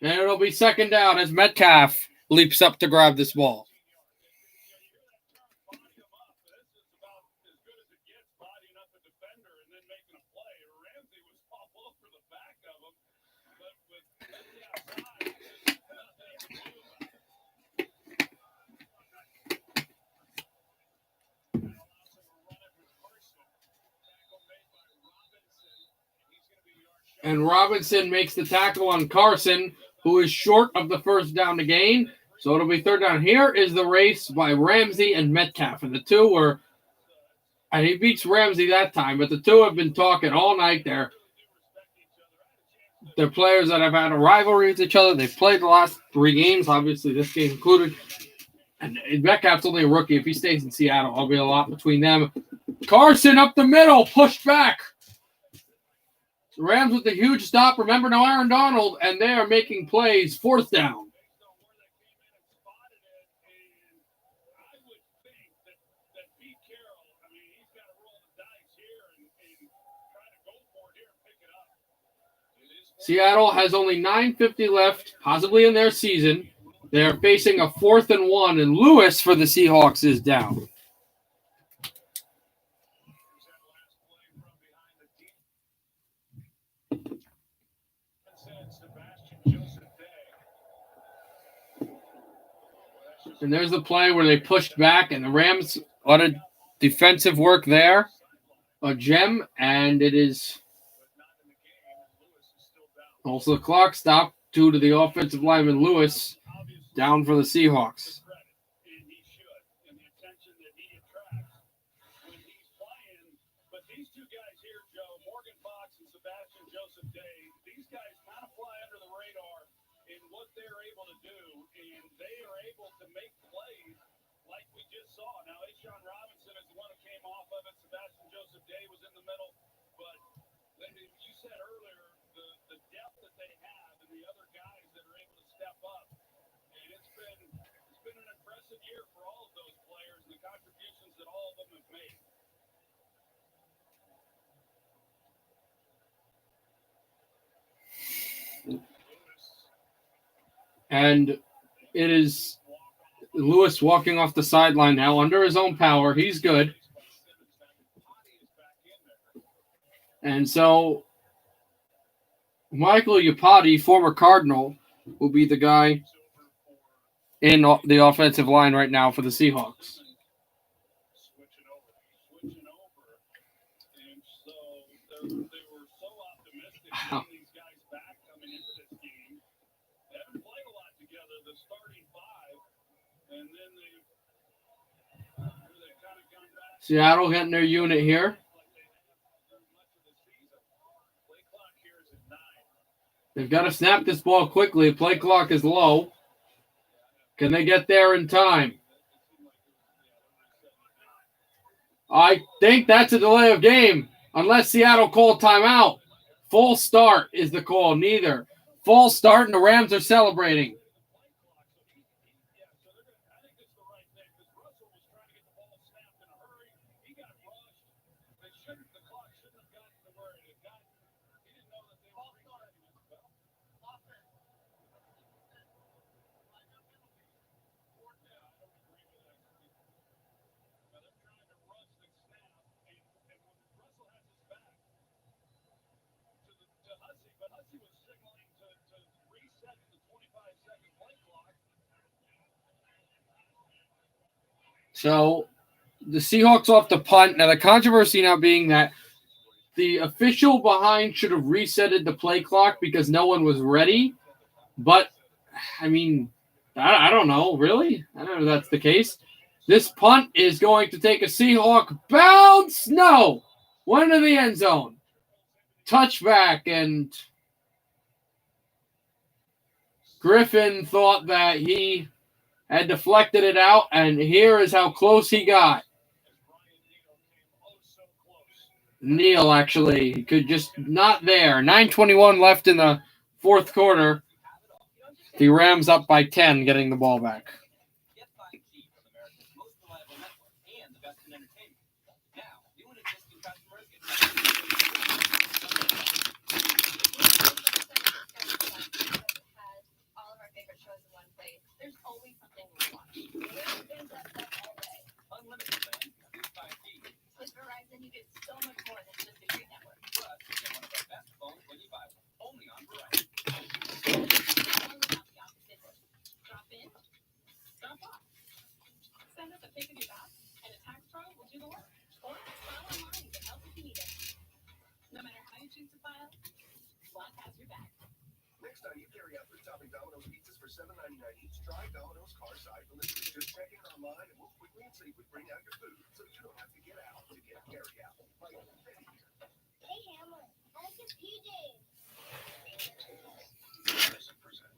And it'll be second down as Metcalf leaps up to grab this ball. And Robinson makes the tackle on Carson, who is short of the first down to gain. So it'll be third down. Here is the race by Ramsey and Metcalf. And the two were, and he beats Ramsey that time, but the two have been talking all night there. They're players that have had a rivalry with each other. They've played the last 3 games, obviously this game included. And Metcalf's only a rookie. If he stays in Seattle, there'll be a lot between them. Carson up the middle, pushed back. The Rams with a huge stop. Remember, no Aaron Donald, and they are making plays. Fourth down. Seattle has only 9:50 left, possibly in their season. They're facing a 4th and 1, and Lewis for the Seahawks is down. And there's the play where they pushed back, and the Rams, a lot of defensive work there. A gem, and it is also the clock stopped due to the offensive lineman Lewis down for the Seahawks. And it is Lewis walking off the sideline now under his own power. He's good. And so Michael Iupati, former Cardinal, will be the guy in the offensive line right now for the Seahawks. Wow. Seattle getting their unit here. They've got to snap this ball quickly. Play clock is low. Can they get there in time? I think that's a delay of game, unless Seattle called timeout. Full start is the call. Neither. Full start, and the Rams are celebrating. So the Seahawks off the punt. Now, the controversy now being that the official behind should have resetted the play clock because no one was ready. But, I mean, I don't know, really? I don't know if that's the case. This punt is going to take a Seahawk bounce. No! Went into the end zone. Touchback, and Griffin thought that he had deflected it out, and here is how close he got. Neal, actually, he could just not there. 9:21 left in the fourth quarter. The Rams up by 10, getting the ball back. Get 5G from America's most reliable network and the best in entertainment. Now, new and existing customers get all of our favorite shows in one place. There's always something to watch. Where is that stuff all day? unlimited plans. Use 5G. With Verizon, you get so much more than just a great network. Plus, you get one of our best phones when you buy one. Only on Verizon. Drop in, drop off. Send us a pic of your box, and a tax pro will do the work. Or file online and get help if you need it. No matter how you choose to file, Slack has your back. Next time you carry out 3-topping Domino's pizzas for $7.99 each, try Domino's Carside Delivery. Just check in online and we'll quickly and safely bring out your food so you don't have to get out to get carry out. Like Betty here. Hey, Hammer, I like your PJs. Madison presents.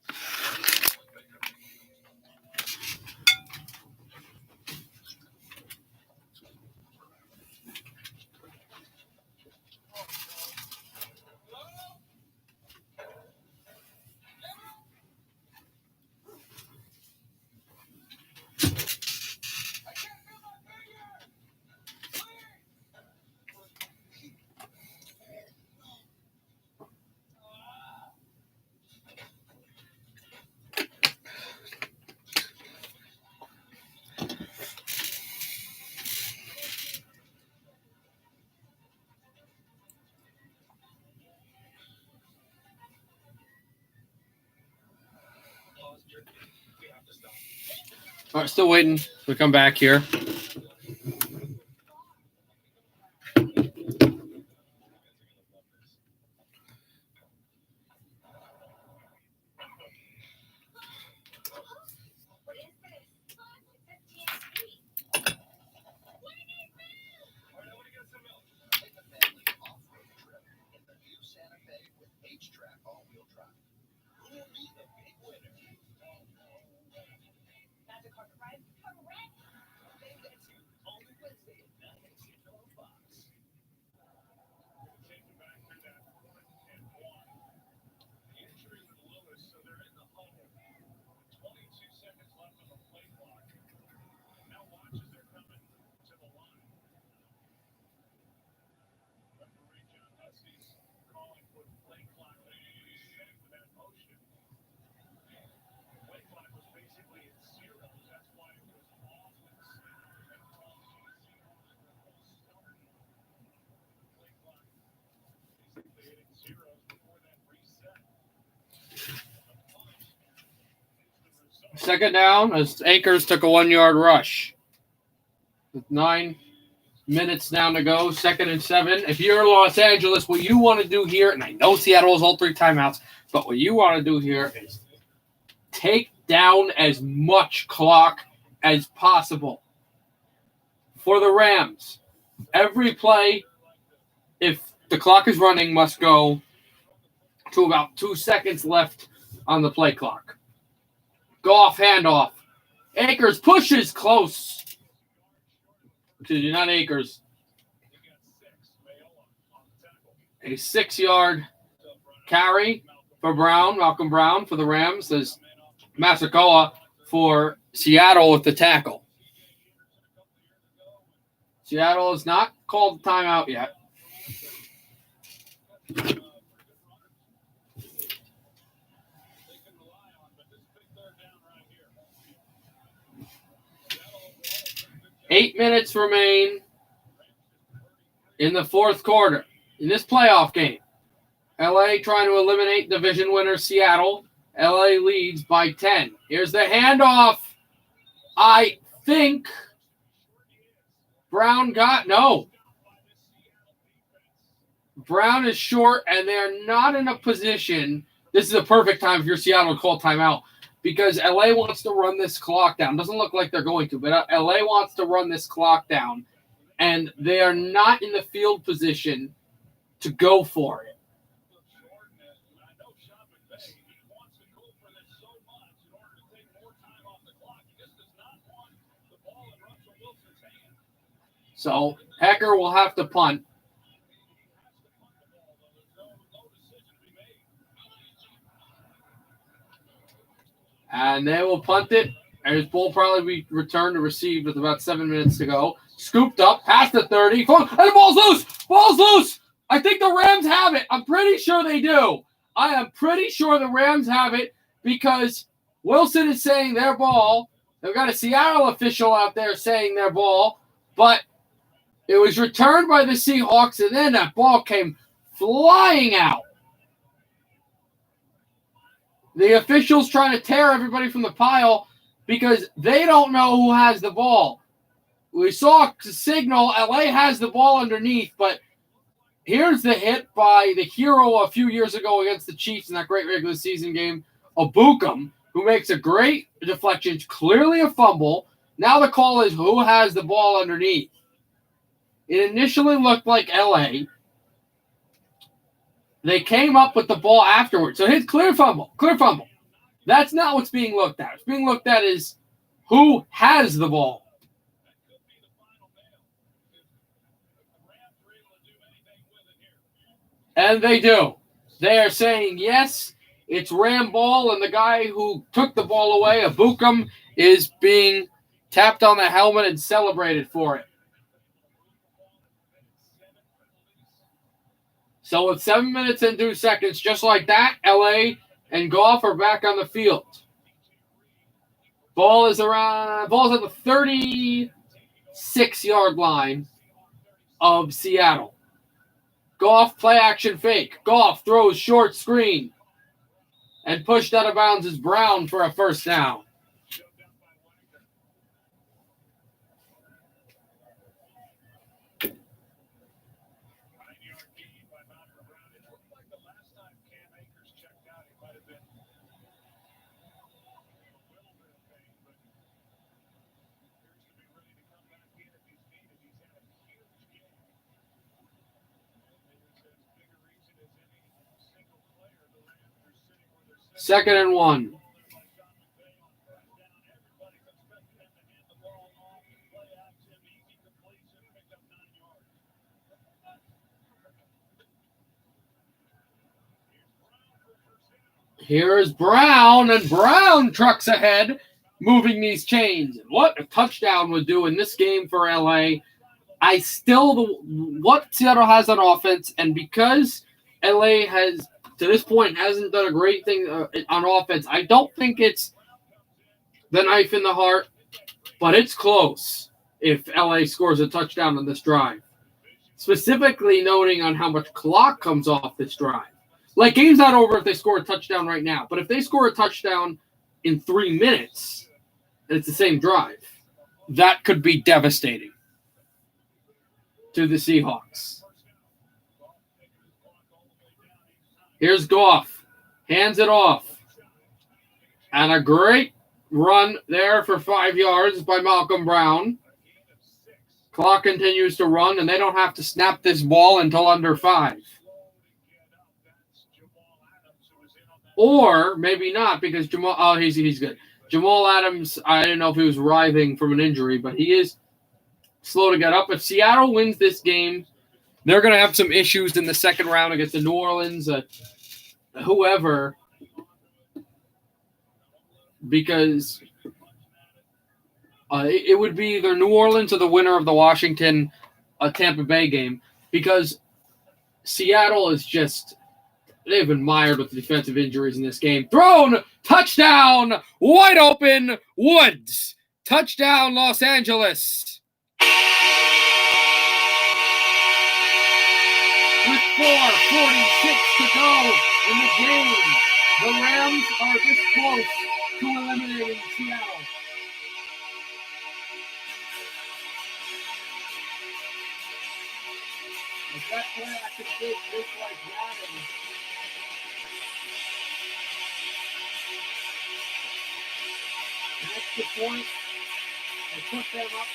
All right, still waiting to come back here. What is this? It says TNT. Take the family off-road trip in the new Santa Fe with H-Track all-wheel drive. Who will be the big winner? Magic carpet ride? Correct. They get to only Wednesday at 9 on Fox. Second down as Akers took a 1-yard rush. With 9 minutes down to go, 2nd and 7. If you're Los Angeles, what you want to do here, and I know Seattle has all 3 timeouts, but what you want to do here is take down as much clock as possible. For the Rams, every play, if the clock is running, must go to about 2 seconds left on the play clock. Goff handoff. Akers pushes close. Excuse me, not Akers. A 6-yard carry for Brown, Malcolm Brown for the Rams. There's Massacoa for Seattle with the tackle. Seattle has not called the timeout yet. Eight minutes remain in the fourth quarter in this playoff game. LA trying to eliminate division winner Seattle. LA leads by 10. Here's the handoff. I think Brown got no. Brown is short, and they're not in a position. This is a perfect time if you're Seattle to call timeout because LA wants to run this clock down. Doesn't look like they're going to, but LA wants to run this clock down, and they are not in the field position to go for it. So Hecker will have to punt. And they will punt it. And his ball probably be returned to receive with about 7 minutes to go. Scooped up, past the 30. And the ball's loose! Ball's loose! I think the Rams have it. I'm pretty sure they do. I am pretty sure the Rams have it because Wilson is saying their ball. They've got a Seattle official out there saying their ball. But it was returned by the Seahawks, and then that ball came flying out. The officials trying to tear everybody from the pile because they don't know who has the ball. We saw a signal. LA has the ball underneath, but here's the hit by the hero a few years ago against the Chiefs in that great regular season game, Obukum, who makes a great deflection, clearly a fumble. Now the call is who has the ball underneath. It initially looked like LA. They came up with the ball afterwards. So hit clear fumble. That's not what's being looked at. What's being looked at is who has the ball. And they do. They are saying, yes, it's Ram ball, and the guy who took the ball away, Abukum, is being tapped on the helmet and celebrated for it. So with 7 minutes and 2 seconds, just like that, LA and Goff are back on the field. Ball's at the 36-yard line of Seattle. Goff play action fake. Goff throws short screen. And pushed out of bounds is Brown for a first down. Second and 1. Here is Brown, and Brown trucks ahead, moving these chains. What a touchdown would do in this game for LA. What Seattle has on offense, and because LA has, to this point, hasn't done a great thing on offense, I don't think it's the knife in the heart, but it's close if LA scores a touchdown on this drive. Specifically noting on how much clock comes off this drive. Like, game's not over if they score a touchdown right now, but if they score a touchdown in 3 minutes, and it's the same drive, that could be devastating to the Seahawks. Here's Goff. Hands it off. And a great run there for 5 yards by Malcolm Brown. Clock continues to run, and they don't have to snap this ball until under 5. Or maybe not, because he's good. Jamal Adams, I didn't know if he was writhing from an injury, but he is slow to get up. If Seattle wins this game, they're going to have some issues in the second round against the New Orleans, whoever, because it would be either New Orleans or the winner of the Washington Tampa Bay game, because Seattle is just, they've been mired with the defensive injuries in this game. Thrown, touchdown, wide open, Woods. Touchdown, Los Angeles. With 4:46 to go in the game, the Rams are this close to eliminating Seattle. If that play action fake looks like that, and that's the point. They put them up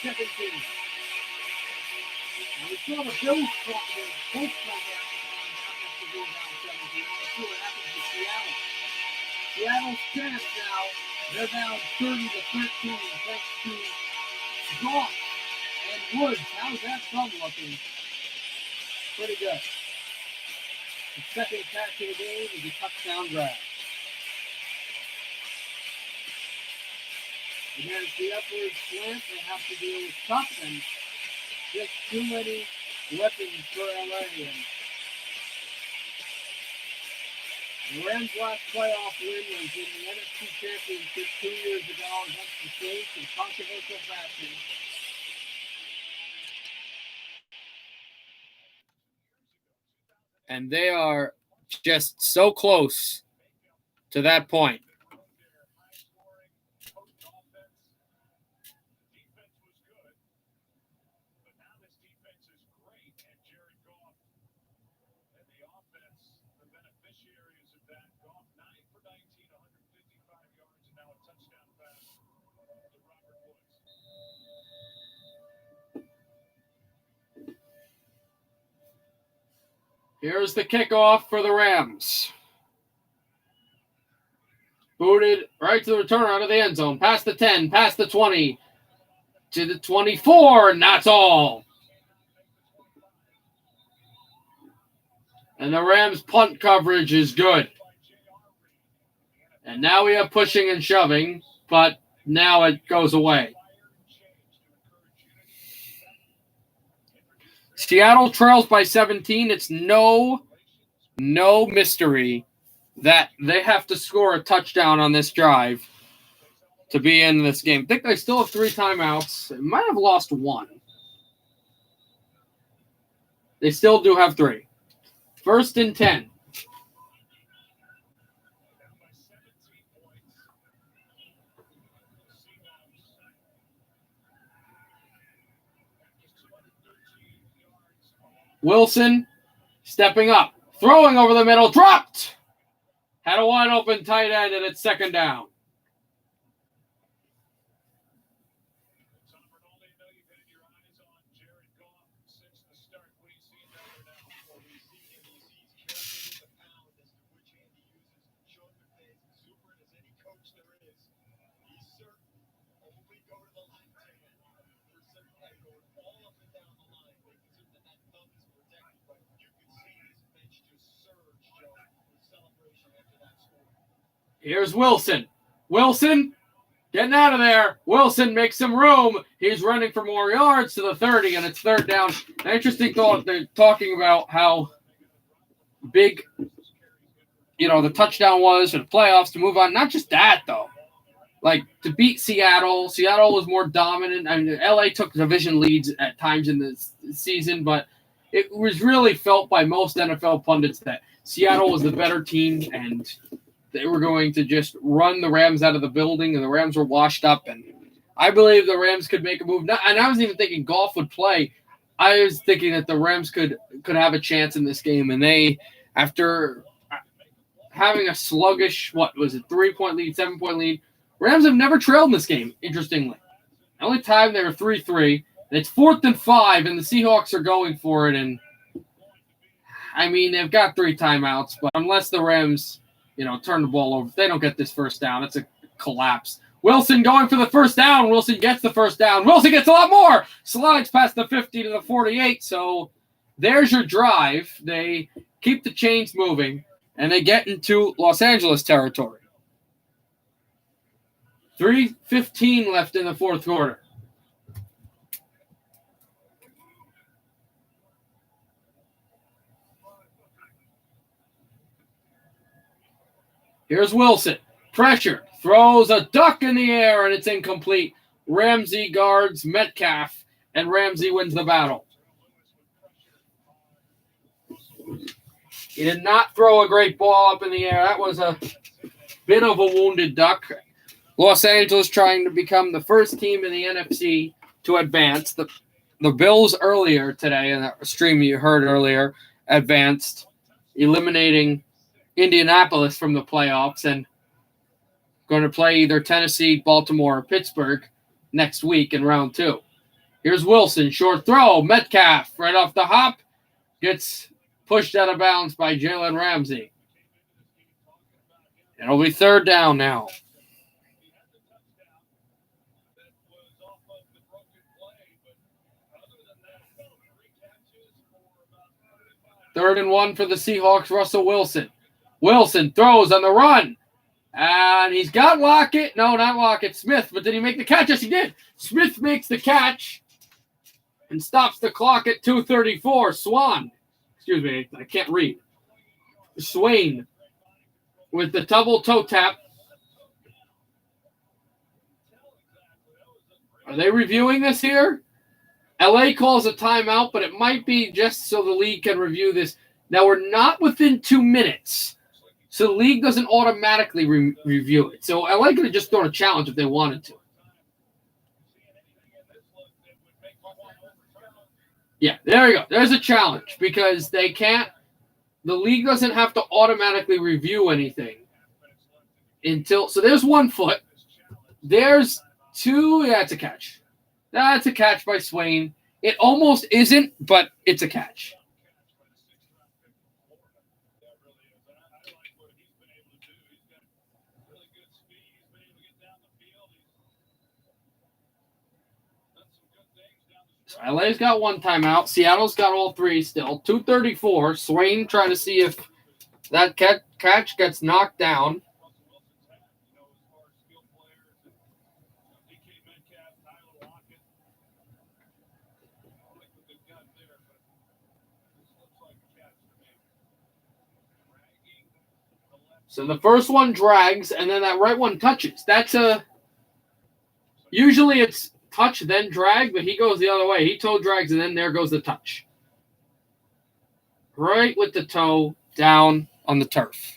17. And we saw the Bills come there, both come down after going down 17. Let's see what happens to Seattle. Seattle's chance now. They're down 30-13 thanks to Goff and Woods. How's that thumb looking? Pretty good. The second catch of the game is a touchdown grab. Against the upward slant, they have to deal with tough and just too many weapons for LA. And the Rams' last playoff win was in the NFC Championship 2 years ago against the Saints in controversial fashion. And they are just so close to that point. Here's the kickoff for the Rams. Booted right to the return out of the end zone. Past the 10, past the 20, to the 24, and that's all. And the Rams' punt coverage is good. And now we have pushing and shoving, but now it goes away. Seattle trails by 17. It's no mystery that they have to score a touchdown on this drive to be in this game. I think they still have 3 timeouts. They might have lost 1. They still do have 3. 1st and 10. Wilson stepping up, throwing over the middle, dropped. Had a wide open tight end, and it's 2nd down. Here's Wilson. Wilson getting out of there. Wilson makes some room. He's running for more yards to the 30, and it's 3rd down. An interesting thought. They're talking about how big, the touchdown was for the playoffs to move on. Not just that, though. Like, to beat Seattle. Seattle was more dominant. I mean, LA took division leads at times in the season, but it was really felt by most NFL pundits that Seattle was the better team, and they were going to just run the Rams out of the building, and the Rams were washed up. And I believe the Rams could make a move. And I was even thinking Goff would play. I was thinking that the Rams could have a chance in this game. And they, after having a sluggish, 3-point lead, 7-point lead, Rams have never trailed in this game, interestingly. The only time they were 3-3. And it's 4th and 5, and the Seahawks are going for it. And, I mean, they've got 3 timeouts, but unless the Rams turn the ball over. If they don't get this 1st down, it's a collapse. Wilson going for the 1st down. Wilson gets the 1st down. Wilson gets a lot more. Slides past the 50 to the 48. So there's your drive. They keep the chains moving, and they get into Los Angeles territory. 3:15 left in the 4th quarter. Here's Wilson. Pressure. Throws a duck in the air, and it's incomplete. Ramsey guards Metcalf, and Ramsey wins the battle. He did not throw a great ball up in the air. That was a bit of a wounded duck. Los Angeles trying to become the first team in the NFC to advance. The the Bills earlier today in that stream you heard earlier advanced, eliminating Indianapolis from the playoffs and going to play either Tennessee, Baltimore, or Pittsburgh next week in round 2. Here's Wilson, short throw, Metcalf right off the hop, gets pushed out of bounds by Jalen Ramsey. It'll be 3rd down now. Third and 1 for the Seahawks, Russell Wilson. Wilson throws on the run. And he's got Lockett. No, not Lockett. Smith. But did he make the catch? Yes, he did. Smith makes the catch and stops the clock at 2:34. Swan. Excuse me. I can't read. Swain with the double toe tap. Are they reviewing this here? LA calls a timeout, but it might be just so the league can review this. Now, we're not within 2 minutes, so the league doesn't automatically review it. So LA could have just thrown a challenge if they wanted to. Yeah, there you go. There's a challenge because they can't – the league doesn't have to automatically review anything until – so there's 1 foot. There's 2 – yeah, it's a catch. That's a catch by Swain. It almost isn't, but it's a catch. So LA's got 1 timeout. Seattle's got all 3 still. 2:34. Swain trying to see if that catch gets knocked down. So the first one drags, and then that right one touches. That's a – usually it's touch, then drag, but he goes the other way. He toe drags, and then there goes the touch. Right with the toe down on the turf.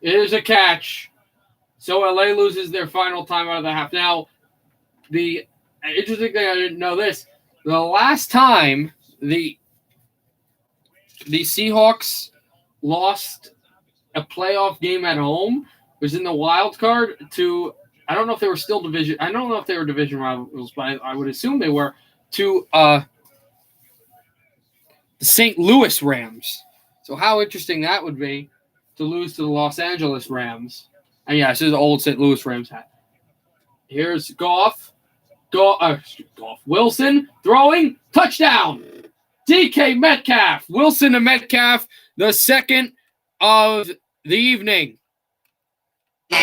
It is a catch. So LA loses their final time out of the half. Now, the interesting thing, I didn't know this. The last time the Seahawks lost a playoff game at home was in the wild card to, I don't know if they were still division. I don't know if they were division rivals, but I would assume they were, to the St. Louis Rams. So how interesting that would be to lose to the Los Angeles Rams. And yeah, this is the old St. Louis Rams hat. Here's Goff. Wilson throwing. Touchdown. DK Metcalf. Wilson to Metcalf, the second of the evening. And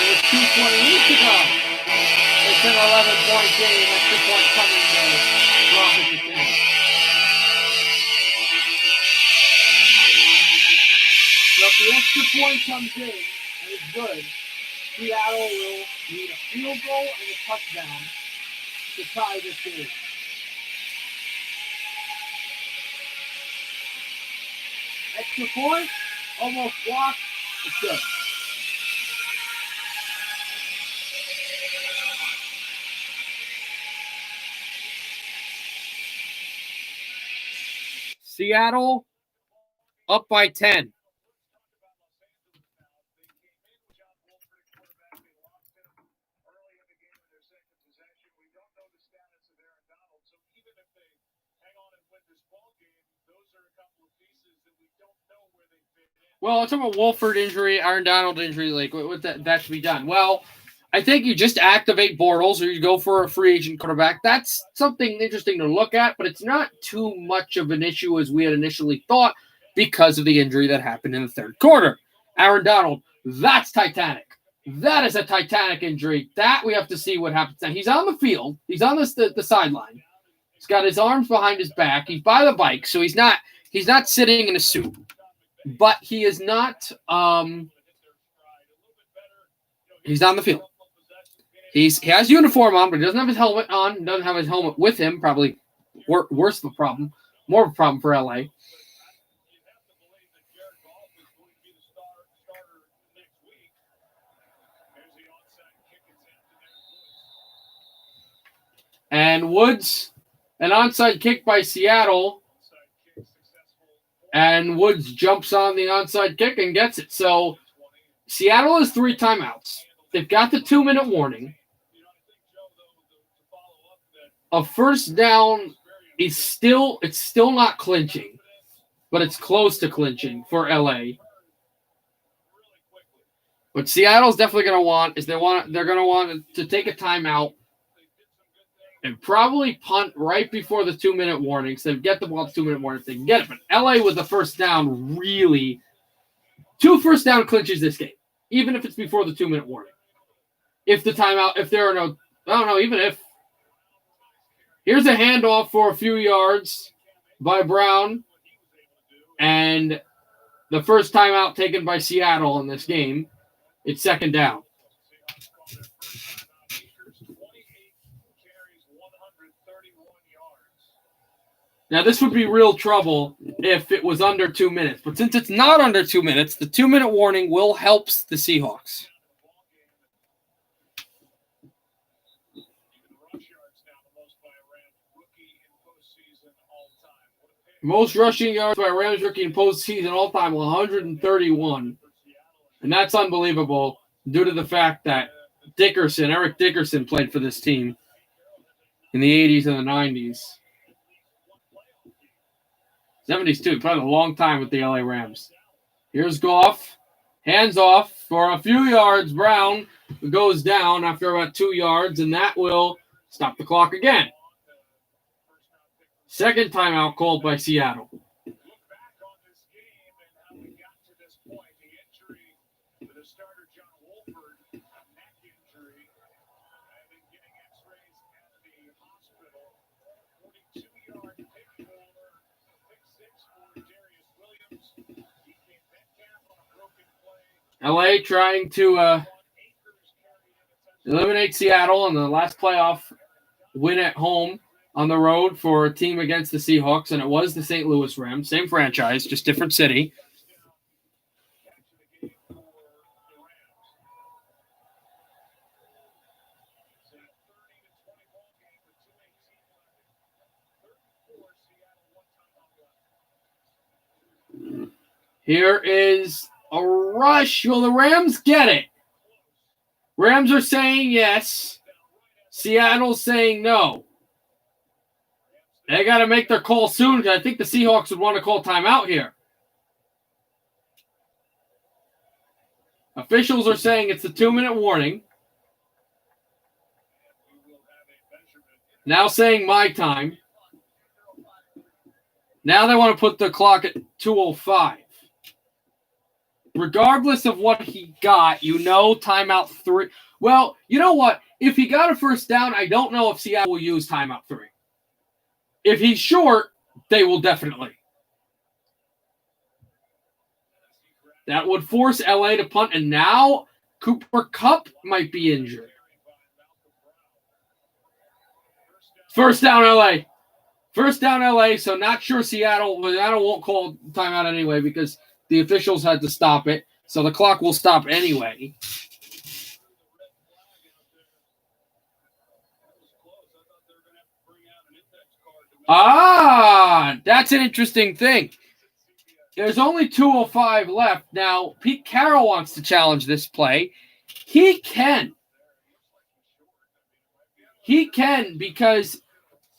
it's 2:28 to go. It's an 11-point game. Extra point coming to Rockets to finish. So if the extra point comes in and it's good, Seattle will need a field goal and a touchdown to tie this game. Extra point, almost blocked, it's good. Seattle up by 10. Well, it's about Wolford injury, Aaron Donald injury. Like, what that should be done. Well, I think you just activate Bortles or you go for a free agent quarterback. That's something interesting to look at, but it's not too much of an issue as we had initially thought because of the injury that happened in the third quarter. Aaron Donald, that's Titanic. That is a Titanic injury. That we have to see what happens. Now, he's on the field. He's on the sideline. He's got his arms behind his back. He's by the bike, so he's not sitting in a suit. But he is not he's on the field. He has uniform on, but he doesn't have his helmet on. He doesn't have his helmet with him. Probably worse of a problem. More of a problem for LA. And Woods, an onside kick by Seattle. And Woods jumps on the onside kick and gets it. So Seattle has 3 timeouts. They've got the 2-minute warning. A first down is still not clinching, but it's close to clinching for LA. What Seattle's definitely going to want is they're going to want to take a timeout and probably punt right before the 2-minute warning. So get the ball at the 2-minute warning if they can get it. But LA with the first down, really 2 first down clinches this game, even if it's before the 2-minute warning. If the timeout, if there are no, I don't know, even if. Here's a handoff for a few yards by Brown. And the first timeout taken by Seattle in this game. It's second down. Now, this would be real trouble if it was under 2 minutes. But since it's not under 2 minutes, the 2-minute warning will help the Seahawks. Most rushing yards by a Rams rookie in postseason all time, 131. And that's unbelievable due to the fact that Eric Dickerson played for this team in the 80s and the 90s. 70s too, played a long time with the LA Rams. Here's Goff, hands off for a few yards. Brown goes down after about 2 yards, and that will stop the clock again. Second timeout called by Seattle. LA trying to eliminate Seattle in the last playoff win at home on the road for a team against the Seahawks, and it was the St. Louis Rams. Same franchise, just different city. Here is a rush. Will the Rams get it? Rams are saying yes. Seattle's saying no. They got to make their call soon because I think the Seahawks would want to call timeout here. Officials are saying it's a 2-minute warning. Now saying my time. Now they want to put the clock at 2:05. Regardless of what he got, timeout 3. Well, you know what? If he got a first down, I don't know if Seattle will use timeout 3. If he's short, they will definitely. That would force LA to punt, and now Cooper Kupp might be injured. First down, LA. First down, LA, so not sure Seattle won't call timeout anyway because the officials had to stop it, so the clock will stop anyway. That's an interesting thing. There's only 2:05 left. Now, Pete Carroll wants to challenge this play. He can. He can because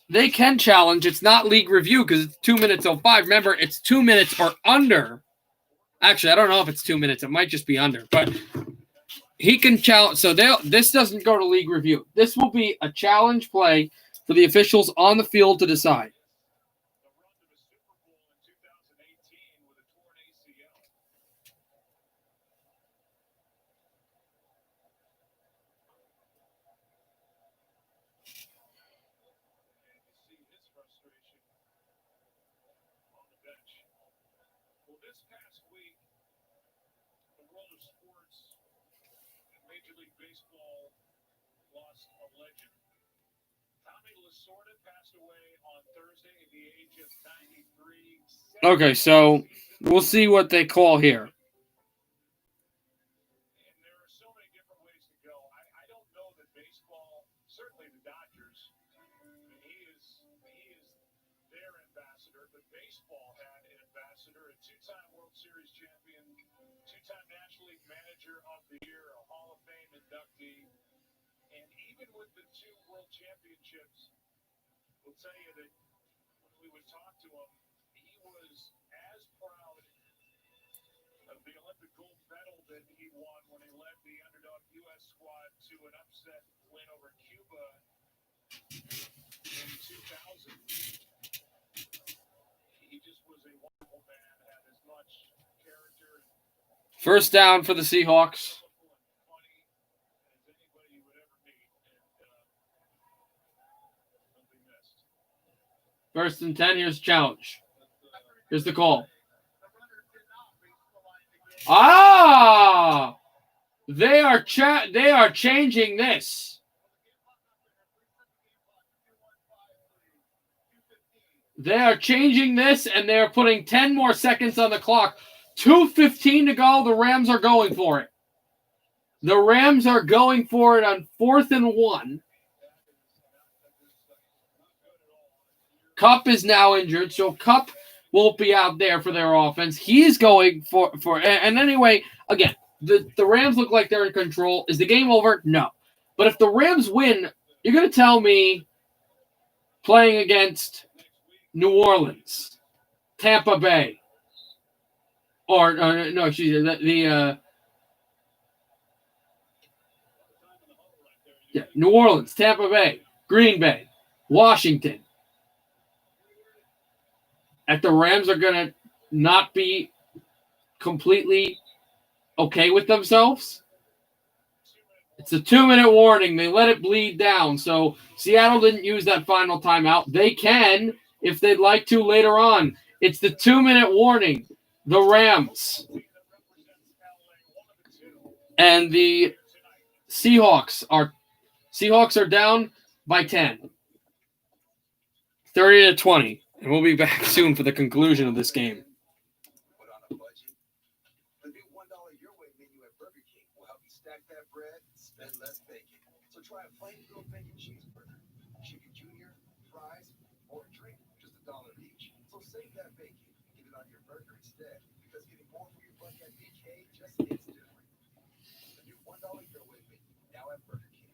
they can challenge. It's not league review because it's 2 minutes 05. Remember, it's 2 minutes or under. Actually, I don't know if it's 2 minutes. It might just be under. But he can challenge. So this doesn't go to league review. This will be a challenge play for the officials on the field to decide. this past week, the world of sports and Major League Baseball lost a legend. Tommy Lasorda passed away on Thursday at the age of 93. Okay, so we'll see what they call here. And there are so many different ways to go. I don't know that baseball, certainly the Dodgers, he is their ambassador, but baseball had an ambassador, a two-time World Series champion, two-time National League Manager of the Year, a Hall of Fame inductee, and even with the two World Championships, we'll tell you that when we would talk to him, he was as proud of the Olympic gold medal that he won when he led the underdog U.S. squad to an upset win over Cuba in 2000. He just was a wonderful man, had as much character and First down for the Seahawks. funny as anybody you would ever meet, and he'll be missed. First and 10. Here's the challenge. Here's the call. Ah! They are changing this. They are changing this, and they are putting 10 more seconds on the clock. 2:15 to go. The Rams are going for it. The Rams are going for it on 4th and 1. Kupp is now injured, so Kupp won't be out there for their offense. He's going for and anyway, again, the Rams look like they're in control. Is the game over? No. But if the Rams win, you're going to tell me playing against New Orleans, Tampa Bay, or no, excuse me, New Orleans, Tampa Bay, Green Bay, Washington. That the Rams are going to not be completely okay with themselves. It's a 2-minute warning. They let it bleed down. So Seattle didn't use that final timeout. They can if they'd like to later on. It's the 2-minute warning. The Rams and the Seahawks are down by 10. 30-20. And we'll be back soon for the conclusion of this game. But on a budget, the new $1 Your Way menu at Burger King will help you stack that bread and spend less bacon. So try a plain grilled bacon cheeseburger, chicken junior, fries, or a drink, just $1 each. So save that bacon and get it on your burger instead, because getting more for your buck at BK just hits different. The new $1 Your Way menu now at Burger King.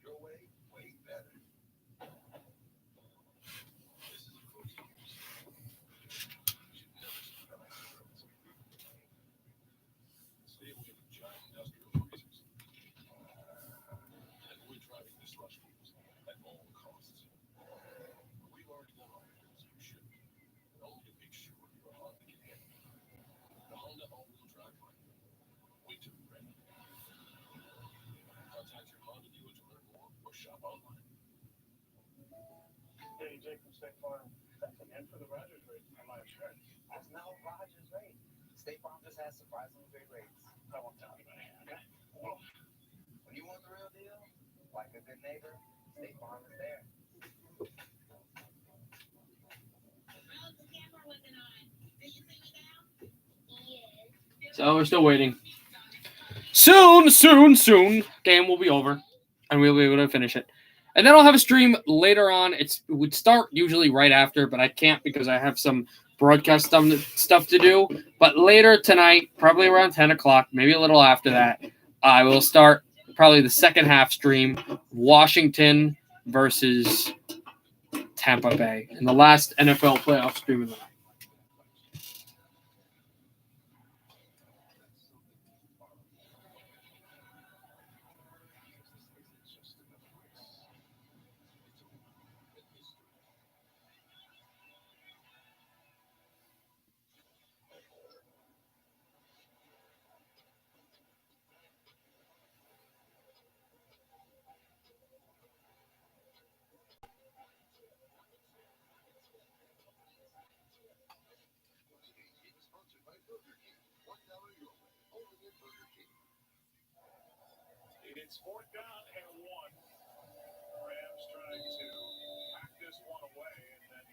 Your way, way better. This is for years. Stay away from giant industrial freezers. Avoid driving the slush fuels at all costs. We've already done all the things you should, only to make sure your Honda can handle it. The Honda all-wheel drive line. Winter ready. Contact your Honda dealer to learn more or shop online. Hey, Jake from State Farm. Thanks again for the Rogers rate on my insurance. That's no Rogers rate. State Farm just has surprisingly great rates. I won't tell anybody, okay? When you want the real deal, like a good neighbor, State Farm is there. Well, the camera wasn't on. Did you see me now? Yes. So we're still waiting. Soon, game will be over, and we'll be able to finish it. And then I'll have a stream later on. It would start usually right after, but I can't because I have some broadcast stuff to do. But later tonight, probably around 10 o'clock, maybe a little after that, I will start probably the second half stream, Washington versus Tampa Bay, and the last NFL playoff stream of the night. by Burger King. $1 your way, only at Burger King. It's fourth down and one. Rams trying to pack this one away, and then a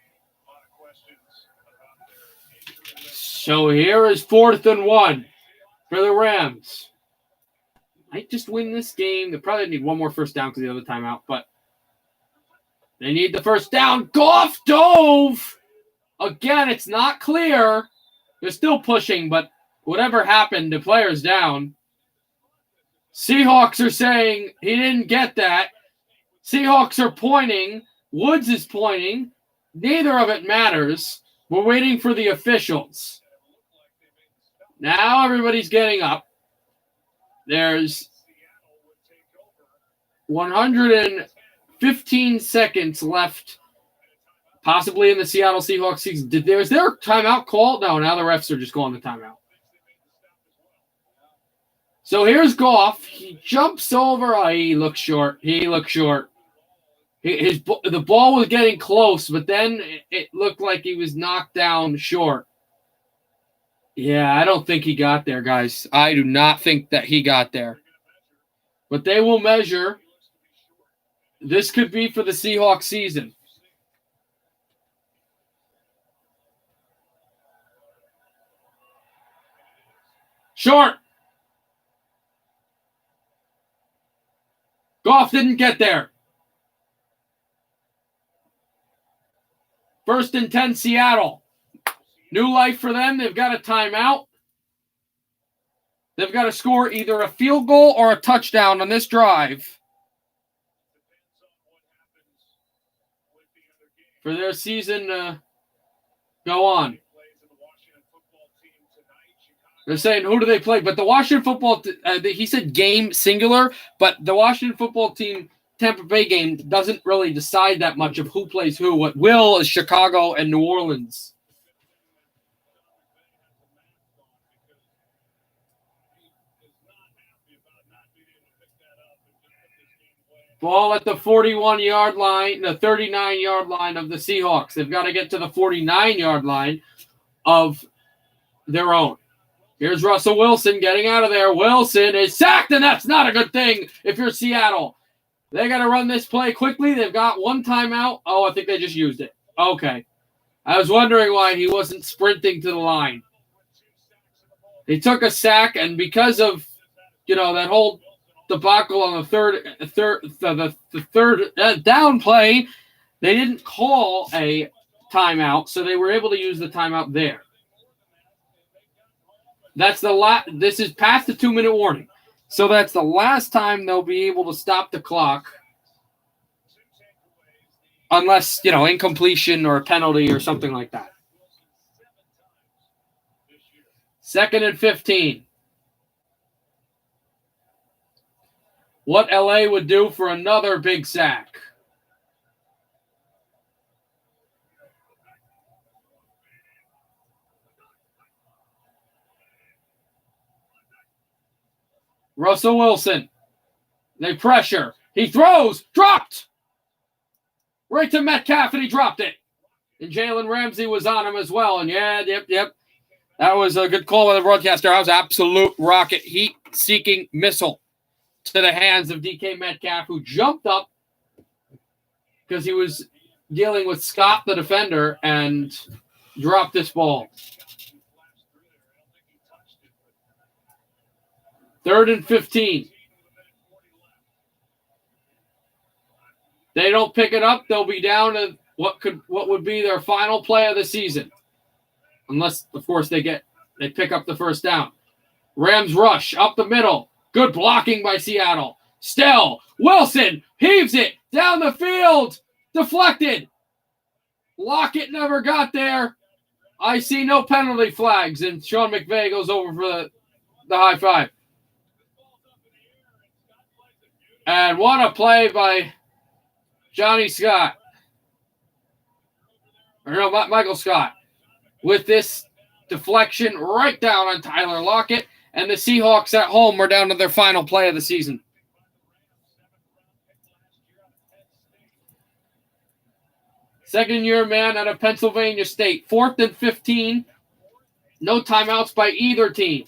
lot of questions about their injury list. So here is 4th and 1 for the Rams. Might just win this game. They probably need one more first down because the other timeout, but they need the first down. Goff dove! Again, it's not clear. They're still pushing, but whatever happened, the player's down. Seahawks are saying he didn't get that. Seahawks are pointing. Woods is pointing. Neither of it matters. We're waiting for the officials. Now everybody's getting up. There's 115 seconds left, possibly in the Seattle Seahawks season. Is there a timeout call? No, now the refs are just calling the timeout. So here's Goff. He jumps over. Oh, he looks short. The ball was getting close, but then it looked like he was knocked down short. Yeah, I don't think he got there, guys. I do not think that he got there. But they will measure. This could be for the Seahawks season. Short. Goff didn't get there. 1st and 10, Seattle. New life for them. They've got a timeout. They've got to score either a field goal or a touchdown on this drive for their season to go on. They're saying, who do they play? But the Washington football he said game singular, but the Washington football team Tampa Bay game doesn't really decide that much of who plays who. What will is Chicago and New Orleans. Ball at the 41-yard line, the 39-yard line of the Seahawks. They've got to get to the 49-yard line of their own. Here's Russell Wilson getting out of there. Wilson is sacked, and that's not a good thing if you're Seattle. They got to run this play quickly. They've got one timeout. Oh, I think they just used it. Okay. I was wondering why he wasn't sprinting to the line. He took a sack, and because of, that whole debacle on the third down play, they didn't call a timeout, so they were able to use the timeout there. That's this is past the 2-minute warning. So that's the last time they'll be able to stop the clock unless, incompletion or a penalty or something like that. 2nd and 15. What LA would do for another big sack. Russell Wilson. They pressure. He throws. Dropped. Right to Metcalf, and he dropped it. And Jalen Ramsey was on him as well. And yep. That was a good call by the broadcaster. That was absolute rocket heat-seeking missile to the hands of DK Metcalf, who jumped up because he was dealing with Scott, the defender, and dropped this ball. 3rd and 15. They don't pick it up, they'll be down to what would be their final play of the season. Unless, of course, they pick up the first down. Rams rush up the middle. Good blocking by Seattle. Still, Wilson heaves it down the field. Deflected. Lockett never got there. I see no penalty flags, and Sean McVay goes over for the high five. And what a play by Johnny Scott. Michael Scott. With this deflection right down on Tyler Lockett. And the Seahawks at home are down to their final play of the season. Second-year man out of Pennsylvania State. 4th and 15. No timeouts by either team.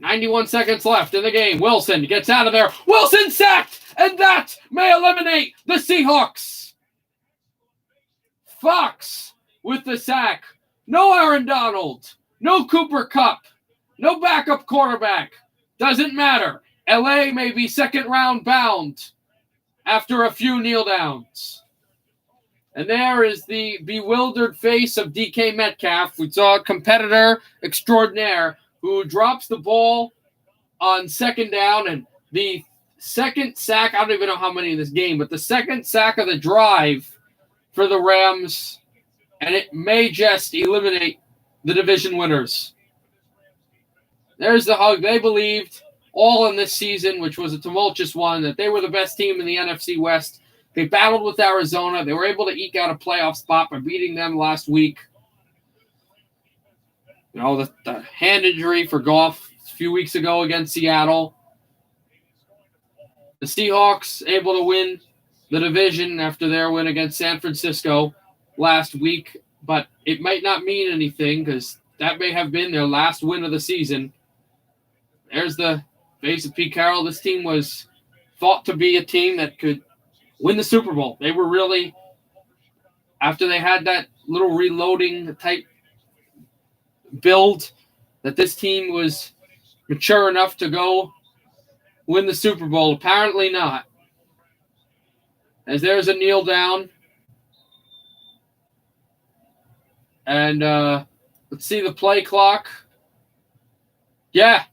.91 seconds left in the game. Wilson gets out of there. Wilson sacked, and that may eliminate the Seahawks. Fox with the sack. No Aaron Donald. No Cooper Kupp. No backup quarterback. Doesn't matter. LA may be second round bound after a few kneel downs. And there is the bewildered face of DK Metcalf. We saw a competitor extraordinaire who drops the ball on second down, and the second sack, I don't even know how many in this game, but the second sack of the drive for the Rams, and it may just eliminate the division winners. There's the hug. They believed all in this season, which was a tumultuous one, that they were the best team in the NFC West. They battled with Arizona. They were able to eke out a playoff spot by beating them last week. You know, the hand injury for Goff a few weeks ago against Seattle. The Seahawks able to win the division after their win against San Francisco last week, but it might not mean anything because that may have been their last win of the season. There's the face of Pete Carroll. This team was thought to be a team that could win the Super Bowl. They were really, after they had that little reloading type build, that this team was mature enough to go win the Super Bowl. Apparently not. As there's a kneel down. And let's see the play clock. Yeah,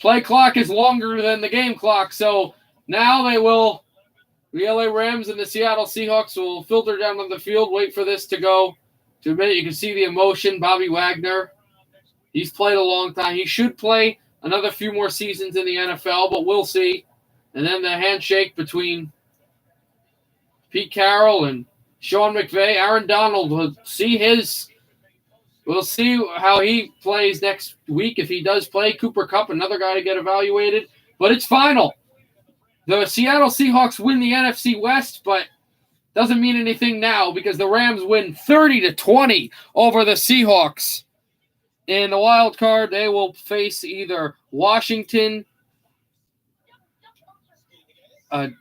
play clock is longer than the game clock. So now the LA Rams and the Seattle Seahawks will filter down on the field, wait for this to go to a minute. You can see the emotion. Bobby Wagner, he's played a long time. He should play another few more seasons in the NFL, but we'll see. And then the handshake between Pete Carroll and Sean McVay. Aaron Donald will see we'll see how he plays next week if he does play. Cooper Kupp, another guy to get evaluated. But it's final. The Seattle Seahawks win the NFC West, but doesn't mean anything now because the Rams win 30-20 over the Seahawks. In the wild card, they will face either Washington,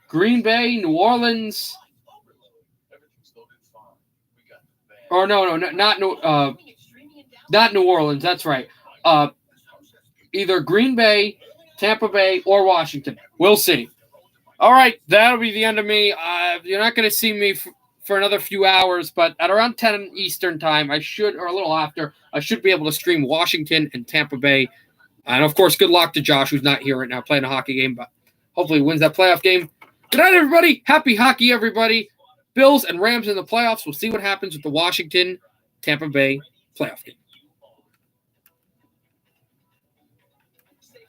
Green Bay, New Orleans, or not New Orleans. That's right. Either Green Bay, Tampa Bay, or Washington. We'll see. All right, that'll be the end of me. You're not going to see me for another few hours, but at around 10 Eastern time, or a little after, I should be able to stream Washington and Tampa Bay. And, of course, good luck to Josh, who's not here right now playing a hockey game, but hopefully he wins that playoff game. Good night, everybody. Happy hockey, everybody. Bills and Rams in the playoffs. We'll see what happens with the Washington-Tampa Bay playoff game.